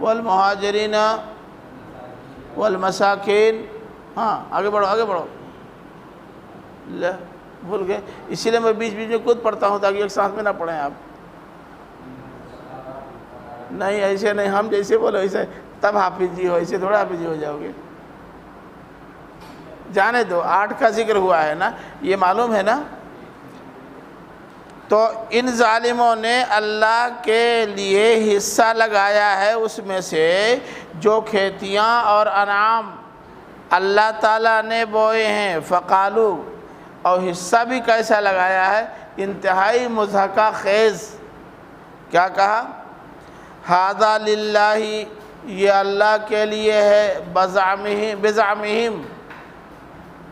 والمہاجرین والمساکین، ہاں آگے بڑھو آگے بڑھو، بھول گئے، اسی لیے میں بیچ بیچ میں خود پڑھتا ہوں تاکہ ایک ساتھ میں نہ پڑھیں آپ۔ نہیں ایسے نہیں، ہم جیسے بولو ایسے تب حافظ جی ہو، ایسے تھوڑا حافظ جی ہو جاؤ گے۔ جانے دو، 8 کا ذکر ہوا ہے نا، یہ معلوم ہے نا۔ تو ان ظالموں نے اللہ کے لیے حصہ لگایا ہے اس میں سے جو کھیتیاں اور انعام اللہ تعالیٰ نے بوئے ہیں، فقالو، اور حصہ بھی کیسا لگایا ہے، انتہائی مضحکہ خیز۔ کیا کہا؟ ھذا للہ، یہ اللہ کے لیے ہے، بزعمہم،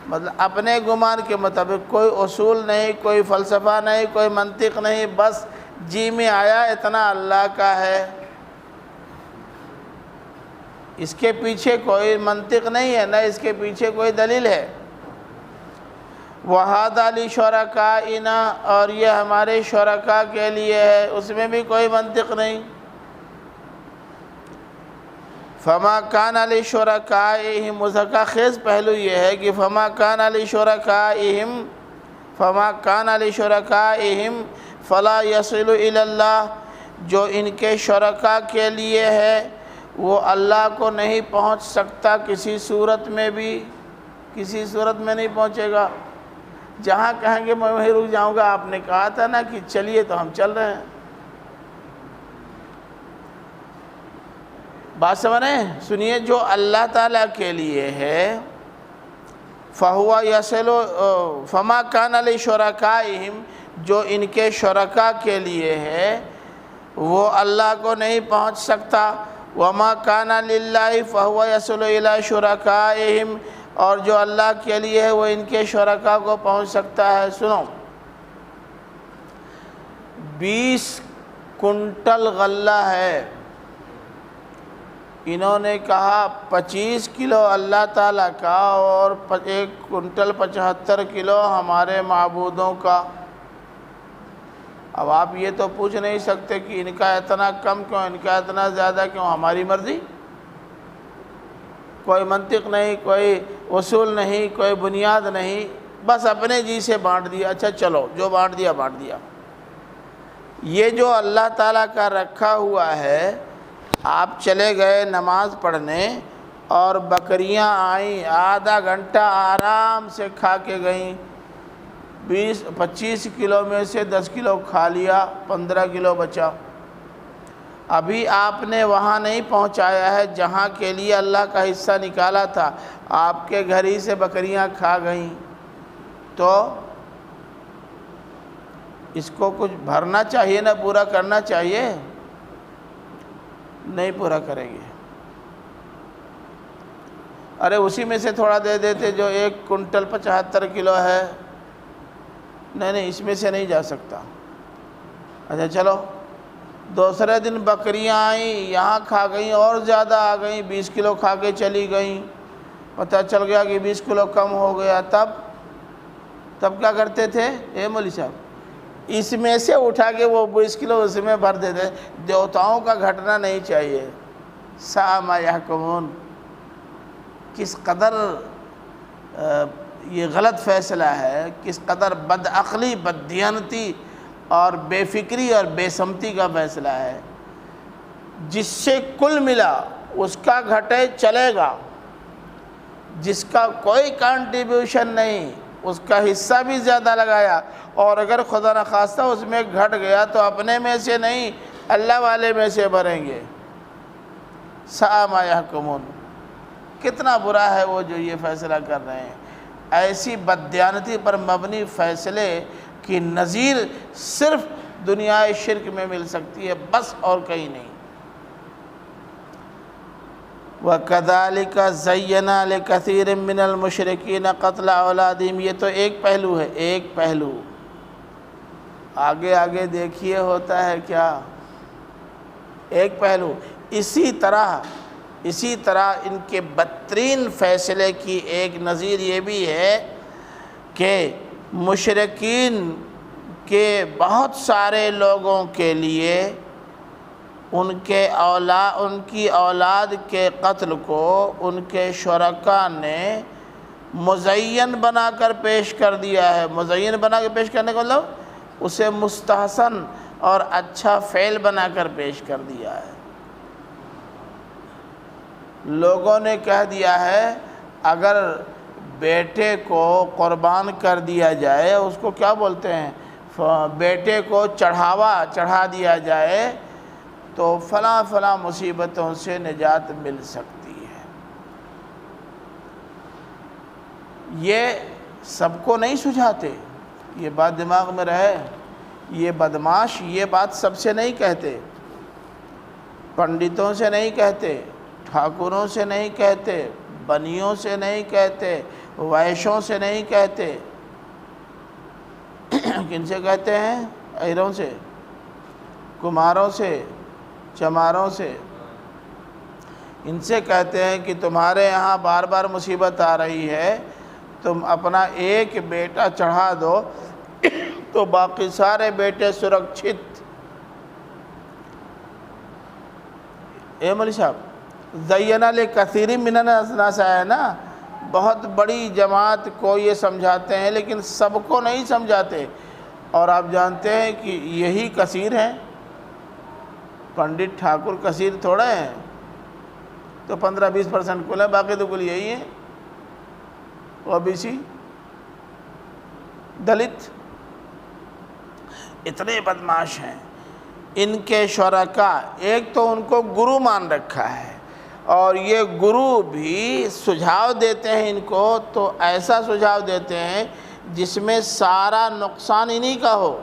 مطلب اپنے گمان کے مطابق، کوئی اصول نہیں، کوئی فلسفہ نہیں، کوئی منطق نہیں، بس جی میں آیا اتنا اللہ کا ہے، اس کے پیچھے کوئی منطق نہیں ہے، نہ اس کے پیچھے کوئی دلیل ہے۔ وَھَذَا لِشُرَكَائِنَا، اور یہ ہمارے شرکاء کے لیے ہے، اس میں بھی کوئی منطق نہیں۔ فما کان لشرکائہم، مضحکہ خیز پہلو یہ ہے کہ فما کان لشرکائہم فلا یصل الی اللہ، جو ان کے شرکاء کے لیے ہے وہ اللہ کو نہیں پہنچ سکتا کسی صورت میں بھی، کسی صورت میں نہیں پہنچے گا۔ جہاں کہیں گے میں وہیں رک جاؤں گا، آپ نے کہا تھا نا کہ چلیے تو ہم چل رہے ہیں۔ بات سمجھیں؟ سنیے، جو اللہ تعالیٰ کے لیے ہے فَهُوَ يَصِلُ، فَمَا كَانَ لِشُرَكَائِهِمْ، جو ان کے شرکاء کے لیے ہے وہ اللہ کو نہیں پہنچ سکتا۔ وَمَا كَانَ لِلَّهِ فَهُوَ يَصِلُ إِلَىٰ شُرَكَائِهِمْ، اور جو اللہ کے لیے ہے وہ ان کے شرکاء کو پہنچ سکتا ہے۔ سنو، 20 کنٹل غلہ ہے، انہوں نے کہا 25 کلو اللہ تعالیٰ کا اور 1 کنٹل 75 کلو ہمارے معبودوں کا۔ اب آپ یہ تو پوچھ نہیں سکتے کہ ان کا اتنا کم کیوں، ان کا اتنا زیادہ کیوں، ہماری مرضی، کوئی منطق نہیں، کوئی اصول نہیں، کوئی بنیاد نہیں، بس اپنے جی سے بانٹ دیا، اچھا چلو جو بانٹ دیا بانٹ دیا۔ یہ جو اللہ تعالیٰ کا رکھا ہوا ہے، آپ چلے گئے نماز پڑھنے اور بکریاں آئیں، آدھا گھنٹہ آرام سے کھا کے گئیں، 25 کلو میں سے 10 کلو کھا لیا، 15 کلو بچا۔ ابھی آپ نے وہاں نہیں پہنچایا ہے جہاں کے لیے اللہ کا حصہ نکالا تھا، آپ کے گھر ہی سے بکریاں کھا گئیں، تو اس کو کچھ بھرنا چاہیے نہ، پورا کرنا چاہیے، نہیں پورا کریں گے۔ ارے اسی میں سے تھوڑا دے دیتے جو 1 کنٹل 75 کلو ہے، نہیں اس میں سے نہیں جا سکتا۔ اچھا چلو، دوسرے دن بکریاں آئیں، یہاں کھا گئیں اور زیادہ آ گئیں، 20 کلو کھا کے چلی گئیں، پتہ چل گیا کہ 20 کلو کم ہو گیا، تب کیا کرتے تھے؟ مولوی صاحب، اس میں سے اٹھا کے وہ 20 کلو اس میں بھر دیتے۔ دیوتاؤں کا گھٹنا نہیں چاہیے۔ ساء ما یحکمون، کس قدر یہ غلط فیصلہ ہے، کس قدر بدعقلی، بددیانتی اور بے فکری اور بے سمتی کا فیصلہ ہے۔ جس سے کل ملا اس کا گھٹے چلے گا، جس کا کوئی کنٹریبیوشن نہیں اس کا حصہ بھی زیادہ لگایا، اور اگر خدا نخواستہ اس میں گھٹ گیا تو اپنے میں سے نہیں اللہ والے میں سے بھریں گے۔ ساء ما یحکمون، کتنا برا ہے وہ جو یہ فیصلہ کر رہے ہیں۔ ایسی بددیانتی پر مبنی فیصلے کی نظیر صرف دنیا شرک میں مل سکتی ہے، بس اور کہیں نہیں۔ وَكَذَلِكَ زَيَّنَا لِكَثِيرٍ مِّنَ الْمُشْرِكِينَ قَتْلَ أَوْلَادِهِمْ، یہ تو ایک پہلو ہے، ایک پہلو۔ آگے دیکھیے ہوتا ہے کیا؟ ایک پہلو۔ اسی طرح ان کے بدترین فیصلے کی ایک نظیر یہ بھی ہے کہ مشرکین کے بہت سارے لوگوں کے لیے ان کی اولاد کے قتل کو ان کے شرکاء نے مزین بنا کر پیش کر دیا ہے۔ مزین بنا کے پیش کرنے کا مطلب اسے مستحسن اور اچھا فعل بنا کر پیش کر دیا ہے۔ لوگوں نے کہہ دیا ہے اگر بیٹے کو قربان کر دیا جائے، اس کو کیا بولتے ہیں، بیٹے کو چڑھا دیا جائے تو فلاں مصیبتوں سے نجات مل سکتی ہے۔ یہ سب کو نہیں سجھاتے، یہ بات دماغ میں رہے۔ یہ بدماش یہ بات سب سے نہیں کہتے، پنڈتوں سے نہیں کہتے، ٹھاکروں سے نہیں کہتے، بنیوں سے نہیں کہتے، ویشوں سے نہیں کہتے۔ کن سے کہتے ہیں؟ ایروں سے، کماروں سے، چماروں سے۔ ان سے کہتے ہیں کہ تمہارے یہاں بار بار مصیبت آ رہی ہے، تم اپنا ایک بیٹا چڑھا دو تو باقی سارے بیٹے سرکشت۔ اے مولی صاحب، زینا لکثیر من الناس ہے نا، بہت بڑی جماعت کو یہ سمجھاتے ہیں لیکن سب کو نہیں سمجھاتے۔ اور آپ جانتے ہیں کہ یہی کثیر ہیں، پنڈت ٹھاکر کثیر تھوڑے ہیں، تو 15-20% کل ہے، باقی تو کل یہی ہیں، OBC، دلت۔ اتنے بدماش ہیں۔ ان کے شرکاء ایک تو ان کو گرو مان رکھا ہے، اور یہ گرو بھی سجھاؤ دیتے ہیں ان کو، تو ایسا سجھاؤ دیتے ہیں جس میں سارا نقصان انہی کا ہو۔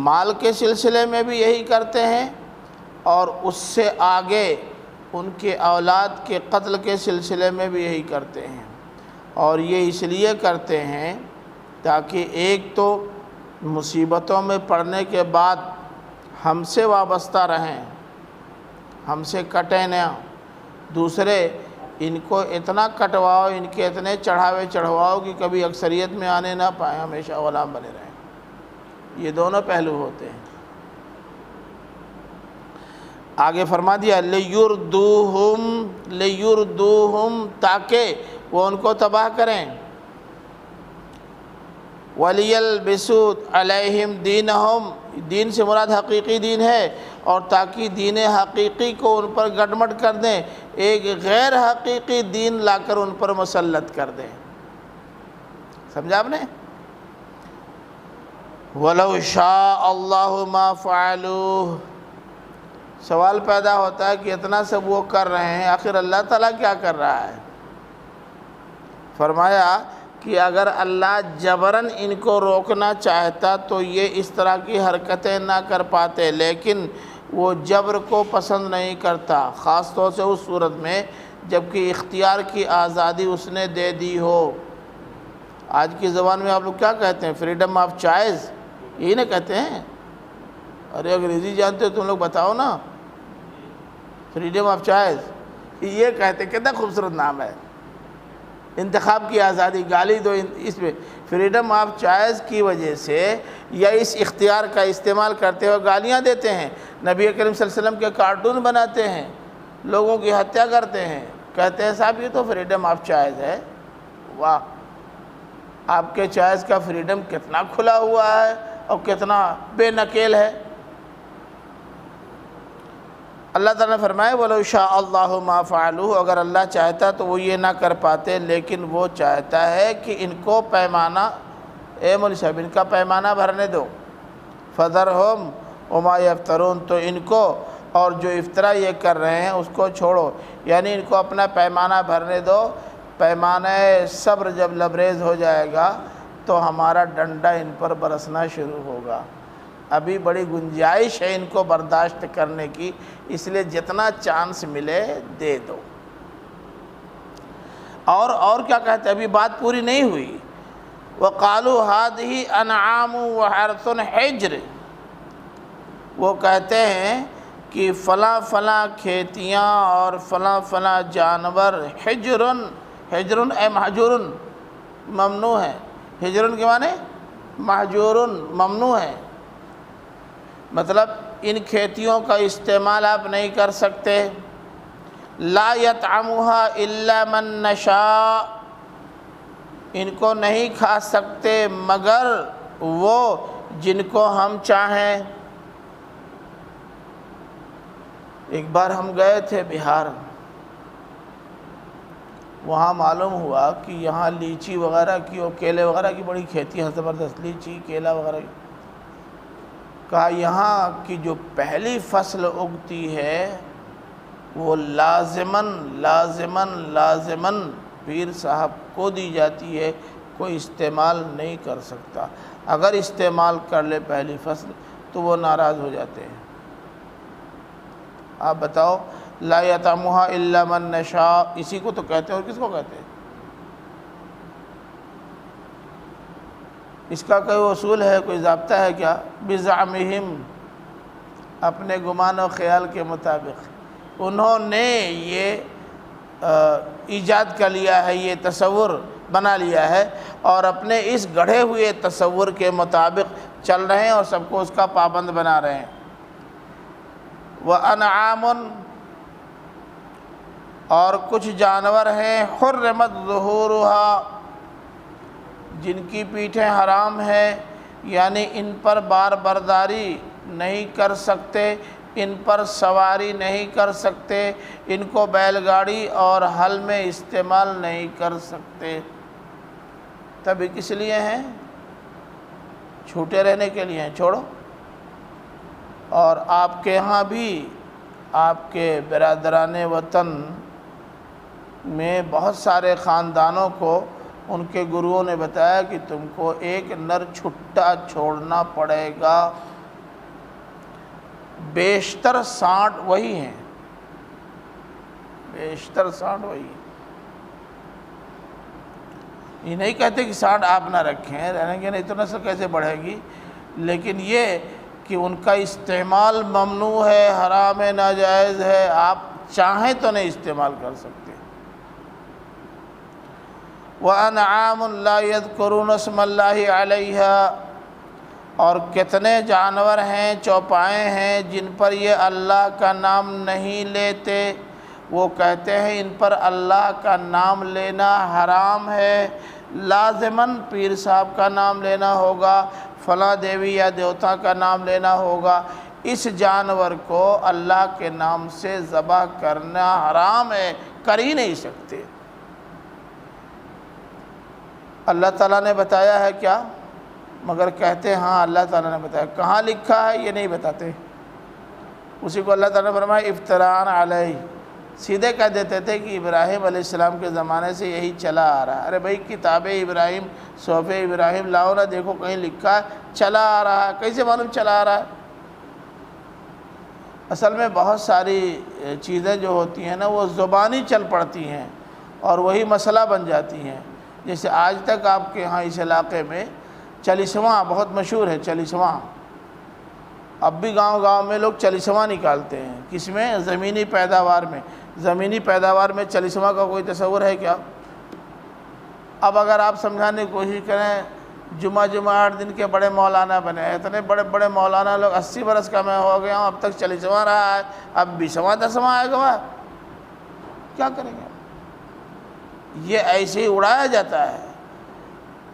مال کے سلسلے میں بھی یہی کرتے ہیں، اور اس سے آگے ان کے اولاد کے قتل کے سلسلے میں بھی یہی کرتے ہیں۔ اور یہ اس لیے کرتے ہیں تاکہ ایک تو مصیبتوں میں پڑنے کے بعد ہم سے وابستہ رہیں، ہم سے کٹیں نہ، دوسرے ان کو اتنا کٹواؤ، ان کے اتنے چڑھواؤ کہ کبھی اکثریت میں آنے نہ پائیں، ہمیشہ غلام بنے رہیں۔ یہ دونوں پہلو ہوتے ہیں۔ آگے فرما دیا لیردوہم، تاکہ وہ ان کو تباہ کریں، وَلِيَلْبِسُوا عَلَيْهِمْ دِينَهُمْ، دین سے مراد حقیقی دین ہے، اور تاکہ دین حقیقی کو ان پر گڈمٹ کر دیں، ایک غیر حقیقی دین لا کر ان پر مسلط کر دیں۔ سمجھا آپ نے؟ وَلَوْ شَاءَ اللَّهُ مَا فَعَلُوهُ، سوال پیدا ہوتا ہے کہ اتنا سب وہ کر رہے ہیں، آخر اللہ تعالیٰ کیا کر رہا ہے؟ فرمایا کہ اگر اللہ جبراً ان کو روکنا چاہتا تو یہ اس طرح کی حرکتیں نہ کر پاتے، لیکن وہ جبر کو پسند نہیں کرتا، خاص طور سے اس صورت میں جبکہ اختیار کی آزادی اس نے دے دی ہو۔ آج کی زبان میں آپ لوگ کیا کہتے ہیں؟ فریڈم آف چوائس، یہی نہ کہتے ہیں؟ ارے انگریزی جانتے ہو تم لوگ بتاؤ نا، فریڈم آف چوائس یہ کہتے، کتنا خوبصورت نام ہے، انتخاب کی آزادی، گالی دو اس میں فریڈم آف چوائس کی وجہ سے یا اس اختیار کا استعمال کرتے ہوئے گالیاں دیتے ہیں، نبی کریم صلی اللہ علیہ وسلم کے کارٹون بناتے ہیں، لوگوں کی ہتیا کرتے ہیں، کہتے ہیں صاحب یہ تو فریڈم آف چوائس ہے۔ واہ، آپ کے چوائس کا فریڈم کتنا کھلا ہوا ہے اور کتنا بے نکیل ہے۔ اللہ تعالیٰ نے فرمایا وَلَوْ شَاءَ اللَّهُ مَا فَعَلُوهُ، اگر اللہ چاہتا تو وہ یہ نہ کر پاتے، لیکن وہ چاہتا ہے کہ ان کو پیمانہ، اے مولی صاحب ان کا پیمانہ بھرنے دو، فَذَرْهُمْ وَمَا يَفْتَرُونَ، تو ان کو اور جو افطرا یہ کر رہے ہیں اس کو چھوڑو، یعنی ان کو اپنا پیمانہ بھرنے دو، پیمانہ صبر جب لبریز ہو جائے گا تو ہمارا ڈنڈا ان پر برسنا شروع ہوگا۔ ابھی بڑی گنجائش ہے ان کو برداشت کرنے کی، اس لیے جتنا چانس ملے دے دو۔ اور کیا کہتے ہیں، ابھی بات پوری نہیں ہوئی۔ وَقَالُوا هَٰذِهِ أَنْعَامٌ وَحَرْثٌ حِجْرٌ، وہ کہتے ہیں کہ فلاں فلاں کھیتیاں اور فلاں فلاں جانور حجرن اے محجورن ممنوع ہے۔ حجرن کے معنی محجورن ممنوع ہے، مطلب ان کھیتیوں کا استعمال آپ نہیں کر سکتے۔ لا يطعمها الا من نشاء، ان کو نہیں کھا سکتے مگر وہ جن کو ہم چاہیں۔ ایک بار ہم گئے تھے بہار، وہاں معلوم ہوا کہ یہاں لیچی وغیرہ کی اور کیلے وغیرہ کی بڑی کھیتی ہے، زبردست لیچی کیلا وغیرہ کی۔ کہا یہاں کی جو پہلی فصل اگتی ہے وہ لازماً پیر صاحب کو دی جاتی ہے، کوئی استعمال نہیں کر سکتا۔ اگر استعمال کر لے پہلی فصل تو وہ ناراض ہو جاتے ہیں۔ آپ بتاؤ، لا یطعمها الا من نشاء، اسی کو تو کہتے ہیں، اور کس کو کہتے ہیں؟ اس کا کوئی اصول ہے، کوئی ضابطہ ہے کیا؟ بزعمہم، اپنے گمان و خیال کے مطابق انہوں نے یہ ایجاد کر لیا ہے، یہ تصور بنا لیا ہے، اور اپنے اس گڑھے ہوئے تصور کے مطابق چل رہے ہیں اور سب کو اس کا پابند بنا رہے ہیں۔ وَأَنْعَامٌ، اور کچھ جانور ہیں حرمت ظہورها، جن کی پیٹھیں حرام ہیں، یعنی ان پر بار برداری نہیں کر سکتے، ان پر سواری نہیں کر سکتے، ان کو بیل گاڑی اور ہل میں استعمال نہیں کر سکتے۔ تب کس لیے ہیں؟ چھوٹے رہنے کے لیے ہیں، چھوڑو۔ اور آپ کے ہاں بھی آپ کے برادران وطن میں بہت سارے خاندانوں کو ان کے گروؤں نے بتایا کہ تم کو ایک نر چھٹا چھوڑنا پڑے گا، بیشتر سانڈ وہی ہیں، بیشتر سانڈ وہی ہیں۔ یہ نہیں کہتے کہ سانڈ آپ نہ رکھیں، رہنے گے نہیں تو نسل کیسے بڑھے گی، لیکن یہ کہ ان کا استعمال ممنوع ہے، حرام ہے، ناجائز ہے، آپ چاہیں تو نہیں استعمال کر سکتے۔ وَأَنْعَامٌ لَا يَذْكُرُونَ اسْمَ اللَّهِ عَلَيْهَا، اور کتنے جانور ہیں، چوپائے ہیں جن پر یہ اللہ کا نام نہیں لیتے، وہ کہتے ہیں ان پر اللہ کا نام لینا حرام ہے۔ لازماً پیر صاحب کا نام لینا ہوگا، فلاں دیوی یا دیوتا کا نام لینا ہوگا، اس جانور کو اللہ کے نام سے ذبح کرنا حرام ہے، کر ہی نہیں سکتے۔ اللہ تعالیٰ نے بتایا ہے کیا؟ مگر کہتے ہیں ہاں اللہ تعالیٰ نے بتایا، کہاں لکھا ہے یہ نہیں بتاتے۔ اسی کو اللہ تعالیٰ نے فرمایا افتراء علیہ، سیدھے کہہ دیتے تھے کہ ابراہیم علیہ السلام کے زمانے سے یہی چلا آ رہا ہے۔ ارے بھائی کتاب ابراہیم، صحف ابراہیم لاؤ نا، دیکھو کہیں لکھا ہے چلا آ رہا ہے، کیسے معلوم چلا آ رہا ہے؟ اصل میں بہت ساری چیزیں جو ہوتی ہیں نا وہ زبانی چل پڑتی ہیں اور وہی مسئلہ بن جاتی ہیں۔ جیسے آج تک آپ کے ہاں اس علاقے میں چالیسواں بہت مشہور ہے، چالیسواں، اب بھی گاؤں گاؤں میں لوگ چالیسواں نکالتے ہیں۔ کس میں؟ زمینی پیداوار میں۔ زمینی پیداوار میں چالیسواں کا کوئی تصور ہے کیا؟ اب اگر آپ سمجھانے کی کوشش کریں، جمعہ 8 دن کے بڑے مولانا بنے، اتنے بڑے بڑے مولانا لوگ، 80 برس کا میں ہو گیا ہوں، اب تک 40واں رہا ہے، اب 20واں 10واں آئے گا، کیا کریں گے؟ یہ ایسے ہی اڑایا جاتا ہے،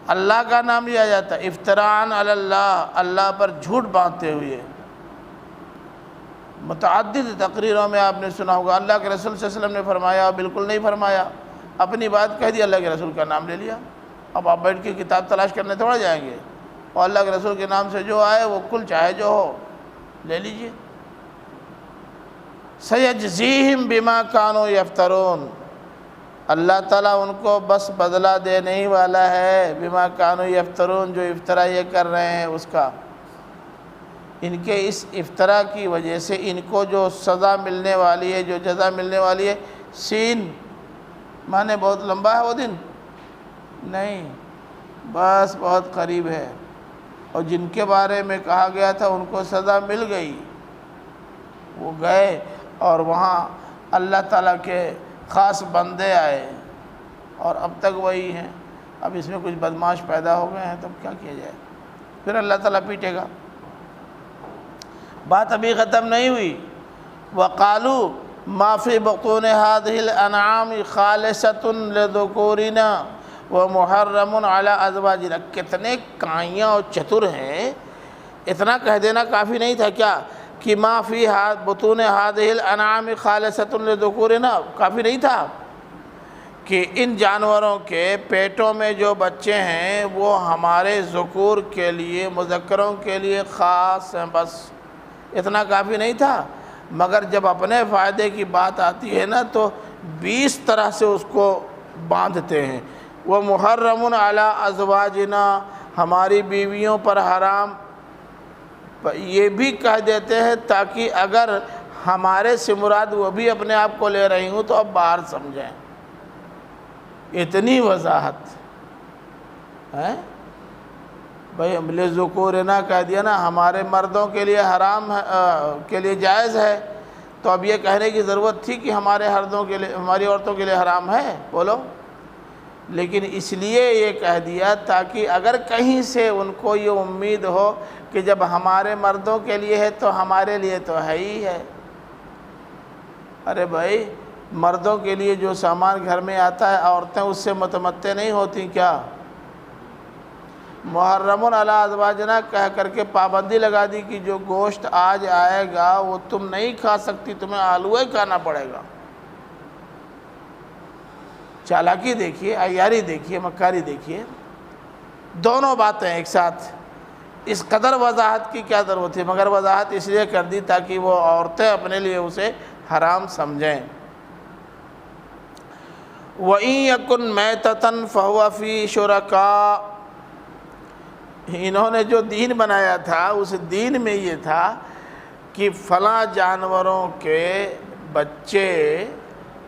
اللہ کا نام لیا جاتا ہے، افتراء علی اللہ، اللہ پر جھوٹ باندھتے ہوئے۔ متعدد تقریروں میں آپ نے سنا ہوگا اللہ کے رسول صلی اللہ علیہ وسلم نے فرمایا، بالکل نہیں فرمایا، اپنی بات کہہ دی، اللہ کے رسول کا نام لے لیا۔ اب آپ بیٹھ کے کتاب تلاش کرنے تھوڑا جائیں گے، اور اللہ کے رسول کے نام سے جو آئے وہ کل چاہے جو ہو لے لیجئے۔ سَيَجْزِيهِمْ بِمَا كَانُوا يَفْتَرُونَ، اللہ تعالیٰ ان کو بس بدلہ دینے ہی والا ہے، بما کانوا یفترون، جو افطرا یہ کر رہے ہیں اس کا۔ ان کے اس افطرا کی وجہ سے ان کو جو سزا ملنے والی ہے، جو جزا ملنے والی ہے، سین مانے بہت لمبا ہے وہ دن نہیں، بس بہت قریب ہے۔ اور جن کے بارے میں کہا گیا تھا ان کو سزا مل گئی، وہ گئے اور وہاں اللہ تعالیٰ کے خاص بندے آئے، اور اب تک وہی ہیں۔ اب اس میں کچھ بدماش پیدا ہو گئے ہیں، تب کیا کیا جائے؟ پھر اللہ تعالیٰ پیٹے گا۔ بات ابھی ختم نہیں ہوئی۔ وَقَالُوا مَا فِي بُطُونِ هَٰذِهِ الْأَنْعَامِ خَالِصَةٌ لِذُكُورِنَا وَمُحَرَّمٌ عَلَىٰ أَزْوَاجِنَا۔ کتنے کائیاں اور چتر ہیں، اتنا کہہ دینا کافی نہیں تھا کیا کہ مَا فِي بُطُونِ هَٰذِهِ الْأَنْعَامِ خَالِصَةٌ لِذُكُورِنَا، کافی نہیں تھا کہ ان جانوروں کے پیٹوں میں جو بچے ہیں وہ ہمارے ذکور کے لیے، مذکروں کے لیے خاص ہیں، بس اتنا کافی نہیں تھا۔ مگر جب اپنے فائدے کی بات آتی ہے نا تو 20 طرح سے اس کو باندھتے ہیں۔ وہ محرم علی ازواجنا، ہماری بیویوں پر حرام، یہ بھی کہہ دیتے ہیں تاکہ اگر ہمارے سے مراد وہ بھی اپنے آپ کو لے رہی ہوں تو اب باہر سمجھیں۔ اتنی وضاحت ہے بھائی، لِذُكُورِنَا کہہ دیا نا، ہمارے مردوں کے لیے حرام ہے، کے لیے جائز ہے، تو اب یہ کہنے کی ضرورت تھی کہ ہمارے مردوں کے لیے، ہماری عورتوں کے لیے حرام ہے؟ بولو۔ لیکن اس لیے یہ کہہ دیا تاکہ اگر کہیں سے ان کو یہ امید ہو کہ جب ہمارے مردوں کے لیے ہے تو ہمارے لیے تو ہے ہی ہے۔ ارے بھائی، مردوں کے لیے جو سامان گھر میں آتا ہے عورتیں اس سے متمتع نہیں ہوتی کیا؟ محرم علی ازواجنا کہہ کر کے پابندی لگا دی کہ جو گوشت آج آئے گا وہ تم نہیں کھا سکتی، تمہیں آلوہ کھانا پڑے گا۔ چالاکی دیکھیے، عیاری دیکھیے، مکاری دیکھیے، دونوں باتیں ایک ساتھ۔ اس قدر وضاحت کی کیا ضرورت تھی؟ مگر وضاحت اس لیے کر دی تاکہ وہ عورتیں اپنے لیے اسے حرام سمجھیں۔ وَإِن يَكُن مَيْتَةً فَهُوَ فِي شُرَكَاءَ، انہوں نے جو دین بنایا تھا اس دین میں یہ تھا کہ فلاں جانوروں کے بچے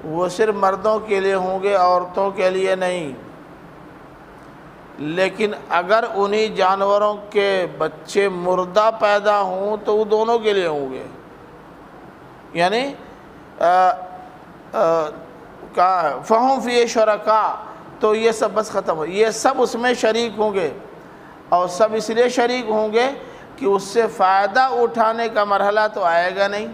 وہ صرف مردوں کے لیے ہوں گے، عورتوں کے لیے نہیں۔ لیکن اگر انہی جانوروں کے بچے مردہ پیدا ہوں تو وہ دونوں کے لیے ہوں گے، یعنی فہم فی شرکا، تو یہ سب بس ختم ہو، یہ سب اس میں شریک ہوں گے، اور سب اس لیے شریک ہوں گے کہ اس سے فائدہ اٹھانے کا مرحلہ تو آئے گا نہیں۔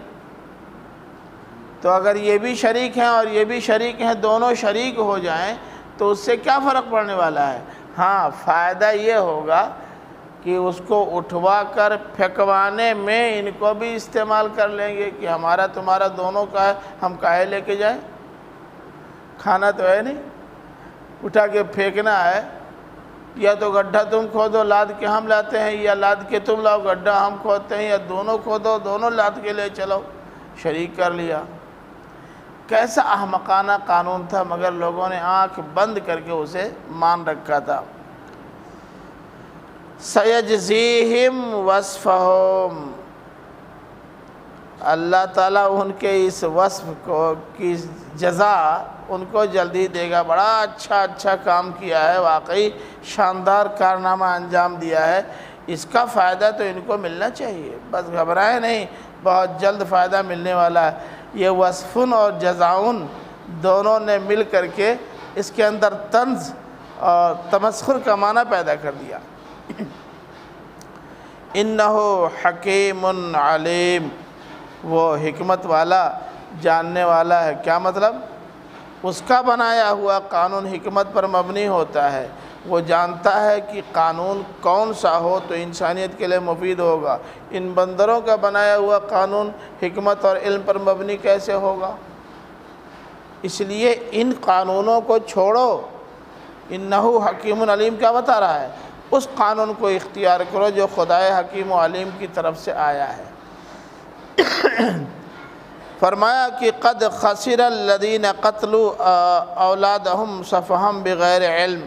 تو اگر یہ بھی شریک ہیں اور یہ بھی شریک ہیں، دونوں شریک ہو جائیں تو اس سے کیا فرق پڑنے والا ہے؟ ہاں، فائدہ یہ ہوگا کہ اس کو اٹھوا کر پھینکوانے میں ان کو بھی استعمال کر لیں گے کہ ہمارا تمہارا دونوں کا ہے، ہم کاہے لے کے جائیں؟ کھانا تو ہے نہیں، اٹھا کے پھینکنا ہے۔ یا تو گڈھا تم کھودو لاد کے ہم لاتے ہیں، یا لاد کے تم لاؤ گڈھا ہم کھودتے ہیں، یا دونوں کھودو دونوں لاد کے لے چلو، شریک کر لیا۔ کیسا احمقانہ قانون تھا، مگر لوگوں نے آنکھ بند کر کے اسے مان رکھا تھا۔ سَيَجْزِيهِمْ وَصْفَهُمْ، اللہ تعالیٰ ان کے اس وصف کو کی جزا ان کو جلدی دے گا۔ بڑا اچھا کام کیا ہے، واقعی شاندار کارنامہ انجام دیا ہے، اس کا فائدہ تو ان کو ملنا چاہیے، بس گھبرائیں نہیں، بہت جلد فائدہ ملنے والا ہے۔ یہ وصفن اور جزاؤن دونوں نے مل کر کے اس کے اندر طنز اور تمسخر کا معنی پیدا کر دیا۔ انہو حکیم علیم، وہ حکمت والا، جاننے والا ہے۔ کیا مطلب؟ اس کا بنایا ہوا قانون حکمت پر مبنی ہوتا ہے، وہ جانتا ہے کہ قانون کون سا ہو تو انسانیت کے لیے مفید ہوگا۔ ان بندروں کا بنایا ہوا قانون حکمت اور علم پر مبنی کیسے ہوگا؟ اس لیے ان قانونوں کو چھوڑو، انہو حکیم علیم کیا بتا رہا ہے؟ اس قانون کو اختیار کرو جو خدائے حکیم و علیم کی طرف سے آیا ہے۔ فرمایا کہ قد خسر الذین قتلوا اولادہم سفہا بغیر علم،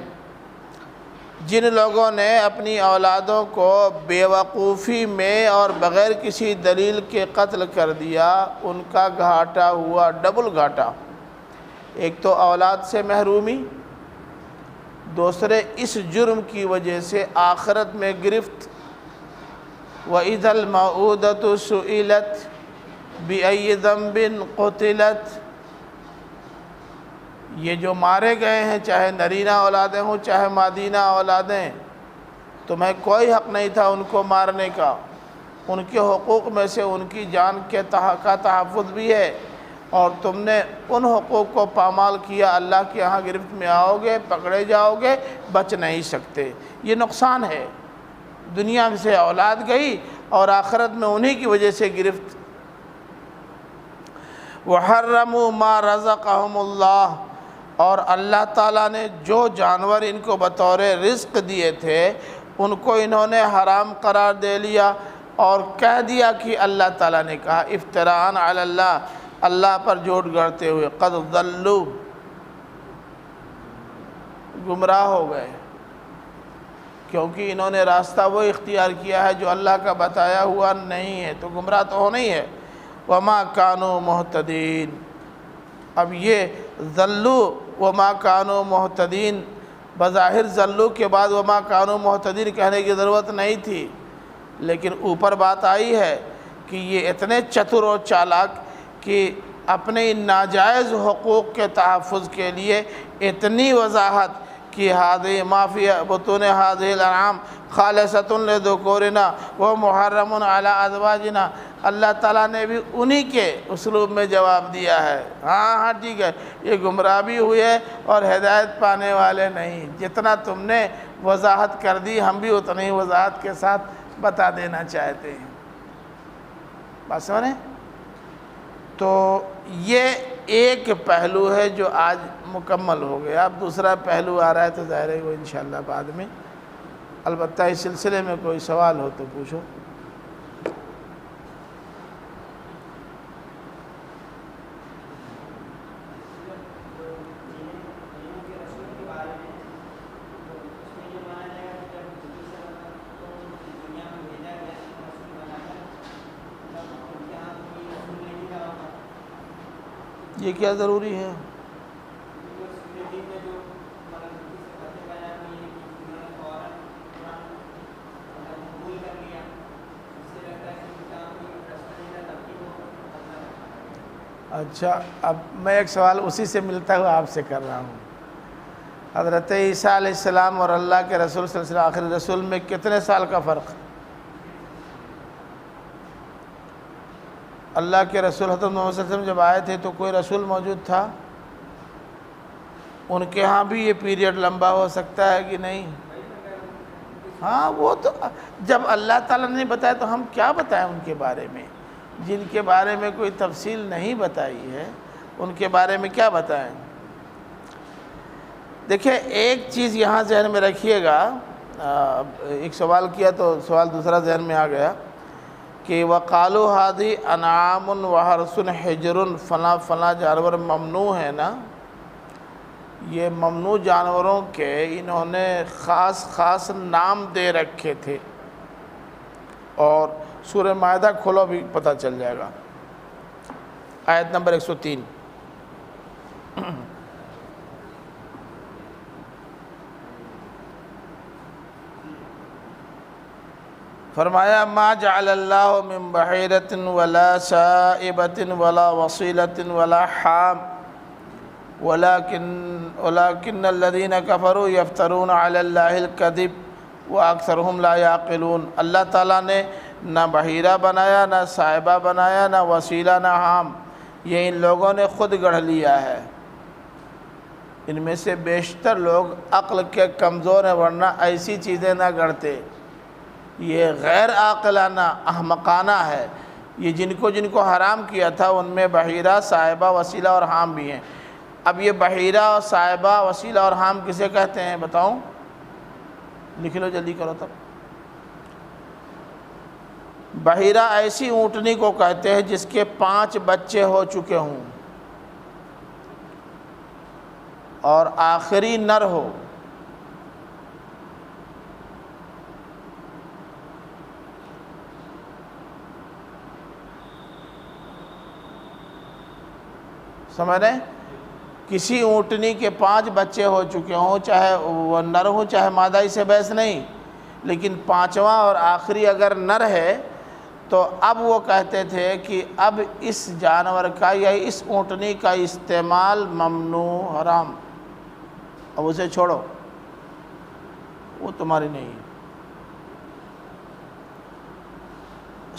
جن لوگوں نے اپنی اولادوں کو بے وقوفی میں اور بغیر کسی دلیل کے قتل کر دیا، ان کا گھاٹا ہوا ڈبل گھاٹا۔ ایک تو اولاد سے محرومی، دوسرے اس جرم کی وجہ سے آخرت میں گرفت۔ وَإِذَا الْمَوْءُودَةُ سُئِلَتْ بِأَيِّ ذَنبٍ قُتِلَتْ، یہ جو مارے گئے ہیں، چاہے نرینہ اولادیں ہوں چاہے مادینہ اولادیں، تمہیں کوئی حق نہیں تھا ان کو مارنے کا۔ ان کے حقوق میں سے ان کی جان کے کا تحفظ بھی ہے، اور تم نے ان حقوق کو پامال کیا، اللہ کے یہاں گرفت میں آؤ گے، پکڑے جاؤ گے، بچ نہیں سکتے۔ یہ نقصان ہے، دنیا میں سے اولاد گئی اور آخرت میں انہی کی وجہ سے گرفت۔ وَحَرَّمُوا مَا رَزَقَهُمُ اللَّهُ، اور اللہ تعالیٰ نے جو جانور ان کو بطور رزق دیے تھے ان کو انہوں نے حرام قرار دے لیا، اور کہہ دیا کہ اللہ تعالیٰ نے کہا، افتراءً علی اللہ، اللہ پر جھوٹ گڑتے ہوئے۔ قد ضلوا، گمراہ ہو گئے، کیونکہ انہوں نے راستہ وہ اختیار کیا ہے جو اللہ کا بتایا ہوا نہیں ہے، تو گمراہ تو ہونا ہی ہے۔ وما كانوا مہتدین، اب یہ ضلوا وما كانوا مہتدین، بظاہر ضلوا کے بعد وما كانوا مہتدین کہنے کی ضرورت نہیں تھی، لیکن اوپر بات آئی ہے کہ یہ اتنے چتر اور چالاک کہ اپنے ان ناجائز حقوق کے تحفظ کے لیے اتنی وضاحت کہ هذه ما في بطون هذه الانعام خالصۃ لذکورنا ومحرم علی ازواجنا، اللہ تعالیٰ نے بھی انہی کے اسلوب میں جواب دیا ہے۔ ہاں ٹھیک ہے، یہ گمراہ بھی ہوئے اور ہدایت پانے والے نہیں، جتنا تم نے وضاحت کر دی ہم بھی اتنی وضاحت کے ساتھ بتا دینا چاہتے ہیں۔ بات سمجھیں؟ تو یہ ایک پہلو ہے جو آج مکمل ہو گیا۔ اب دوسرا پہلو آ رہا ہے تو ظاہر ہے وہ انشاءاللہ بعد میں، البتہ اس سلسلے میں کوئی سوال ہو تو پوچھو۔ یہ کیا ضروری ہے؟ اچھا، اب میں ایک سوال اسی سے ملتا ہوا آپ سے کر رہا ہوں۔ حضرت عیسیٰ علیہ السلام اور اللہ کے رسول صلی اللہ علیہ وسلم آخری رسول میں کتنے سال کا فرق؟ اللہ کے رسول حضرت محمد صلی اللہ علیہ وسلم جب آئے تھے تو کوئی رسول موجود تھا؟ ان کے ہاں بھی یہ پیریڈ لمبا ہو سکتا ہے کہ نہیں؟ ہاں، وہ تو جب اللہ تعالیٰ نے بتایا تو ہم کیا بتائیں ان کے بارے میں؟ جن کے بارے میں کوئی تفصیل نہیں بتائی ہے ان کے بارے میں کیا بتائیں؟ دیکھیں، ایک چیز یہاں ذہن میں رکھیے گا، ایک سوال کیا تو سوال دوسرا ذہن میں آ گیا کہ وَقَالُوا هَذِهِ أَنْعَامٌ وَحَرْثٌ حِجْرٌ، فلاں فلاں جانور ممنوع ہے نا۔ یہ ممنوع جانوروں کے انہوں نے خاص نام دے رکھے تھے، اور سورہ مائدہ کھولو بھی پتہ چل جائے گا، آیت نمبر 103۔ فرمایا ما جعل اللہ من بحیرۃ ولا سائبۃ ولا وصیلۃ ولا حام ولكن الذین کفروا یفترون علی اللہ الکذب واکثرهم لا یعقلون۔ اللہ تعالیٰ نے نہ بحیرہ بنایا، نہ سائبہ بنایا، نہ وسیلہ، نہ حام، یہ ان لوگوں نے خود گڑھ لیا ہے۔ ان میں سے بیشتر لوگ عقل کے کمزور ہیں، ورنہ ایسی چیزیں نہ گڑھتے۔ یہ غیر عاقلانہ احمقانہ ہے۔ یہ جن کو حرام کیا تھا ان میں بحیرہ، سائبہ، وسیلہ اور حام بھی ہیں۔ اب یہ بحیرہ، سائبہ، وسیلہ اور حام کسے کہتے ہیں بتاؤں؟ لکھ لو، جلدی کرو تب۔ بحیرہ ایسی اونٹنی کو کہتے ہیں جس کے 5 بچے ہو چکے ہوں اور آخری نر ہو۔ سمجھ رہے ہیں؟ کسی اونٹنی کے 5 بچے ہو چکے ہوں، چاہے وہ نر ہوں چاہے مادہ، اسے بحث نہیں، لیکن 5واں اور آخری اگر نر ہے تو اب وہ کہتے تھے کہ اب اس جانور کا یا اس اونٹنی کا استعمال ممنوع، حرام، اب اسے چھوڑو، وہ تمہاری نہیں ہے۔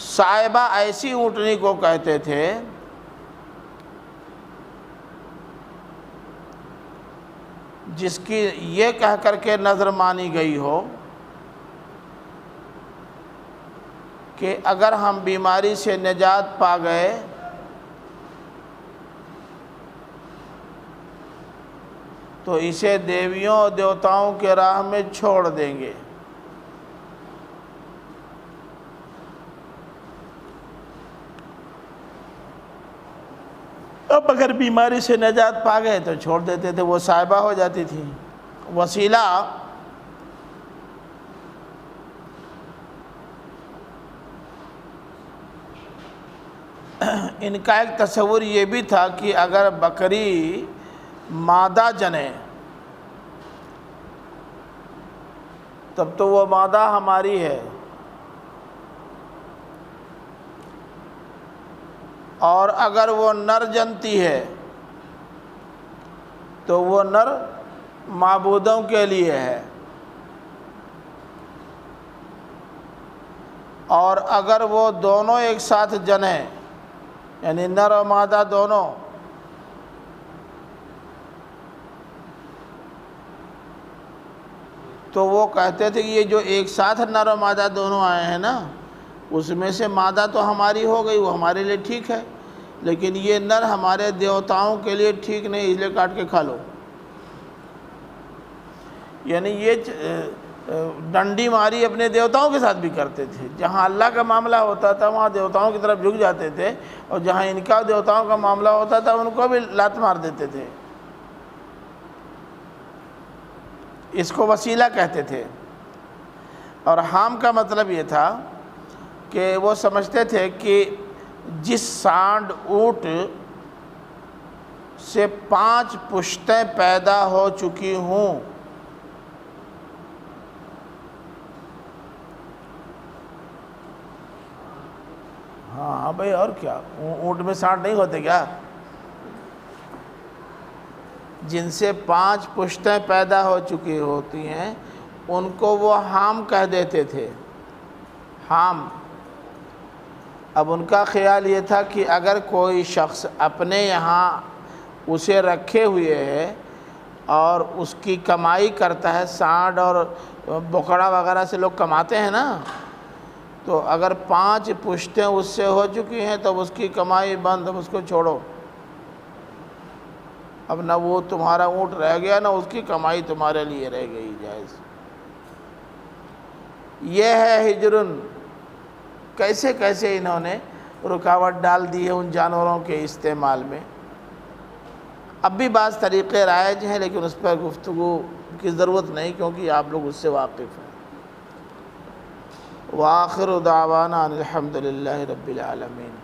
صائبہ ایسی اونٹنی کو کہتے تھے جس کی یہ کہہ کر کے نظر مانی گئی ہو کہ اگر ہم بیماری سے نجات پا گئے تو اسے دیویوں اور دیوتاؤں کے راہ میں چھوڑ دیں گے۔ اب اگر بیماری سے نجات پا گئے تو چھوڑ دیتے تھے، وہ صائبہ ہو جاتی تھی۔ وسیلہ ان کا ایک تصور یہ بھی تھا کہ اگر بکری مادہ جنے تب تو وہ مادہ ہماری ہے، اور اگر وہ نر جنتی ہے تو وہ نر معبودوں کے لیے ہے، اور اگر وہ دونوں ایک ساتھ جنیں یعنی نر و مادہ دونوں تو وہ کہتے تھے کہ یہ جو ایک ساتھ نر و مادہ دونوں آئے ہیں نا، اس میں سے مادہ تو ہماری ہو گئی، وہ ہمارے لیے ٹھیک ہے، لیکن یہ نر ہمارے دیوتاؤں کے لیے ٹھیک نہیں، اس لیے کاٹ کے کھا لو۔ یعنی یہ ڈنڈی ماری اپنے دیوتاؤں کے ساتھ بھی کرتے تھے، جہاں اللہ کا معاملہ ہوتا تھا وہاں دیوتاؤں کی طرف جھک جاتے تھے، اور جہاں ان کا دیوتاؤں کا معاملہ ہوتا تھا ان کو بھی لات مار دیتے تھے۔ اس کو وسیلہ کہتے تھے۔ اور حام کا مطلب یہ تھا کہ وہ سمجھتے تھے کہ جس سانڈ اونٹ سے 5 پشتیں پیدا ہو چکی ہوں، ہاں بھائی، اور کیا، اونٹ میں سانڈ نہیں ہوتے کیا؟ جن سے 5 پشتیں پیدا ہو چکی ہوتی ہیں ان کو وہ حام کہہ دیتے تھے، حام۔ اب ان کا خیال یہ تھا کہ اگر کوئی شخص اپنے یہاں اسے رکھے ہوئے ہے اور اس کی کمائی کرتا ہے، سانڈ اور بکڑا وغیرہ سے لوگ کماتے ہیں نا، تو اگر 5 پشتیں اس سے ہو چکی ہیں تو اس کی کمائی بند، اب اس کو چھوڑو، اب نہ وہ تمہارا اونٹ رہ گیا نہ اس کی کمائی تمہارے لیے رہ گئی جائز۔ یہ ہے ہجرن، کیسے کیسے انہوں نے رکاوٹ ڈال دی ہے ان جانوروں کے استعمال میں۔ اب بھی بعض طریقے رائج ہیں لیکن اس پر گفتگو کی ضرورت نہیں کیونکہ آپ لوگ اس سے واقف ہیں۔ وآخر دعوانا ان الحمد للہ رب العالمین۔